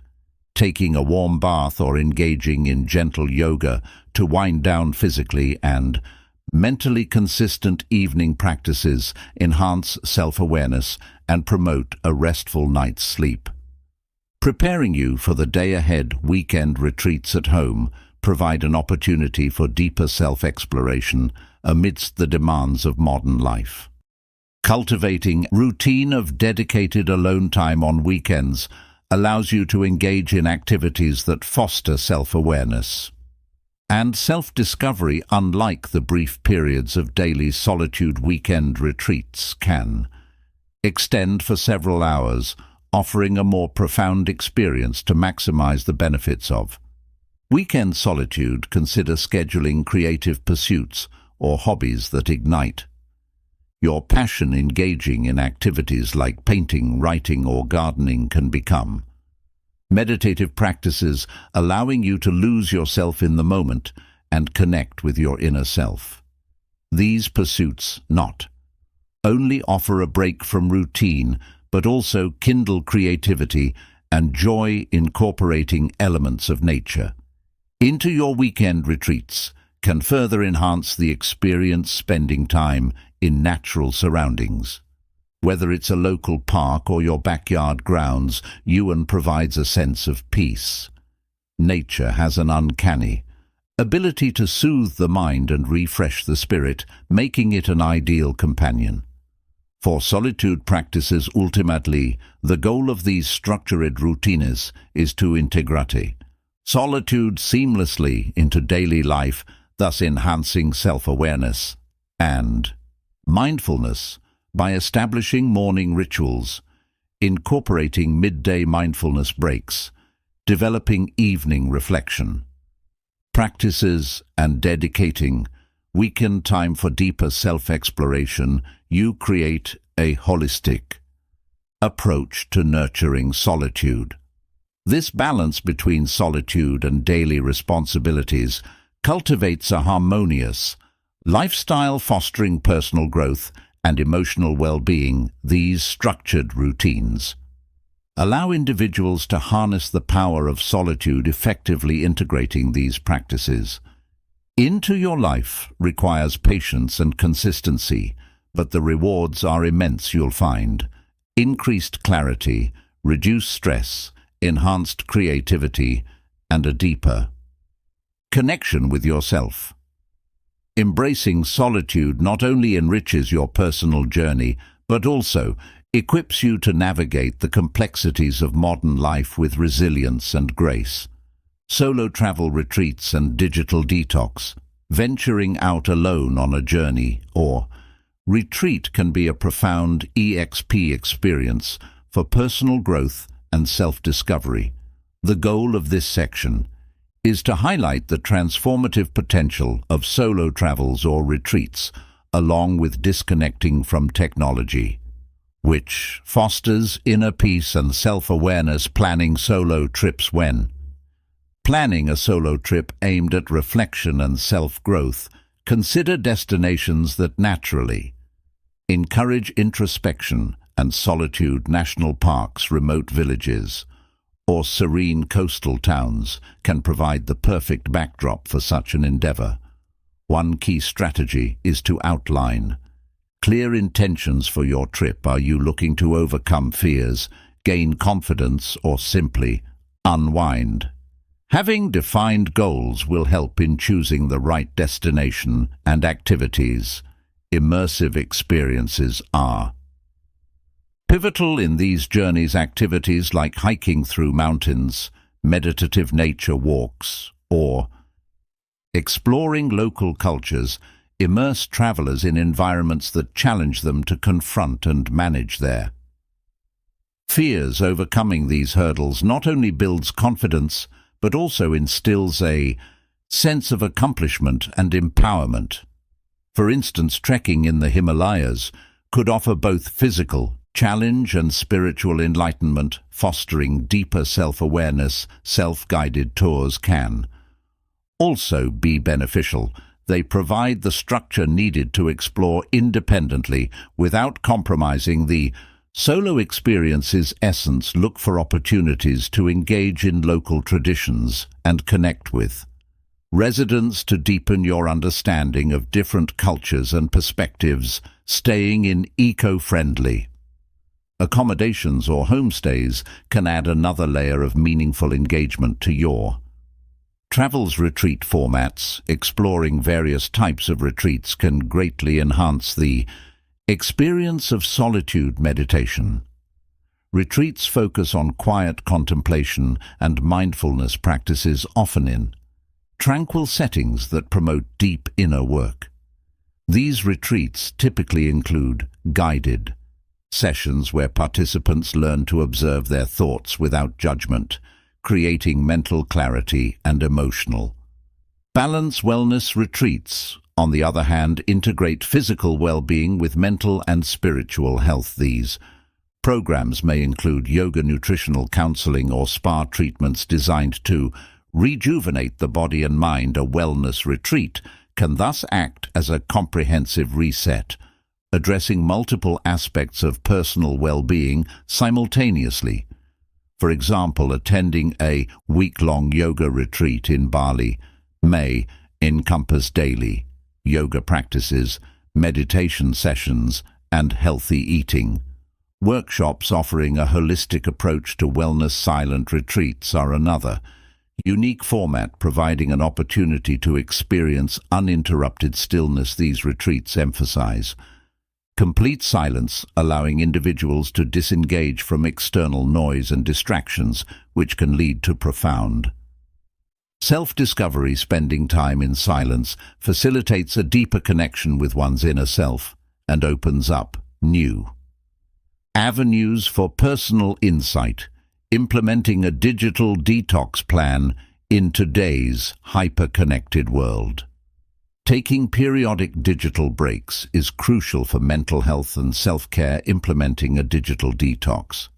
taking a warm bath or engaging in gentle yoga to wind down physically and mentally. Consistent evening practices enhance self-awareness and promote a restful night's sleep. Preparing you for the day ahead. Weekend retreats at home provide an opportunity for deeper self-exploration amidst the demands of modern life. Cultivating a routine of dedicated alone time on weekends allows you to engage in activities that foster self-awareness and self-discovery. Unlike the brief periods of daily solitude, weekend retreats can extend for several hours, offering a more profound experience. To maximize the benefits of weekend solitude, consider scheduling creative pursuits or hobbies that ignite your passion. Engaging in activities like painting, writing, or gardening can become meditative practices, allowing you to lose yourself in the moment and connect with your inner self. These pursuits not only offer a break from routine, but also kindle creativity and joy. Incorporating elements of nature into your weekend retreats can further enhance the experience. Spending time in natural surroundings, whether it's a local park or your backyard grounds, provides a sense of peace. Nature has an uncanny ability to soothe the mind and refresh the spirit, making it an ideal companion for solitude practices. Ultimately, the goal of these structured routines is to integrate solitude seamlessly into daily life, thus enhancing self-awareness and mindfulness. By establishing morning rituals, incorporating midday mindfulness breaks, developing evening reflection practices, and dedicating weekend time for deeper self-exploration, you create a holistic approach to nurturing solitude. This balance between solitude and daily responsibilities cultivates a harmonious lifestyle, fostering personal growth and emotional well-being. These structured routines allow individuals to harness the power of solitude. Effectively integrating these practices into your life requires patience and consistency, but the rewards are immense. You'll find increased clarity, reduced stress, enhanced creativity, and a deeper connection with yourself. Embracing solitude not only enriches your personal journey, but also equips you to navigate the complexities of modern life with resilience and grace. Solo travel retreats and digital detox, venturing out alone on a journey or retreat can be a profound EXP experience for personal growth and self-discovery. The goal of this section is to highlight the transformative potential of solo travels or retreats, along with disconnecting from technology, which fosters inner peace and self-awareness. Planning solo trips. When planning a solo trip aimed at reflection and self-growth, consider destinations that naturally encourage introspection and solitude. National parks, remote villages, or serene coastal towns can provide the perfect backdrop for such an endeavor. One key strategy is to outline clear intentions for your trip. Are you looking to overcome fears, gain confidence, or simply unwind? Having defined goals will help in choosing the right destination and activities. Immersive experiences are pivotal in these journeys. Activities like hiking through mountains, meditative nature walks, or exploring local cultures immerse travelers in environments that challenge them to confront and manage their fears. Overcoming these hurdles not only builds confidence, but also instills a sense of accomplishment and empowerment. For instance, trekking in the Himalayas could offer both physical challenge and spiritual enlightenment. Fostering deeper self-awareness. Self-guided tours can also be beneficial. They provide the structure needed to explore independently without compromising the solo experience's essence. Look for opportunities to engage in local traditions and connect with residents to deepen your understanding of different cultures and perspectives. Staying in eco-friendly accommodations or homestays can add another layer of meaningful engagement to your travels. Retreat formats. Exploring various types of retreats can greatly enhance the experience of solitude. Meditation retreats focus on quiet contemplation and mindfulness practices, often in tranquil settings that promote deep inner work. These retreats typically include guided sessions where participants learn to observe their thoughts without judgment, creating mental clarity and emotional balance. Wellness retreats, on the other hand, integrate physical well-being with mental and spiritual health. These programs may include yoga, nutritional counseling, or spa treatments designed to rejuvenate the body and mind. A wellness retreat can thus act as a comprehensive reset, addressing multiple aspects of personal well-being simultaneously. For example, attending a week-long yoga retreat in Bali may encompass daily yoga practices, meditation sessions, and healthy eating. Workshops offering a holistic approach to wellness. Silent retreats are another unique format, providing an opportunity to experience uninterrupted stillness. These retreats emphasize complete silence, allowing individuals to disengage from external noise and distractions, which can lead to profound self-discovery. Spending time in silence facilitates a deeper connection with one's inner self and opens up new avenues for personal insight. Implementing a digital detox plan in today's hyper-connected world. Taking periodic digital breaks is crucial for mental health and self-care. Implementing a digital detox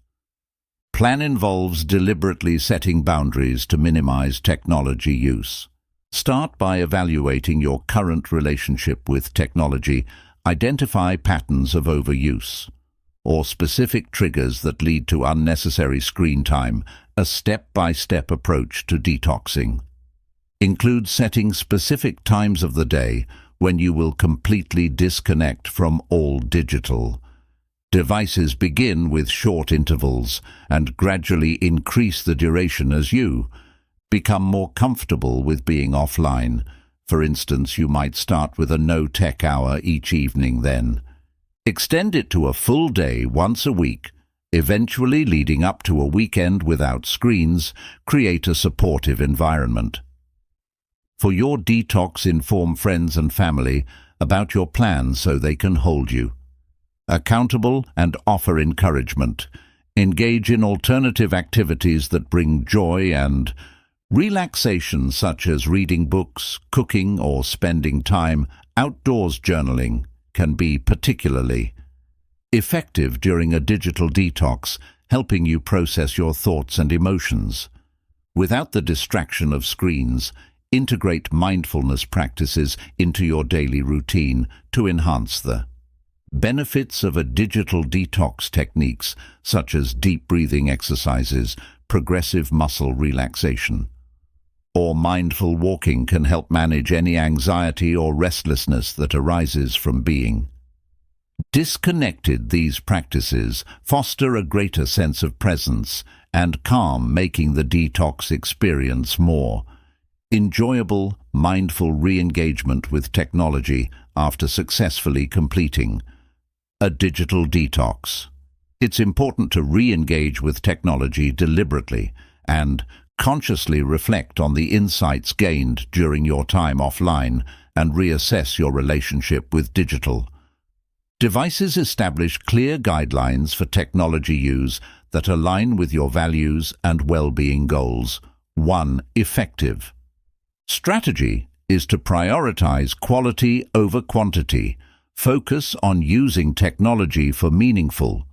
plan involves deliberately setting boundaries to minimize technology use. Start by evaluating your current relationship with technology. Identify patterns of overuse or specific triggers that lead to unnecessary screen time. A step-by-step approach to detoxing includes setting specific times of the day when you will completely disconnect from all digital devices. Begin with short intervals and gradually increase the duration as you become more comfortable with being offline. For instance, you might start with a no-tech hour each evening then. Extend it to a full day once a week, eventually leading up to a weekend without screens. Create a supportive environment. For your detox, inform friends and family about your plans so they can hold you accountable and offer encouragement. Engage in alternative activities that bring joy and relaxation, such as reading books, cooking, or spending time outdoors. Journaling can be particularly effective during a digital detox, helping you process your thoughts and emotions. Without the distraction of screens, integrate mindfulness practices into your daily routine to enhance the benefits of a digital detox. Techniques such as deep breathing exercises, progressive muscle relaxation, or mindful walking can help manage any anxiety or restlessness that arises from being disconnected. These practices foster a greater sense of presence and calm, making the detox experience more enjoyable. Mindful re-engagement with technology after successfully completing a digital detox. It's important to re-engage with technology deliberately and consciously reflect on the insights gained during your time offline and reassess your relationship with digital devices. Establish clear guidelines for technology use that align with your values and well-being goals. 1. Effective strategy is to prioritize quality over quantity. Focus on using technology for meaningful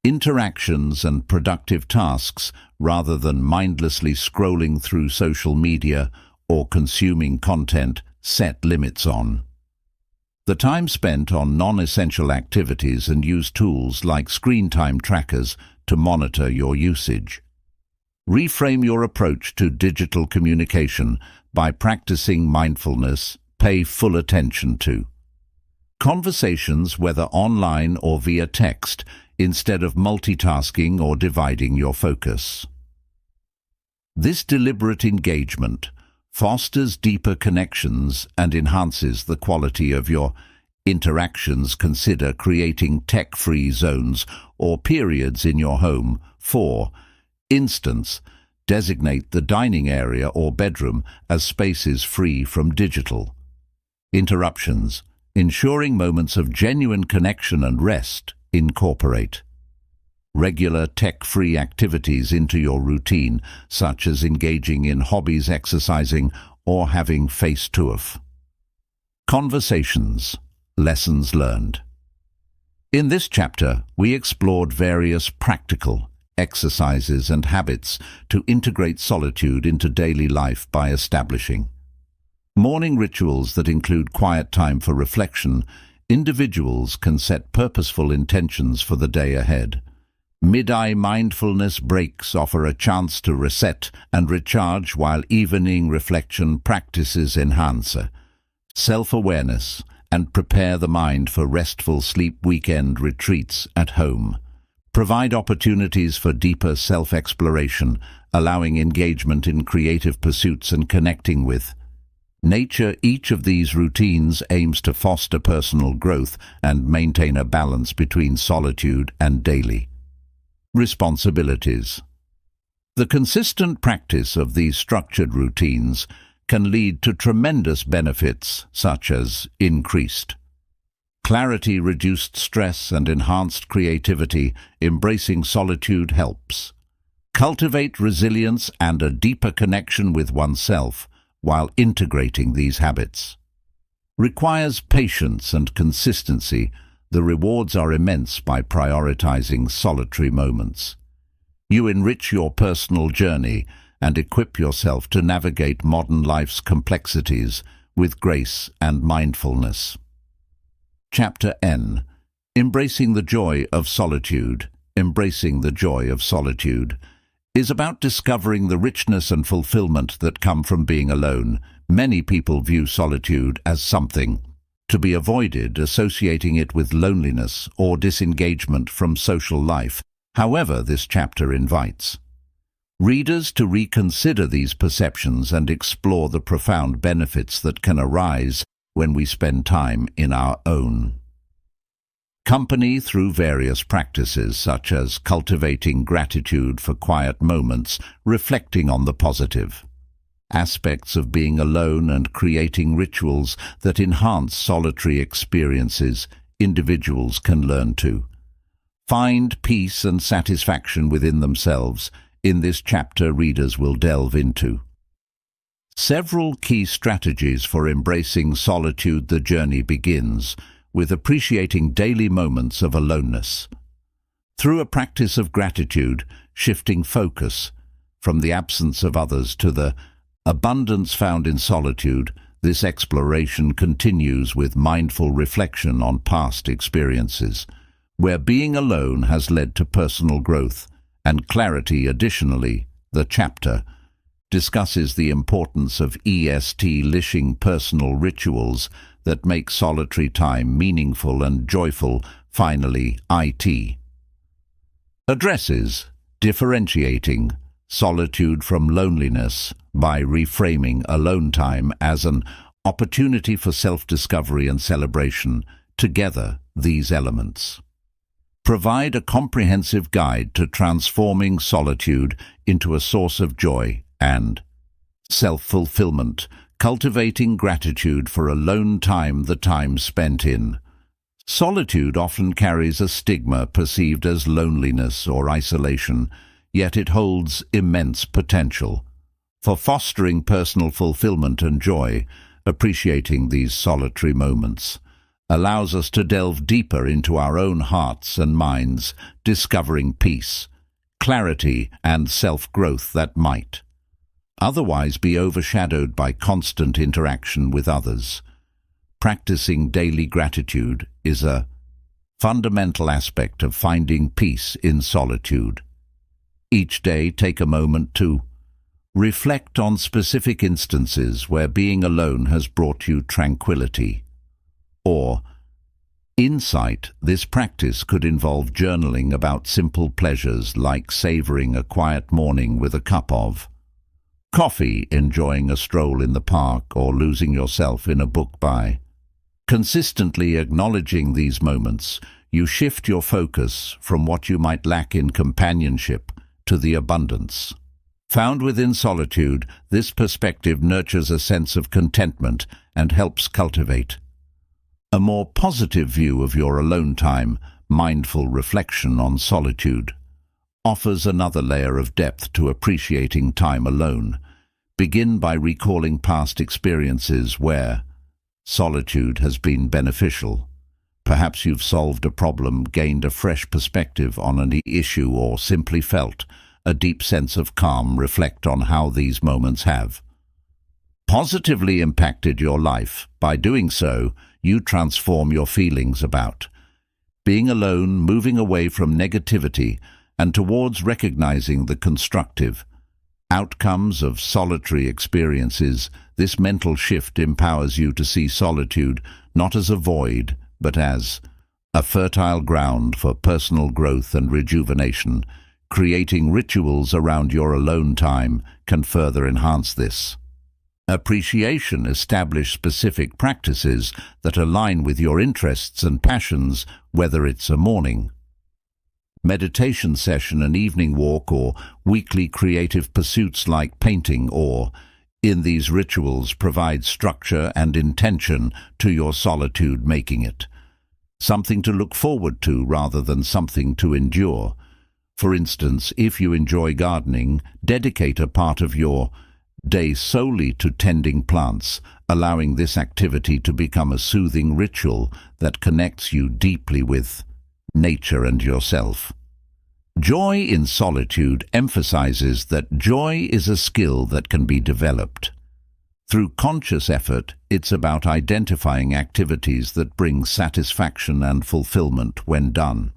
interactions and productive tasks rather than mindlessly scrolling through social media or consuming content. Set limits on the time spent on non-essential activities and use tools like screen time trackers to monitor your usage. Reframe your approach to digital communication by practicing mindfulness. Pay full attention to conversations, whether online or via text, instead of multitasking or dividing your focus. This deliberate engagement fosters deeper connections and enhances the quality of your interactions. Consider creating tech-free zones or periods in your home. For instance, designate the dining area or bedroom as spaces free from digital interruptions, ensuring moments of genuine connection and rest. Incorporate regular tech-free activities into your routine, such as engaging in hobbies, exercising, or having face-to-face conversations. Lessons learned. In this chapter, we explored various practical exercises and habits to integrate solitude into daily life by establishing morning rituals that include quiet time for reflection. Individuals can set purposeful intentions for the day ahead. Midday mindfulness breaks offer a chance to reset and recharge, while evening reflection practices enhance self-awareness and prepare the mind for restful sleep. Weekend retreats at home provide opportunities for deeper self-exploration, allowing engagement in creative pursuits and connecting with nature. Each of these routines aims to foster personal growth and maintain a balance between solitude and daily responsibilities. The consistent practice of these structured routines can lead to tremendous benefits, such as increased clarity, reduced stress, and enhanced creativity. Embracing solitude helps cultivate resilience and a deeper connection with oneself, while integrating these habits requires patience and consistency. The rewards are immense by prioritizing solitary moments. You enrich your personal journey and equip yourself to navigate modern life's complexities with grace and mindfulness. Chapter N. Embracing the Joy of Solitude. Embracing the joy of solitude is about discovering the richness and fulfillment that come from being alone. Many people view solitude as something to be avoided, associating it with loneliness or disengagement from social life. However, this chapter invites readers to reconsider these perceptions and explore the profound benefits that can arise when we spend time in our own company through various practices such as cultivating gratitude for quiet moments, reflecting on the positive aspects of being alone, and creating rituals that enhance solitary experiences. Individuals can learn to find peace and satisfaction within themselves. In this chapter, readers will delve into several key strategies for embracing solitude. The journey begins with appreciating daily moments of aloneness. Through a practice of gratitude, shifting focus from the absence of others to the abundance found in solitude, this exploration continues with mindful reflection on past experiences, where being alone has led to personal growth and clarity. Additionally, the chapter discusses the importance of establishing personal rituals that make solitary time meaningful and joyful. Finally, it addresses differentiating solitude from loneliness by reframing alone time as an opportunity for self-discovery and celebration. Together, these elements provide a comprehensive guide to transforming solitude into a source of joy and self-fulfillment. Cultivating gratitude for alone time. The time spent in solitude often carries a stigma perceived as loneliness or isolation, yet it holds immense potential for fostering personal fulfillment and joy. Appreciating these solitary moments allows us to delve deeper into our own hearts and minds, discovering peace, clarity, and self-growth that might otherwise be overshadowed by constant interaction with others. Practicing daily gratitude is a fundamental aspect of finding peace in solitude. Each day, take a moment to reflect on specific instances where being alone has brought you tranquility or insight. This practice could involve journaling about simple pleasures like savoring a quiet morning with a cup of coffee, enjoying a stroll in the park, or losing yourself in a book. By consistently acknowledging these moments, you shift your focus from what you might lack in companionship to the abundance found within solitude. This perspective nurtures a sense of contentment and helps cultivate a more positive view of your alone time. Mindful reflection on solitude offers another layer of depth to appreciating time alone. Begin by recalling past experiences where solitude has been beneficial. Perhaps you've solved a problem, gained a fresh perspective on an issue, or simply felt a deep sense of calm. Reflect on how these moments have positively impacted your life. By doing so, you transform your feelings about being alone, moving away from negativity and towards recognizing the constructive outcomes of solitary experiences. This mental shift empowers you to see solitude not as a void, but as a fertile ground for personal growth and rejuvenation. Creating rituals around your alone time can further enhance this appreciation. Establish specific practices that align with your interests and passions, whether it's a morning meditation session, an evening walk, or weekly creative pursuits like painting. Or in these rituals, provide structure and intention to your solitude, making it something to look forward to rather than something to endure. For instance, if you enjoy gardening, dedicate a part of your day solely to tending plants, allowing this activity to become a soothing ritual that connects you deeply with nature and yourself. Joy in solitude emphasizes that joy is a skill that can be developed through conscious effort. It's about identifying activities that bring satisfaction and fulfillment when done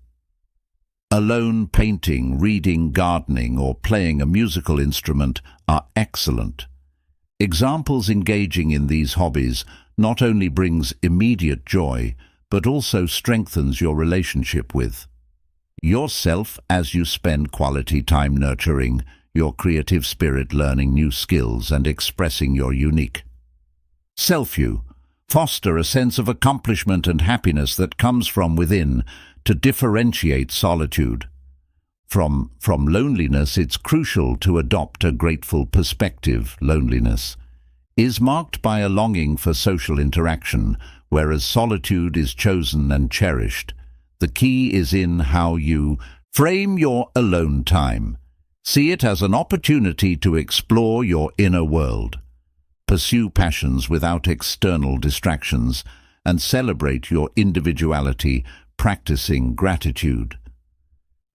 alone. Painting, reading, gardening, or playing a musical instrument are excellent examples. Engaging in these hobbies not only brings immediate joy, but also strengthens your relationship with yourself as you spend quality time nurturing your creative spirit learning new skills and expressing your unique self. Foster a sense of accomplishment and happiness that comes from within to differentiate solitude. From loneliness, it's crucial to adopt a grateful perspective. Loneliness is marked by a longing for social interaction, whereas solitude is chosen and cherished. The key is in how you frame your alone time. See it as an opportunity to explore your inner world. Pursue passions without external distractions, and celebrate your individuality, practicing gratitude.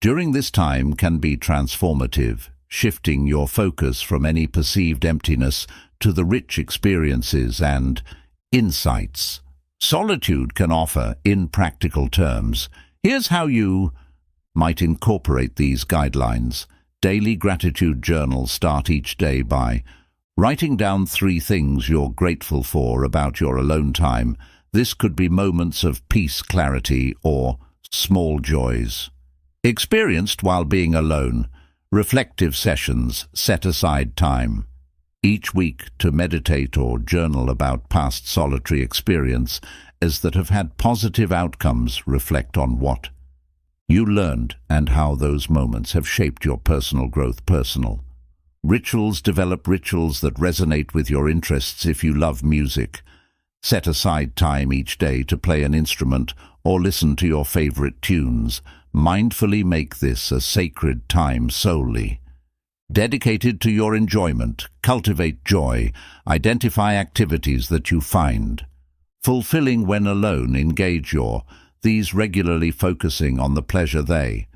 During this time can be transformative, shifting your focus from any perceived emptiness to the rich experiences and insights solitude can offer. In practical terms, here's how you might incorporate these guidelines. Daily gratitude journal. Start each day by writing down 3 things you're grateful for about your alone time. This could be moments of peace, clarity, or small joys experienced while being alone. Reflective sessions. Set aside time each week to meditate or journal about past solitary experiences that have had positive outcomes. Reflect on what you learned and how those moments have shaped your personal growth. Personal rituals. Develop rituals that resonate with your interests. If you love music, set aside time each day to play an instrument or listen to your favorite tunes. Mindfully make this a sacred time solely dedicated to your enjoyment. Cultivate joy. Identify activities that you find fulfilling when alone. Engage these regularly, focusing on the pleasure they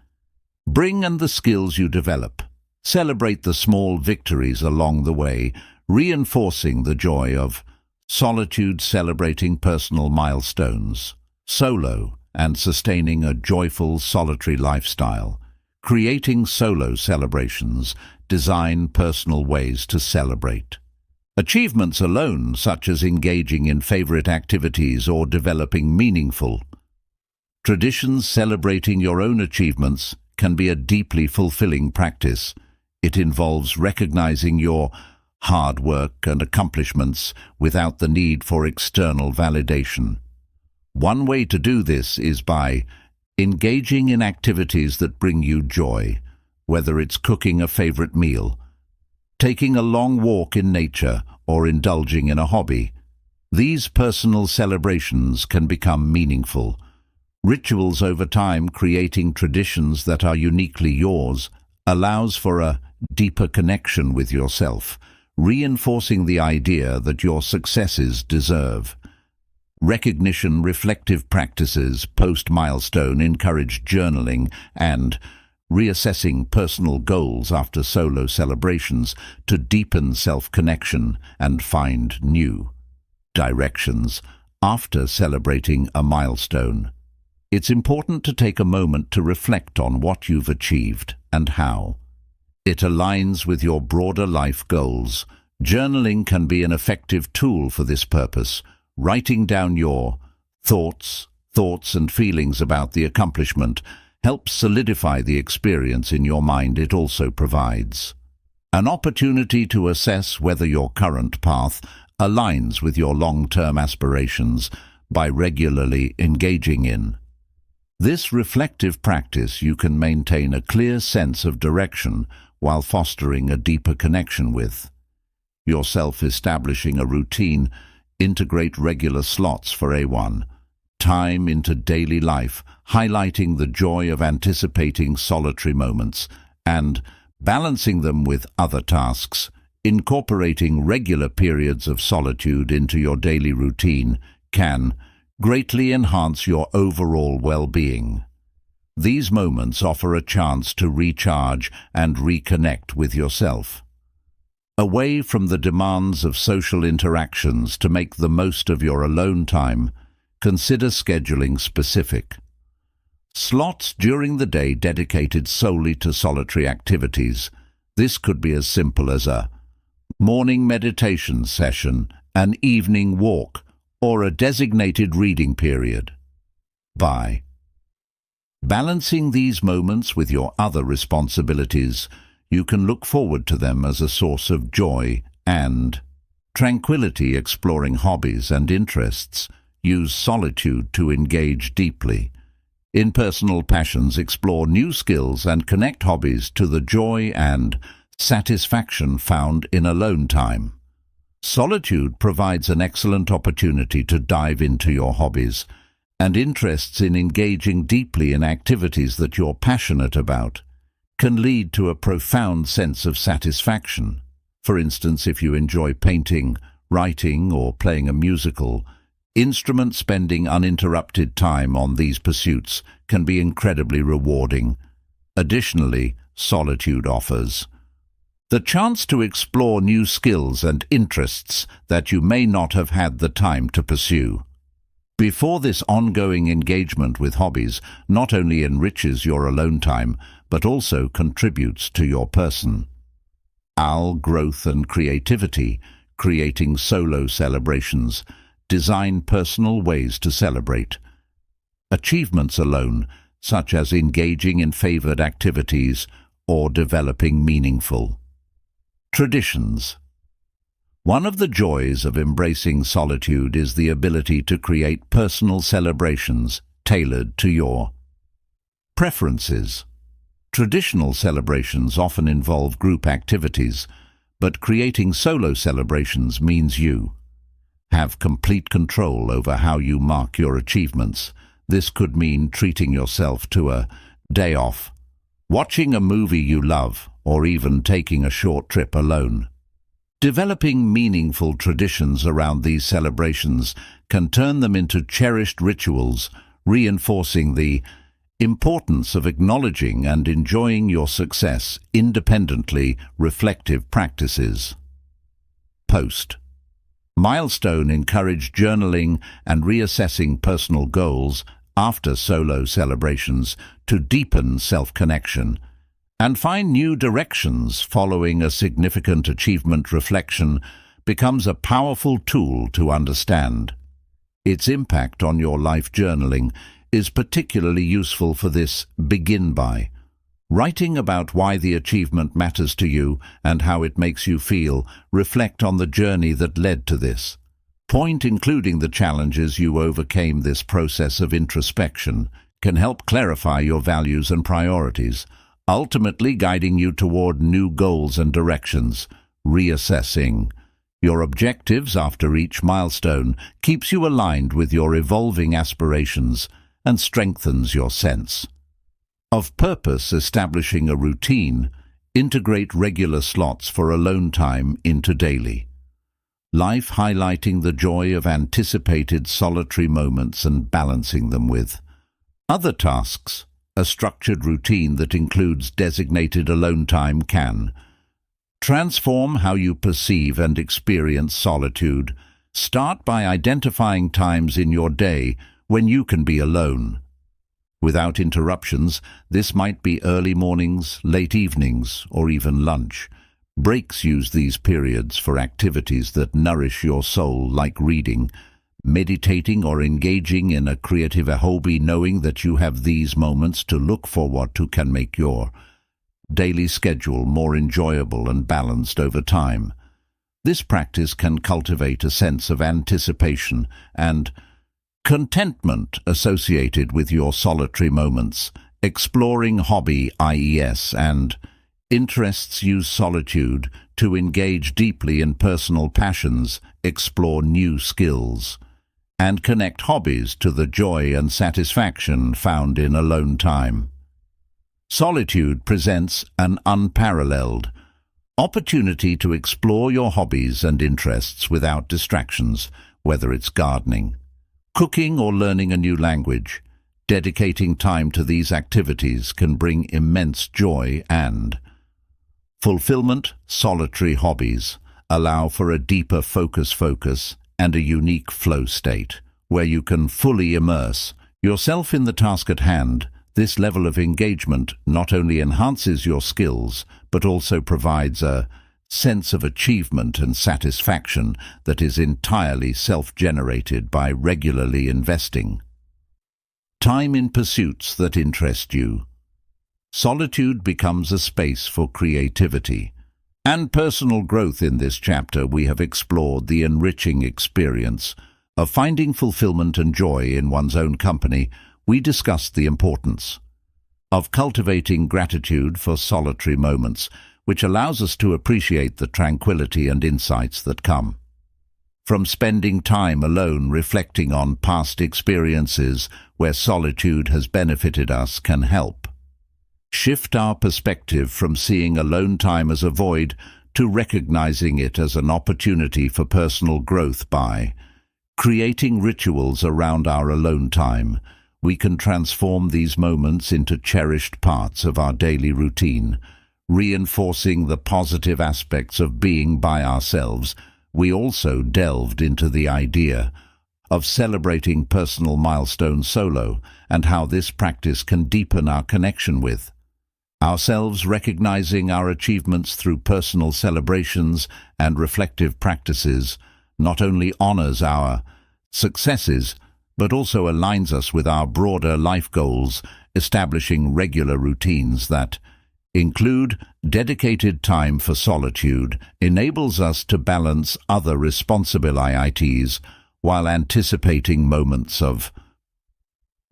bring and the skills you develop. Celebrate the small victories along the way, reinforcing the joy of solitude. Celebrating personal milestones. Solo and sustaining a joyful solitary lifestyle. Creating solo celebrations. Design personal ways to celebrate achievements alone, such as engaging in favorite activities or developing meaningful traditions. Celebrating your own achievements can be a deeply fulfilling practice. It involves recognizing your hard work and accomplishments without the need for external validation. One way to do this is by engaging in activities that bring you joy, whether it's cooking a favorite meal, taking a long walk in nature, or indulging in a hobby. These personal celebrations can become meaningful rituals over time. Creating traditions that are uniquely yours allows for a deeper connection with yourself, reinforcing the idea that your successes deserve recognition. Reflective practices. Post-milestone. Encourage journaling and reassessing personal goals after solo celebrations to deepen self-connection and find new directions. After celebrating a milestone, it's important to take a moment to reflect on what you've achieved and how it aligns with your broader life goals. Journaling can be an effective tool for this purpose. Writing down your thoughts and feelings about the accomplishment helps solidify the experience in your mind. It also provides an opportunity to assess whether your current path aligns with your long-term aspirations. By regularly engaging in this reflective practice, you can maintain a clear sense of direction while fostering a deeper connection with yourself. Establishing a routine. Integrate regular slots for A1 time into daily life, highlighting the joy of anticipating solitary moments and balancing them with other tasks. Incorporating regular periods of solitude into your daily routine can greatly enhance your overall well-being. These moments offer a chance to recharge and reconnect with yourself. Away from the demands of social interactions. To make the most of your alone time, consider scheduling specific slots during the day dedicated solely to solitary activities. This could be as simple as a morning meditation session, an evening walk, or a designated reading period. By balancing these moments with your other responsibilities, you can look forward to them as a source of joy and tranquility. Exploring hobbies and interests. Use solitude to engage deeply in personal passions, explore new skills, and connect hobbies to the joy and satisfaction found in alone time. Solitude provides an excellent opportunity to dive into your hobbies and interests. In engaging deeply in activities that you're passionate about can lead to a profound sense of satisfaction. For instance, if you enjoy painting, writing, or playing a musical instrument, spending uninterrupted time on these pursuits can be incredibly rewarding. Additionally, solitude offers the chance to explore new skills and interests that you may not have had the time to pursue before. This ongoing engagement with hobbies not only enriches your alone time, but also contributes to your personal growth and creativity. Creating solo celebrations. Design personal ways to celebrate achievements alone, such as engaging in favored activities or developing meaningful traditions. One of the joys of embracing solitude is the ability to create personal celebrations tailored to your preferences. Traditional celebrations often involve group activities, but creating solo celebrations means you have complete control over how you mark your achievements. This could mean treating yourself to a day off, watching a movie you love, or even taking a short trip alone. Developing meaningful traditions around these celebrations can turn them into cherished rituals, reinforcing the importance of acknowledging and enjoying your success independently. Reflective practices. Post milestone. Encourage journaling and reassessing personal goals after solo celebrations to deepen self-connection and find new directions following a significant achievement. Reflection becomes a powerful tool to understand its impact on your life. Journaling is particularly useful for this. Begin by writing about why the achievement matters to you and how it makes you feel. Reflect on the journey that led to this point, including the challenges you overcame. This process of introspection can help clarify your values and priorities, ultimately guiding you toward new goals and directions. Reassessing your objectives after each milestone keeps you aligned with your evolving aspirations and strengthens your sense of purpose. Establishing a routine. Integrate regular slots for alone time into daily life, highlighting the joy of anticipated solitary moments and balancing them with other tasks. A structured routine that includes designated alone time can transform how you perceive and experience solitude. Start by identifying times in your day when you can be alone without interruptions. This might be early mornings, late evenings, or even lunch. Breaks. Use these periods for activities that nourish your soul, like reading, meditating, or engaging in a creative hobby. Knowing that you have these moments to look forward to can make your daily schedule more enjoyable and balanced over time. This practice can cultivate a sense of anticipation and contentment associated with your solitary moments. Exploring hobby IES and interests. Use solitude to engage deeply in personal passions, explore new skills, and connect hobbies to the joy and satisfaction found in alone time. Solitude presents an unparalleled opportunity to explore your hobbies and interests without distractions, whether it's gardening, cooking, or learning a new language. Dedicating time to these activities can bring immense joy and fulfillment. Solitary hobbies allow for a deeper focus and a unique flow state, where you can fully immerse yourself in the task at hand. This level of engagement not only enhances your skills, but also provides a sense of achievement and satisfaction that is entirely self-generated by regularly investing time in pursuits that interest you. solitude becomes a space for creativity and personal growth. In this chapter, we have explored the enriching experience of finding fulfillment and joy in one's own company. We discussed the importance of cultivating gratitude for solitary moments, which allows us to appreciate the tranquility and insights that come from spending time alone. Reflecting on past experiences where solitude has benefited us can help shift our perspective from seeing alone time as a void to recognizing it as an opportunity for personal growth. By creating rituals around our alone time, we can transform these moments into cherished parts of our daily routine, reinforcing the positive aspects of being by ourselves. We also delved into the idea of celebrating personal milestones solo and how this practice can deepen our connection with ourselves. Recognizing our achievements through personal celebrations and reflective practices not only honors our successes, but also aligns us with our broader life goals. Establishing regular routines that include dedicated time for solitude enables us to balance other responsibilities while anticipating moments of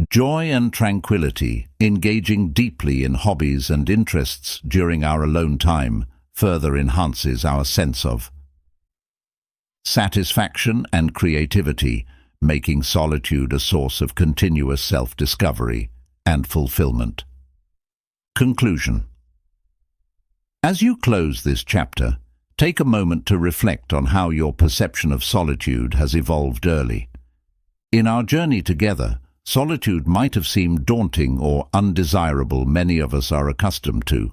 joy and tranquility. Engaging deeply in hobbies and interests during our alone time further enhances our sense of satisfaction and creativity, making solitude a source of continuous self-discovery and fulfillment. Conclusion. As you close this chapter, take a moment to reflect on how your perception of solitude has evolved early. In our journey together, solitude might have seemed daunting or undesirable. Many of us are accustomed to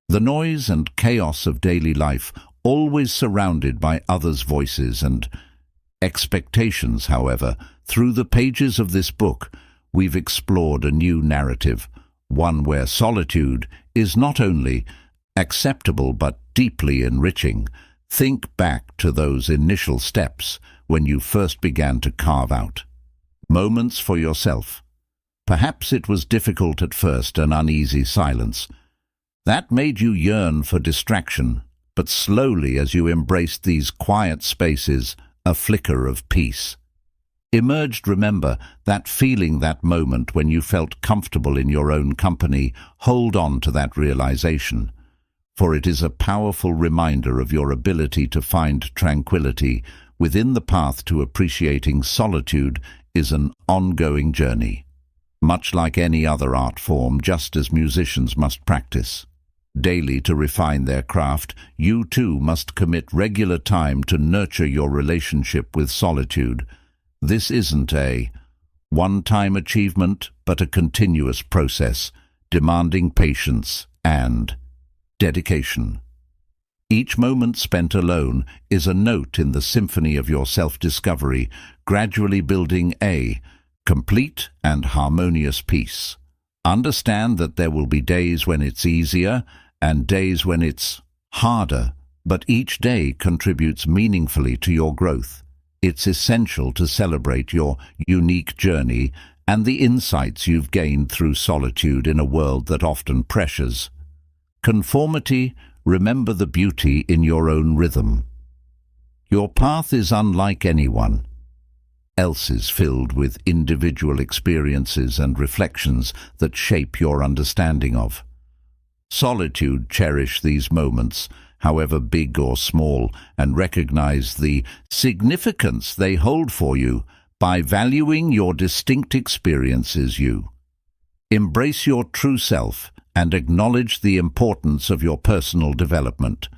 the noise and chaos of daily life, always surrounded by others' voices and expectations. However, through the pages of this book, we've explored a new narrative, one where solitude is not only acceptable but deeply enriching. Think back to those initial steps when you first began to carve out moments for yourself. Perhaps it was difficult at first, an uneasy silence that made you yearn for distraction, but slowly, as you embraced these quiet spaces, a flicker of peace emerged. Remember that feeling, that moment when you felt comfortable in your own company. Hold on to that realization, for it is a powerful reminder of your ability to find tranquility within. The path to appreciating solitude is an ongoing journey. Much like any other art form, just as musicians must practice daily to refine their craft, you too must commit regular time to nurture your relationship with solitude. This isn't a one-time achievement, but a continuous process, demanding patience and dedication. Each moment spent alone is a note in the symphony of your self-discovery, gradually building a complete and harmonious piece. Understand that there will be days when it's easier and days when it's harder, but each day contributes meaningfully to your growth. It's essential to celebrate your unique journey and the insights you've gained through solitude in a world that often pressures conformity. Remember the beauty in your own rhythm. Your path is unlike anyone else's, filled with individual experiences and reflections that shape your understanding of solitude. Cherish these moments, however big or small, and recognize the significance they hold for you. By valuing your distinct experiences, you embrace your true self and acknowledge the importance of your personal development.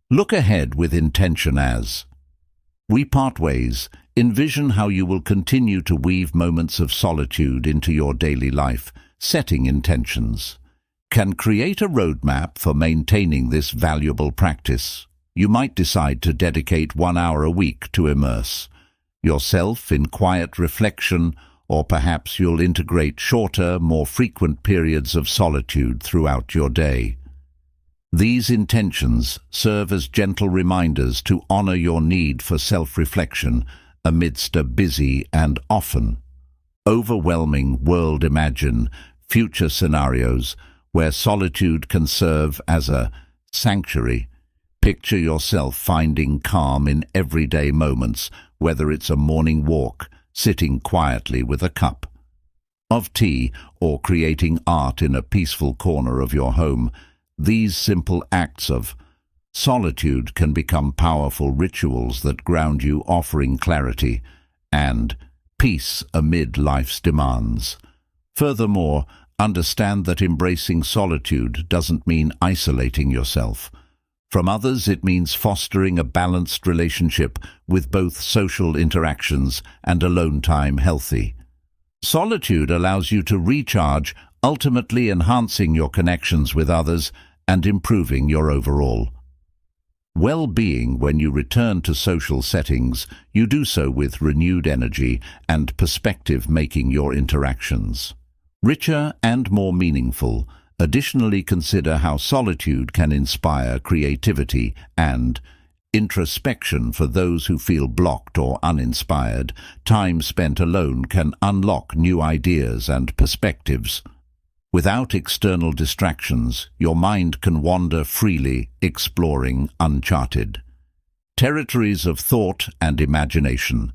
Look ahead with intention. As we part ways, envision how you will continue to weave moments of solitude into your daily life. Setting intentions can create a roadmap for maintaining this valuable practice. You might decide to dedicate 1 hour a week to immerse yourself in quiet reflection, or perhaps you'll integrate shorter, more frequent periods of solitude throughout your day. These intentions serve as gentle reminders to honor your need for self-reflection amidst a busy and often overwhelming world. Imagine future scenarios where solitude can serve as a sanctuary. Picture yourself finding calm in everyday moments, whether it's a morning walk, sitting quietly with a cup of tea, or creating art in a peaceful corner of your home. These simple acts of solitude can become powerful rituals that ground you, offering clarity and peace amid life's demands. Furthermore, understand that embracing solitude doesn't mean isolating yourself from others. It means fostering a balanced relationship with both social interactions and alone time healthy. Solitude allows you to recharge, ultimately enhancing your connections with others and improving your overall well-being. When you return to social settings, you do so with renewed energy and perspective, making your interactions richer and more meaningful. Additionally, consider how solitude can inspire creativity and introspection for those who feel blocked or uninspired. Time spent alone can unlock new ideas and perspectives. Without external distractions, your mind can wander freely, exploring uncharted territories of thought and imagination.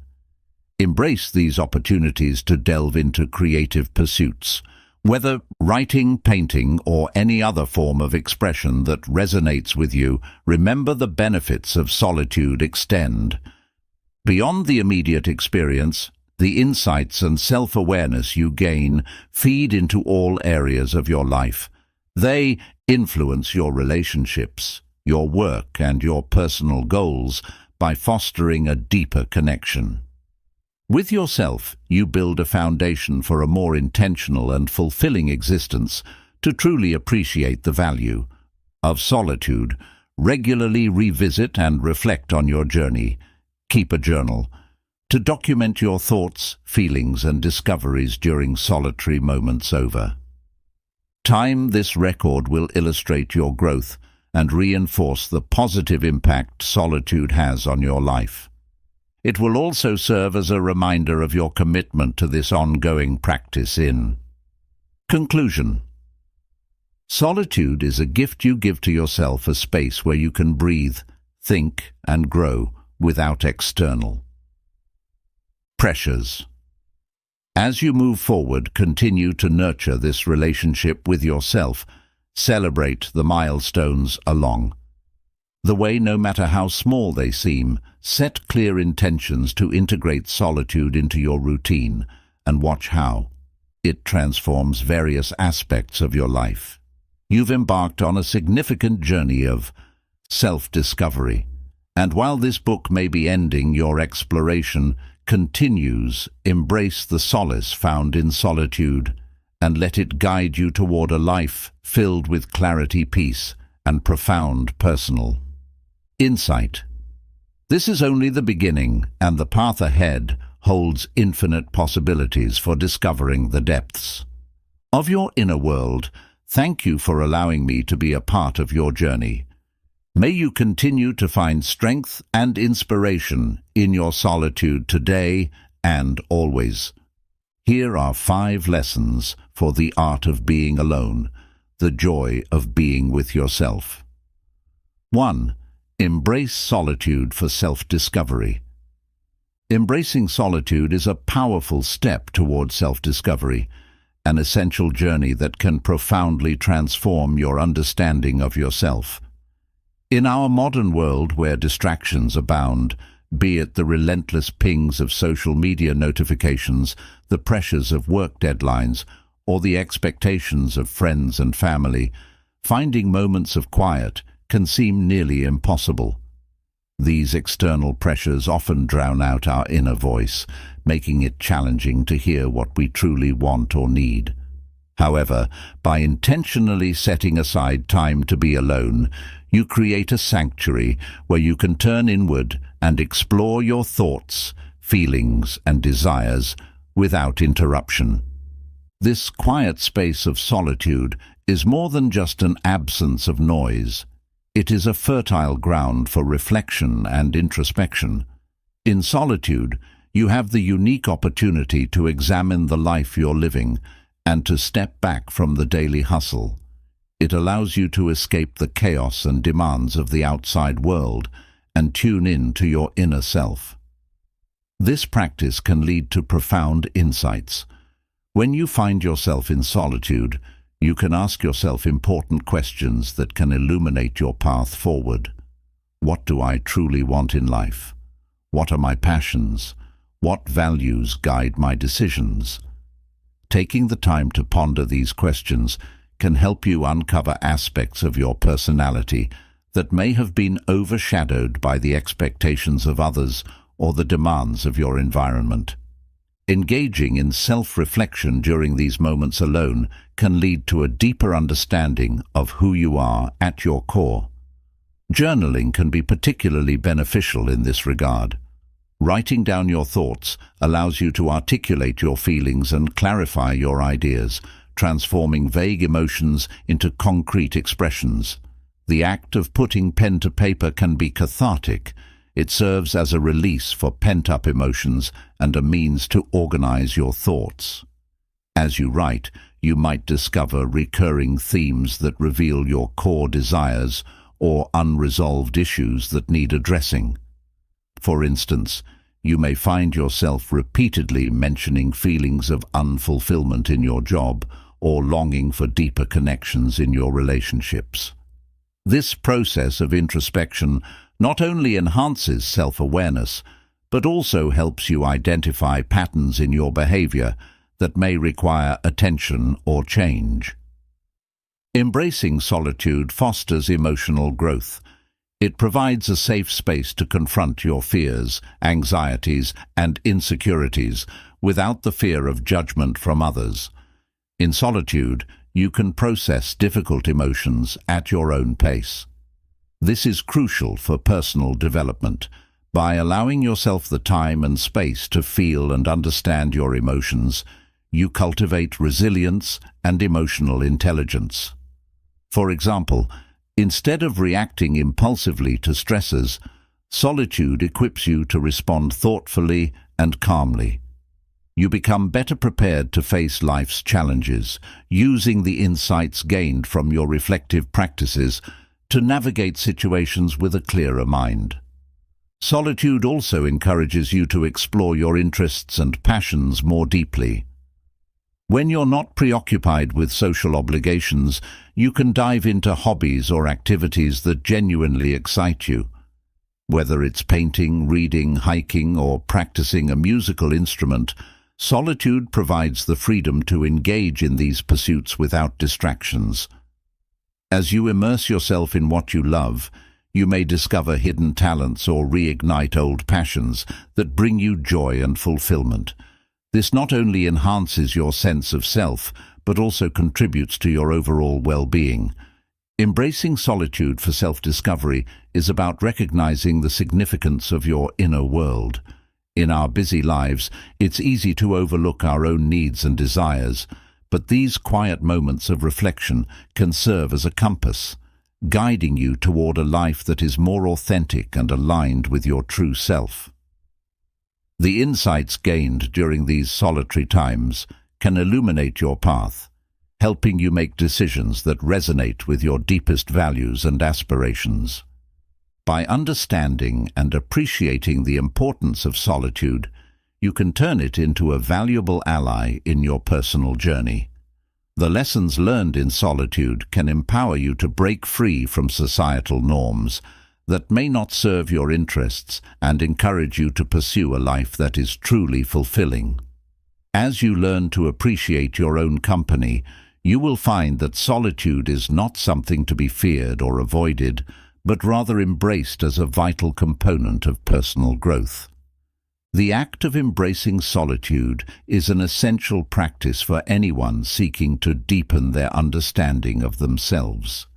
Embrace these opportunities to delve into creative pursuits, whether writing, painting, or any other form of expression that resonates with you. Remember, the benefits of solitude extend beyond the immediate experience. The insights and self-awareness you gain feed into all areas of your life. They influence your relationships, your work, and your personal goals by fostering a deeper connection with yourself. You build a foundation for a more intentional and fulfilling existence. To truly appreciate the value of solitude, regularly revisit and reflect on your journey. Keep a journal to document your thoughts, feelings, and discoveries during solitary moments. Over time, this record will illustrate your growth and reinforce the positive impact solitude has on your life. It will also serve as a reminder of your commitment to this ongoing practice. In conclusion, solitude is a gift you give to yourself, a space where you can breathe, think, and grow without external pressures. As you move forward, continue to nurture this relationship with yourself. Celebrate the milestones along the way, no matter how small they seem. Set clear intentions to integrate solitude into your routine, and watch how it transforms various aspects of your life. You've embarked on a significant journey of self-discovery, and while this book may be ending, your exploration continues. Embrace the solace found in solitude and let it guide you toward a life filled with clarity, peace, and profound personal insight. This is only the beginning, and the path ahead holds infinite possibilities for discovering the depths of your inner world. Thank you for allowing me to be a part of your journey. May you continue to find strength and inspiration in your solitude today and always. Here are 5 lessons for the art of being alone, the joy of being with yourself. 1. Embrace solitude for self-discovery. Embracing solitude is a powerful step toward self-discovery, an essential journey that can profoundly transform your understanding of yourself. In our modern world, where distractions abound, be it the relentless pings of social media notifications, the pressures of work deadlines, or the expectations of friends and family, finding moments of quiet can seem nearly impossible. These external pressures often drown out our inner voice, making it challenging to hear what we truly want or need. However, by intentionally setting aside time to be alone, you create a sanctuary where you can turn inward and explore your thoughts, feelings, and desires without interruption. This quiet space of solitude is more than just an absence of noise. It is a fertile ground for reflection and introspection. In solitude, you have the unique opportunity to examine the life you're living and to step back from the daily hustle. It allows you to escape the chaos and demands of the outside world and tune in to your inner self. This practice can lead to profound insights. When you find yourself in solitude, you can ask yourself important questions that can illuminate your path forward. What do I truly want in life? What are my passions? What values guide my decisions? Taking the time to ponder these questions can help you uncover aspects of your personality that may have been overshadowed by the expectations of others or the demands of your environment. Engaging in self-reflection during these moments alone can lead to a deeper understanding of who you are at your core. Journaling can be particularly beneficial in this regard. Writing down your thoughts allows you to articulate your feelings and clarify your ideas, transforming vague emotions into concrete expressions. The act of putting pen to paper can be cathartic. It serves as a release for pent-up emotions and a means to organize your thoughts. As you write, you might discover recurring themes that reveal your core desires or unresolved issues that need addressing. For instance, you may find yourself repeatedly mentioning feelings of unfulfillment in your job or longing for deeper connections in your relationships. This process of introspection not only enhances self-awareness, but also helps you identify patterns in your behavior that may require attention or change. Embracing solitude fosters emotional growth. It provides a safe space to confront your fears, anxieties, and insecurities without the fear of judgment from others. In solitude, you can process difficult emotions at your own pace. This is crucial for personal development. By allowing yourself the time and space to feel and understand your emotions, you cultivate resilience and emotional intelligence. For example, instead of reacting impulsively to stresses, solitude equips you to respond thoughtfully and calmly. You become better prepared to face life's challenges, using the insights gained from your reflective practices to navigate situations with a clearer mind. Solitude also encourages you to explore your interests and passions more deeply. When you're not preoccupied with social obligations, you can dive into hobbies or activities that genuinely excite you. Whether it's painting, reading, hiking, or practicing a musical instrument, solitude provides the freedom to engage in these pursuits without distractions. As you immerse yourself in what you love, you may discover hidden talents or reignite old passions that bring you joy and fulfillment. This not only enhances your sense of self, but also contributes to your overall well-being. Embracing solitude for self-discovery is about recognizing the significance of your inner world. In our busy lives, it's easy to overlook our own needs and desires, but these quiet moments of reflection can serve as a compass, guiding you toward a life that is more authentic and aligned with your true self. The insights gained during these solitary times can illuminate your path, helping you make decisions that resonate with your deepest values and aspirations. By understanding and appreciating the importance of solitude, you can turn it into a valuable ally in your personal journey. The lessons learned in solitude can empower you to break free from societal norms that may not serve your interests and encourage you to pursue a life that is truly fulfilling. As you learn to appreciate your own company, you will find that solitude is not something to be feared or avoided, but rather embraced as a vital component of personal growth. The act of embracing solitude is an essential practice for anyone seeking to deepen their understanding of themselves.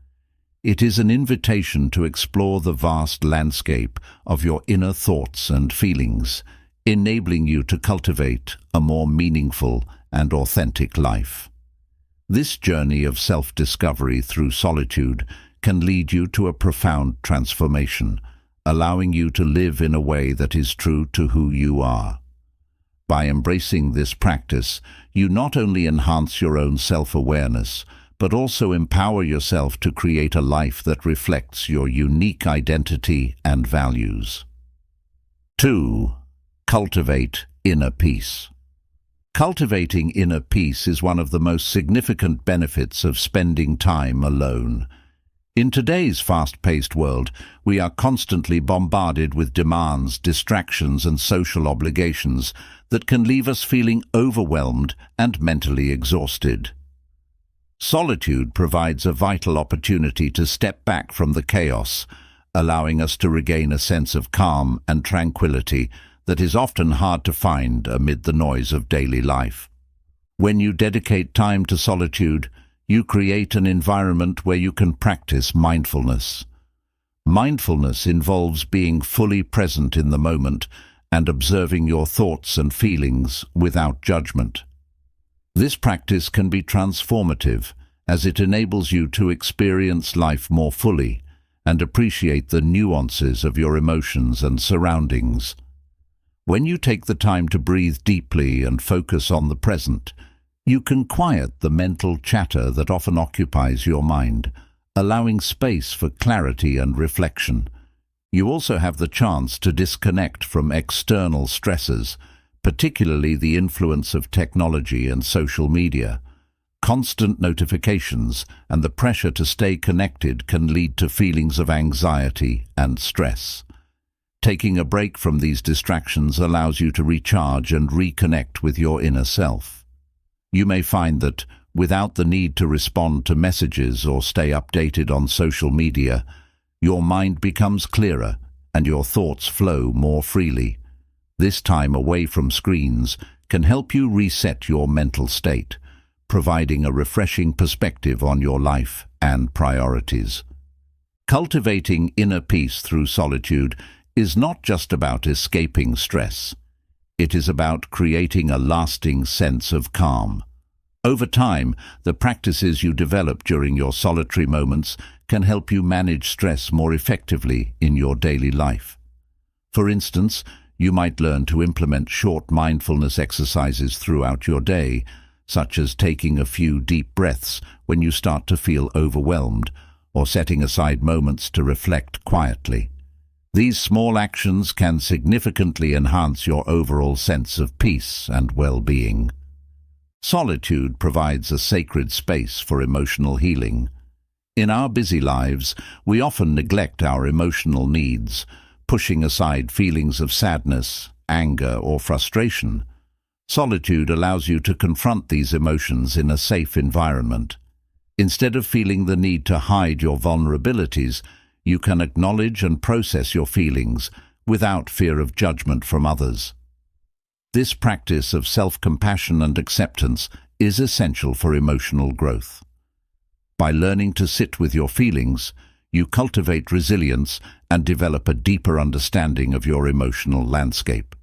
It is an invitation to explore the vast landscape of your inner thoughts and feelings, enabling you to cultivate a more meaningful and authentic life. This journey of self-discovery through solitude can lead you to a profound transformation, allowing you to live in a way that is true to who you are. By embracing this practice, you not only enhance your own self-awareness, but also empower yourself to create a life that reflects your unique identity and values. 2. Cultivate inner peace. Cultivating inner peace is one of the most significant benefits of spending time alone. In today's fast-paced world, we are constantly bombarded with demands, distractions, and social obligations that can leave us feeling overwhelmed and mentally exhausted. Solitude provides a vital opportunity to step back from the chaos, allowing us to regain a sense of calm and tranquility that is often hard to find amid the noise of daily life. When you dedicate time to solitude, you create an environment where you can practice mindfulness. Mindfulness involves being fully present in the moment and observing your thoughts and feelings without judgment. This practice can be transformative as it enables you to experience life more fully and appreciate the nuances of your emotions and surroundings. When you take the time to breathe deeply and focus on the present, you can quiet the mental chatter that often occupies your mind, allowing space for clarity and reflection. You also have the chance to disconnect from external stresses, particularly the influence of technology and social media. Constant notifications and the pressure to stay connected can lead to feelings of anxiety and stress. Taking a break from these distractions allows you to recharge and reconnect with your inner self. You may find that, without the need to respond to messages or stay updated on social media, your mind becomes clearer and your thoughts flow more freely. This time away from screens can help you reset your mental state, providing a refreshing perspective on your life and priorities. Cultivating inner peace through solitude is not just about escaping stress. It is about creating a lasting sense of calm. Over time, the practices you develop during your solitary moments can help you manage stress more effectively in your daily life. For instance, you might learn to implement short mindfulness exercises throughout your day, such as taking a few deep breaths when you start to feel overwhelmed, or setting aside moments to reflect quietly. These small actions can significantly enhance your overall sense of peace and well-being. Solitude provides a sacred space for emotional healing. In our busy lives, we often neglect our emotional needs, pushing aside feelings of sadness, anger, or frustration. Solitude allows you to confront these emotions in a safe environment. Instead of feeling the need to hide your vulnerabilities, you can acknowledge and process your feelings without fear of judgment from others. This practice of self-compassion and acceptance is essential for emotional growth. By learning to sit with your feelings, you cultivate resilience and develop a deeper understanding of your emotional landscape.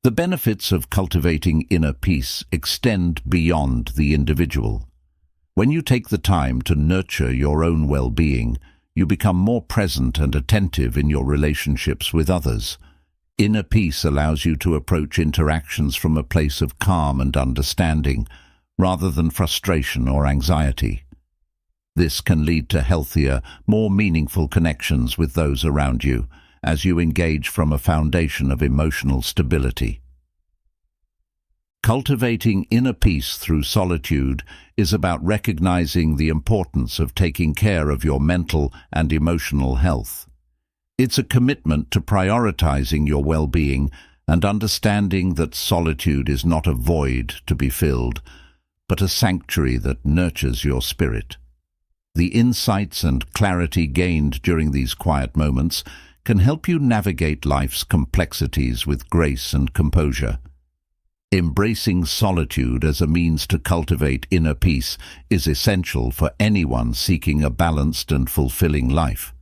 The benefits of cultivating inner peace extend beyond the individual. When you take the time to nurture your own well-being, you become more present and attentive in your relationships with others. Inner peace allows you to approach interactions from a place of calm and understanding, rather than frustration or anxiety. This can lead to healthier, more meaningful connections with those around you, as you engage from a foundation of emotional stability. Cultivating inner peace through solitude is about recognizing the importance of taking care of your mental and emotional health. It's a commitment to prioritizing your well-being and understanding that solitude is not a void to be filled, but a sanctuary that nurtures your spirit. The insights and clarity gained during these quiet moments can help you navigate life's complexities with grace and composure. Embracing solitude as a means to cultivate inner peace is essential for anyone seeking a balanced and fulfilling life.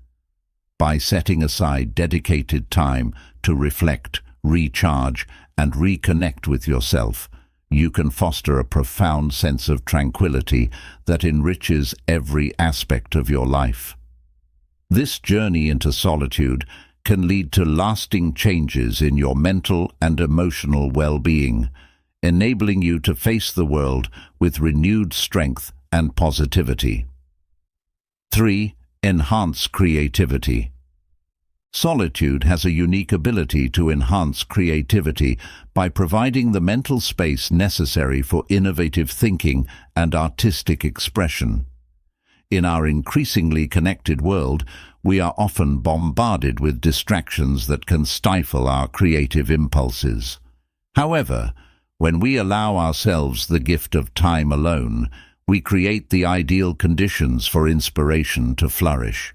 By setting aside dedicated time to reflect, recharge, and reconnect with yourself, you can foster a profound sense of tranquility that enriches every aspect of your life. This journey into solitude can lead to lasting changes in your mental and emotional well-being, enabling you to face the world with renewed strength and positivity. 3. Enhance creativity. Solitude has a unique ability to enhance creativity by providing the mental space necessary for innovative thinking and artistic expression. In our increasingly connected world, we are often bombarded with distractions that can stifle our creative impulses. However, when we allow ourselves the gift of time alone, we create the ideal conditions for inspiration to flourish.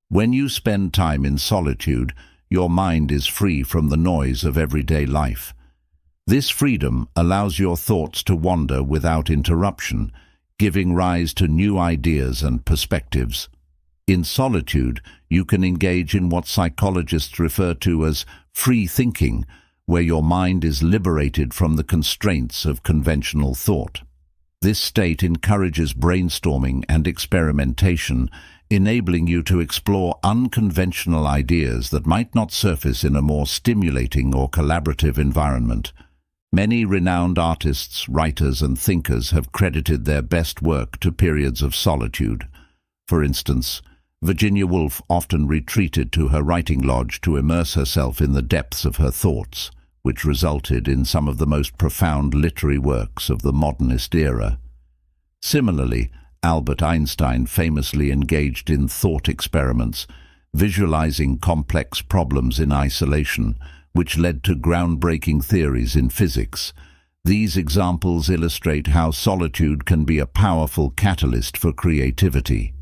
When you spend time in solitude, your mind is free from the noise of everyday life. This freedom allows your thoughts to wander without interruption, giving rise to new ideas and perspectives. In solitude, you can engage in what psychologists refer to as free thinking, where your mind is liberated from the constraints of conventional thought. This state encourages brainstorming and experimentation, enabling you to explore unconventional ideas that might not surface in a more stimulating or collaborative environment. Many renowned artists, writers, and thinkers have credited their best work to periods of solitude. For instance, Virginia Woolf often retreated to her writing lodge to immerse herself in the depths of her thoughts, which resulted in some of the most profound literary works of the modernist era. Similarly, Albert Einstein famously engaged in thought experiments, visualizing complex problems in isolation, which led to groundbreaking theories in physics. These examples illustrate how solitude can be a powerful catalyst for creativity.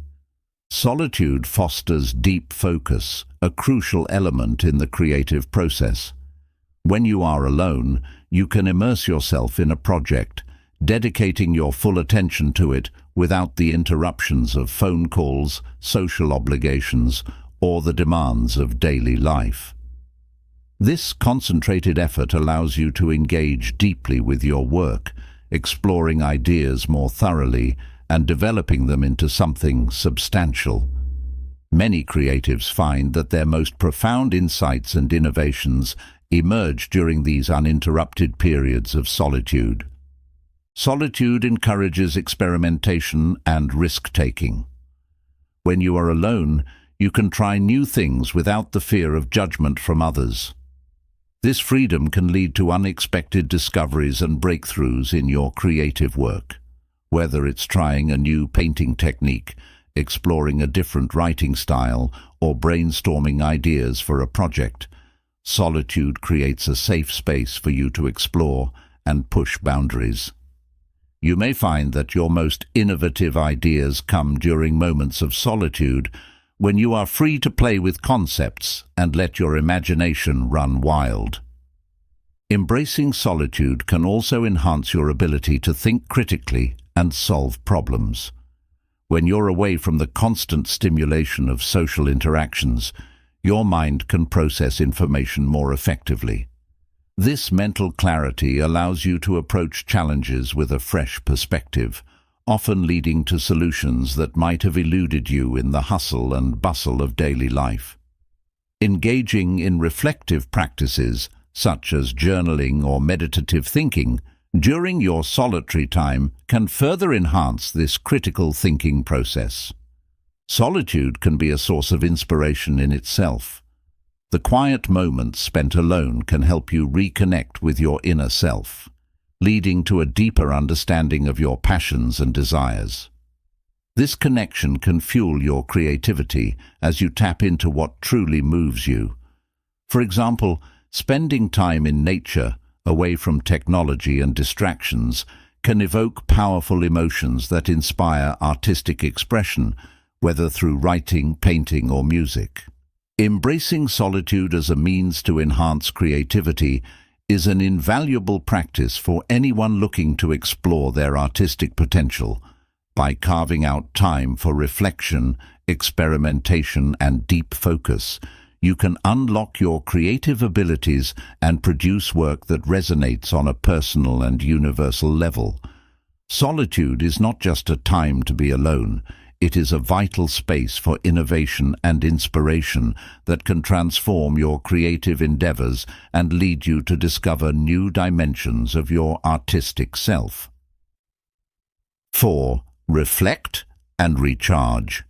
Solitude fosters deep focus, a crucial element in the creative process. When you are alone, you can immerse yourself in a project, dedicating your full attention to it without the interruptions of phone calls, social obligations, or the demands of daily life. This concentrated effort allows you to engage deeply with your work, exploring ideas more thoroughly and developing them into something substantial. Many creatives find that their most profound insights and innovations emerge during these uninterrupted periods of solitude. Solitude encourages experimentation and risk-taking. When you are alone, you can try new things without the fear of judgment from others. This freedom can lead to unexpected discoveries and breakthroughs in your creative work. Whether it's trying a new painting technique, exploring a different writing style, or brainstorming ideas for a project, solitude creates a safe space for you to explore and push boundaries. You may find that your most innovative ideas come during moments of solitude, when you are free to play with concepts and let your imagination run wild. Embracing solitude can also enhance your ability to think critically and solve problems. When you're away from the constant stimulation of social interactions, your mind can process information more effectively. This mental clarity allows you to approach challenges with a fresh perspective, often leading to solutions that might have eluded you in the hustle and bustle of daily life. Engaging in reflective practices, such as journaling or meditative thinking, during your solitary time can further enhance this critical thinking process. Solitude can be a source of inspiration in itself. The quiet moments spent alone can help you reconnect with your inner self, leading to a deeper understanding of your passions and desires. This connection can fuel your creativity as you tap into what truly moves you. For example, spending time in nature, away from technology and distractions, can evoke powerful emotions that inspire artistic expression, whether through writing, painting, or music. Embracing solitude as a means to enhance creativity is an invaluable practice for anyone looking to explore their artistic potential. By carving out time for reflection, experimentation, and deep focus, you can unlock your creative abilities and produce work that resonates on a personal and universal level. Solitude is not just a time to be alone. It is a vital space for innovation and inspiration that can transform your creative endeavors and lead you to discover new dimensions of your artistic self. 4. reflect, and recharge.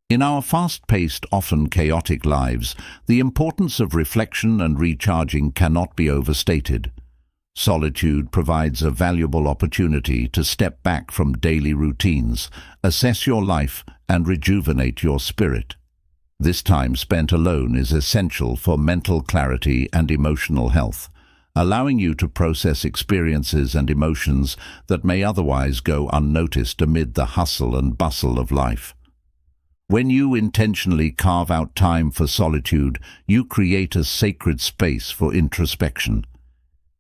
In our fast-paced, often chaotic lives, the importance of reflection and recharging cannot be overstated. Solitude provides a valuable opportunity to step back from daily routines, assess your life, and rejuvenate your spirit. This time spent alone is essential for mental clarity and emotional health, allowing you to process experiences and emotions that may otherwise go unnoticed amid the hustle and bustle of life. When you intentionally carve out time for solitude, you create a sacred space for introspection.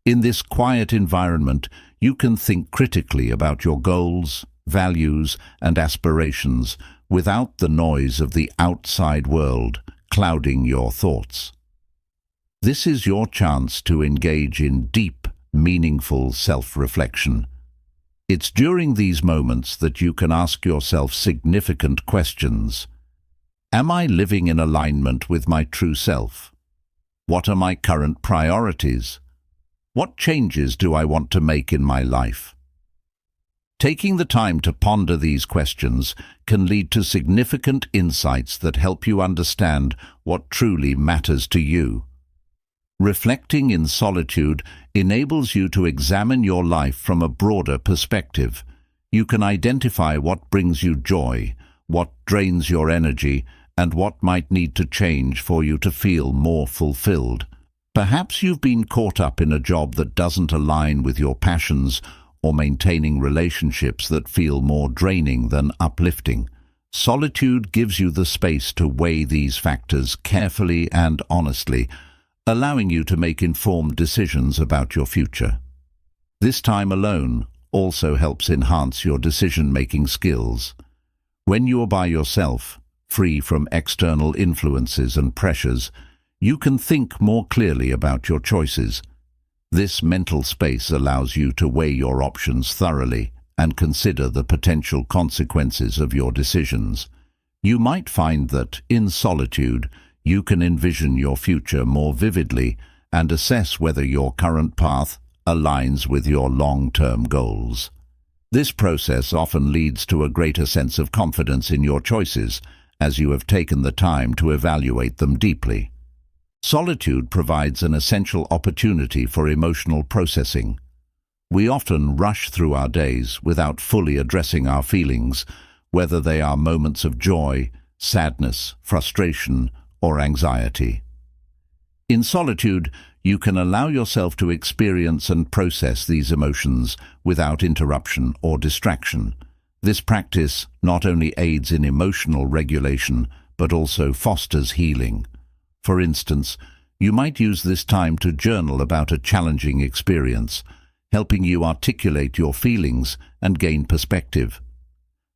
In this quiet environment, you can think critically about your goals, values, and aspirations without the noise of the outside world clouding your thoughts. This is your chance to engage in deep, meaningful self-reflection. It's during these moments that you can ask yourself significant questions. Am I living in alignment with my true self? What are my current priorities? What changes do I want to make in my life? Taking the time to ponder these questions can lead to significant insights that help you understand what truly matters to you. Reflecting in solitude enables you to examine your life from a broader perspective. You can identify what brings you joy, what drains your energy, and what might need to change for you to feel more fulfilled. Perhaps you've been caught up in a job that doesn't align with your passions, or maintaining relationships that feel more draining than uplifting. Solitude gives you the space to weigh these factors carefully and honestly, allowing you to make informed decisions about your future. This time alone also helps enhance your decision-making skills. When you are by yourself, free from external influences and pressures, you can think more clearly about your choices. This mental space allows you to weigh your options thoroughly and consider the potential consequences of your decisions. You might find that, in solitude, you can envision your future more vividly and assess whether your current path aligns with your long-term goals. This process often leads to a greater sense of confidence in your choices, as you have taken the time to evaluate them deeply. Solitude provides an essential opportunity for emotional processing. We often rush through our days without fully addressing our feelings, whether they are moments of joy, sadness, frustration, or anxiety. In solitude, you can allow yourself to experience and process these emotions without interruption or distraction. This practice not only aids in emotional regulation, but also fosters healing. For instance, you might use this time to journal about a challenging experience, helping you articulate your feelings and gain perspective.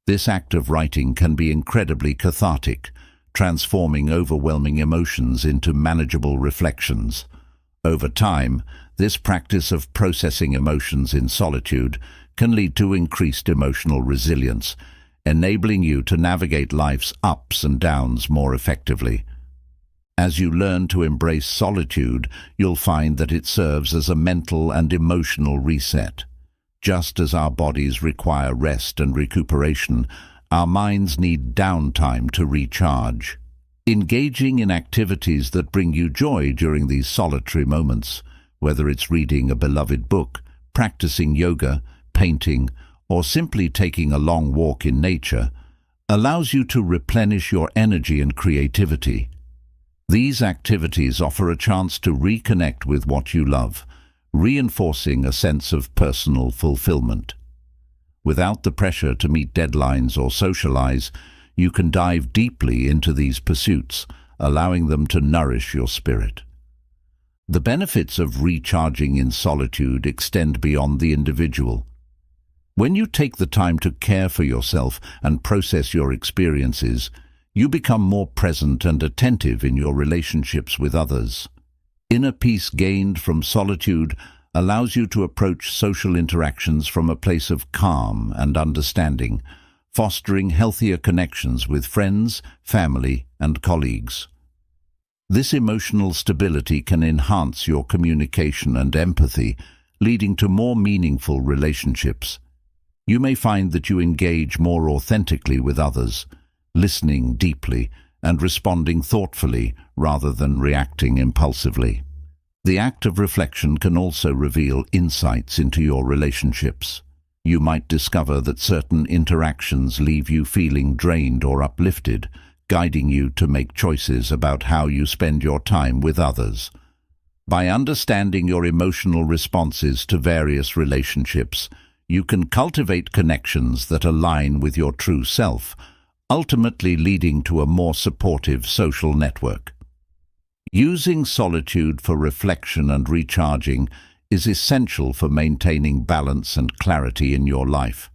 This act of writing can be incredibly cathartic, transforming overwhelming emotions into manageable reflections. Over time, this practice of processing emotions in solitude can lead to increased emotional resilience, enabling you to navigate life's ups and downs more effectively. As you learn to embrace solitude, you'll find that it serves as a mental and emotional reset. Just as our bodies require rest and recuperation, our minds need downtime to recharge. Engaging in activities that bring you joy during these solitary moments, whether it's reading a beloved book, practicing yoga, painting, or simply taking a long walk in nature, allows you to replenish your energy and creativity. These activities offer a chance to reconnect with what you love, reinforcing a sense of personal fulfillment. Without the pressure to meet deadlines or socialize, you can dive deeply into these pursuits, allowing them to nourish your spirit. The benefits of recharging in solitude extend beyond the individual. When you take the time to care for yourself and process your experiences, you become more present and attentive in your relationships with others. Inner peace gained from solitude allows you to approach social interactions from a place of calm and understanding, fostering healthier connections with friends, family, and colleagues. This emotional stability can enhance your communication and empathy, leading to more meaningful relationships. You may find that you engage more authentically with others, listening deeply and responding thoughtfully rather than reacting impulsively. The act of reflection can also reveal insights into your relationships. You might discover that certain interactions leave you feeling drained or uplifted, guiding you to make choices about how you spend your time with others. By understanding your emotional responses to various relationships, you can cultivate connections that align with your true self, ultimately leading to a more supportive social network. Using solitude for reflection and recharging is essential for maintaining balance and clarity in your life.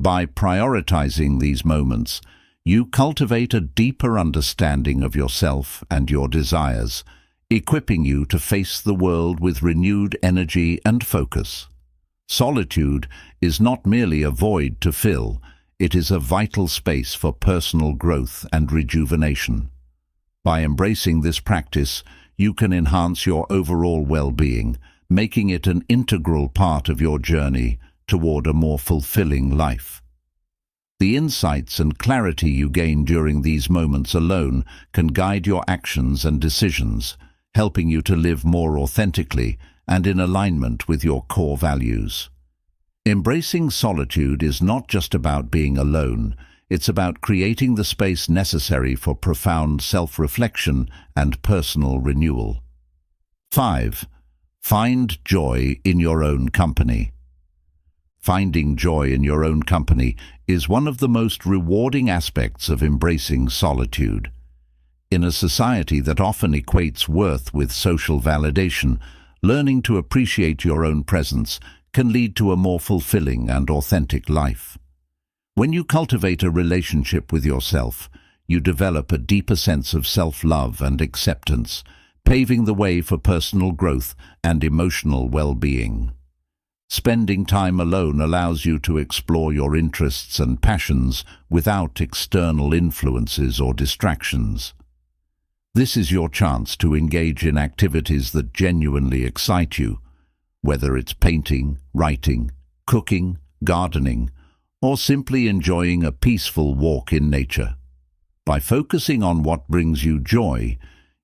By prioritizing these moments, you cultivate a deeper understanding of yourself and your desires, equipping you to face the world with renewed energy and focus. Solitude is not merely a void to fill, it is a vital space for personal growth and rejuvenation. By embracing this practice, you can enhance your overall well-being, making it an integral part of your journey toward a more fulfilling life. The insights and clarity you gain during these moments alone can guide your actions and decisions, helping you to live more authentically and in alignment with your core values. Embracing solitude is not just about being alone, it's about creating the space necessary for profound self-reflection and personal renewal. 5. Find joy in your own company. Finding joy in your own company is one of the most rewarding aspects of embracing solitude. In a society that often equates worth with social validation, learning to appreciate your own presence can lead to a more fulfilling and authentic life. When you cultivate a relationship with yourself, you develop a deeper sense of self-love and acceptance, paving the way for personal growth and emotional well-being. Spending time alone allows you to explore your interests and passions without external influences or distractions. This is your chance to engage in activities that genuinely excite you, whether it's painting, writing, cooking, gardening, or simply enjoying a peaceful walk in nature. By focusing on what brings you joy,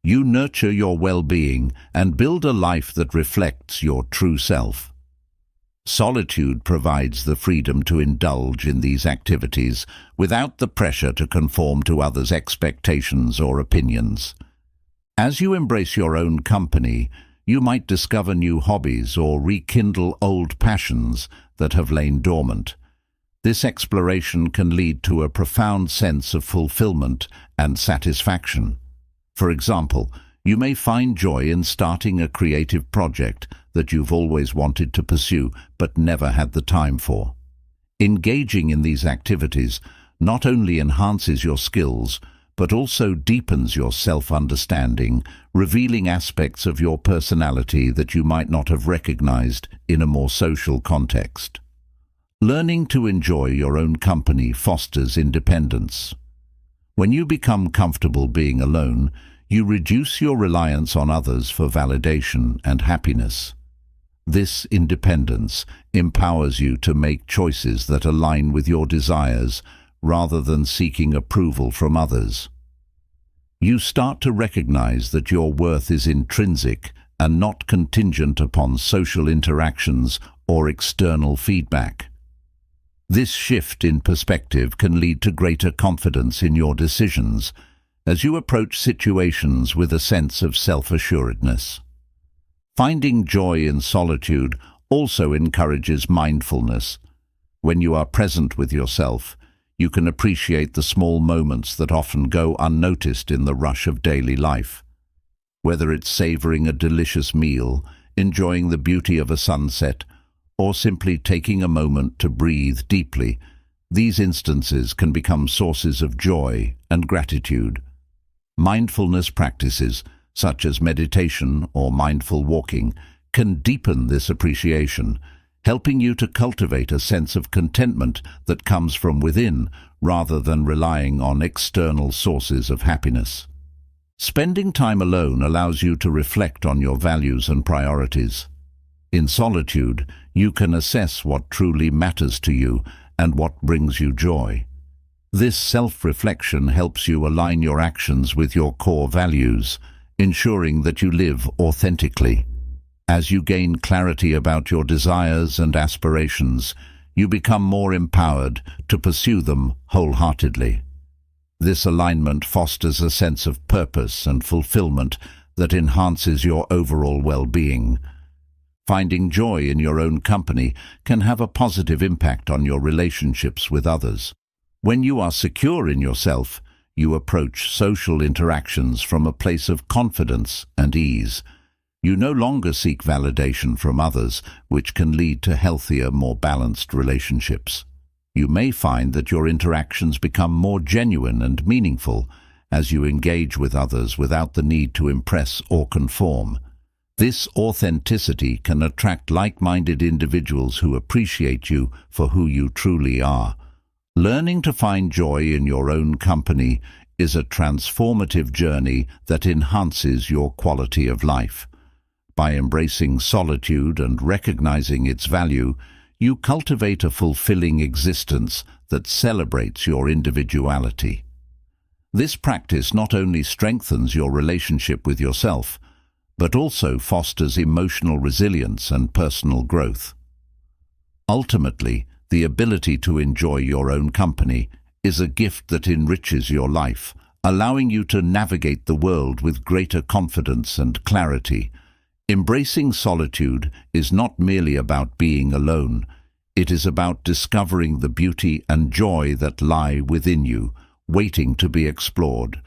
you nurture your well-being and build a life that reflects your true self. Solitude provides the freedom to indulge in these activities without the pressure to conform to others' expectations or opinions. As you embrace your own company, you might discover new hobbies or rekindle old passions that have lain dormant. This exploration can lead to a profound sense of fulfillment and satisfaction. For example, you may find joy in starting a creative project that you've always wanted to pursue but never had the time for. Engaging in these activities not only enhances your skills, but also deepens your self-understanding, revealing aspects of your personality that you might not have recognized in a more social context. Learning to enjoy your own company fosters independence. When you become comfortable being alone, you reduce your reliance on others for validation and happiness. This independence empowers you to make choices that align with your desires rather than seeking approval from others. You start to recognize that your worth is intrinsic and not contingent upon social interactions or external feedback. This shift in perspective can lead to greater confidence in your decisions as you approach situations with a sense of self-assuredness. Finding joy in solitude also encourages mindfulness. When you are present with yourself, you can appreciate the small moments that often go unnoticed in the rush of daily life. Whether it's savoring a delicious meal, enjoying the beauty of a sunset, or simply taking a moment to breathe deeply, these instances can become sources of joy and gratitude. Mindfulness practices, such as meditation or mindful walking, can deepen this appreciation, helping you to cultivate a sense of contentment that comes from within rather than relying on external sources of happiness. Spending time alone allows you to reflect on your values and priorities. In solitude, you can assess what truly matters to you and what brings you joy. This self-reflection helps you align your actions with your core values, ensuring that you live authentically. As you gain clarity about your desires and aspirations, you become more empowered to pursue them wholeheartedly. This alignment fosters a sense of purpose and fulfillment that enhances your overall well-being. Finding joy in your own company can have a positive impact on your relationships with others. When you are secure in yourself, you approach social interactions from a place of confidence and ease. You no longer seek validation from others, which can lead to healthier, more balanced relationships. You may find that your interactions become more genuine and meaningful as you engage with others without the need to impress or conform. This authenticity can attract like-minded individuals who appreciate you for who you truly are. Learning to find joy in your own company is a transformative journey that enhances your quality of life. By embracing solitude and recognizing its value, you cultivate a fulfilling existence that celebrates your individuality. This practice not only strengthens your relationship with yourself, but also fosters emotional resilience and personal growth. Ultimately, the ability to enjoy your own company is a gift that enriches your life, allowing you to navigate the world with greater confidence and clarity. Embracing solitude is not merely about being alone. It is about discovering the beauty and joy that lie within you, waiting to be explored.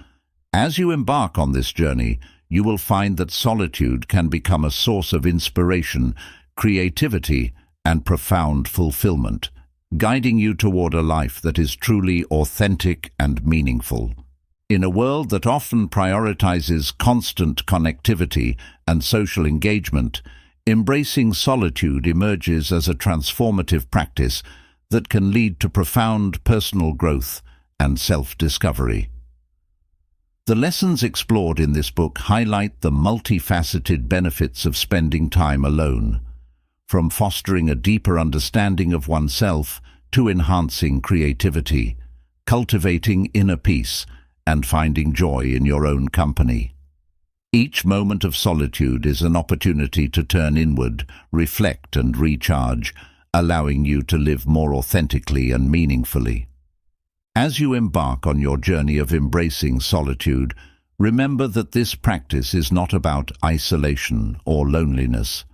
As you embark on this journey, you will find that solitude can become a source of inspiration, creativity, and profound fulfillment, guiding you toward a life that is truly authentic and meaningful. In a world that often prioritizes constant connectivity and social engagement, embracing solitude emerges as a transformative practice that can lead to profound personal growth and self-discovery. The lessons explored in this book highlight the multifaceted benefits of spending time alone, from fostering a deeper understanding of oneself to enhancing creativity, cultivating inner peace, and finding joy in your own company. Each moment of solitude is an opportunity to turn inward, reflect, and recharge, allowing you to live more authentically and meaningfully. As you embark on your journey of embracing solitude, remember that this practice is not about isolation or loneliness.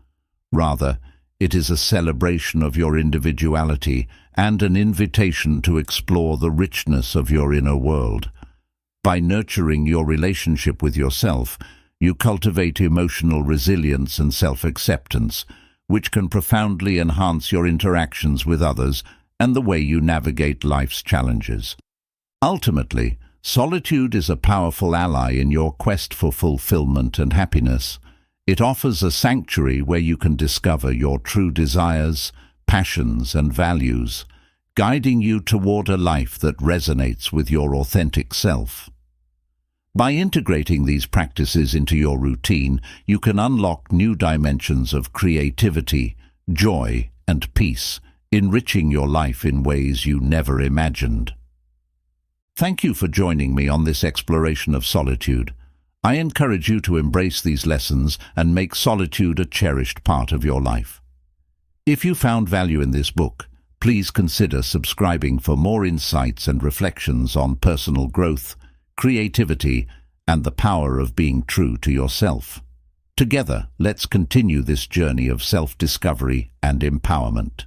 Rather, it is a celebration of your individuality and an invitation to explore the richness of your inner world. By nurturing your relationship with yourself, you cultivate emotional resilience and self-acceptance, which can profoundly enhance your interactions with others and the way you navigate life's challenges. Ultimately, solitude is a powerful ally in your quest for fulfillment and happiness. It offers a sanctuary where you can discover your true desires, passions, and values, guiding you toward a life that resonates with your authentic self. By integrating these practices into your routine, you can unlock new dimensions of creativity, joy, and peace, enriching your life in ways you never imagined. Thank you for joining me on this exploration of solitude. I encourage you to embrace these lessons and make solitude a cherished part of your life. If you found value in this book, please consider subscribing for more insights and reflections on personal growth, creativity, and the power of being true to yourself. Together, let's continue this journey of self-discovery and empowerment.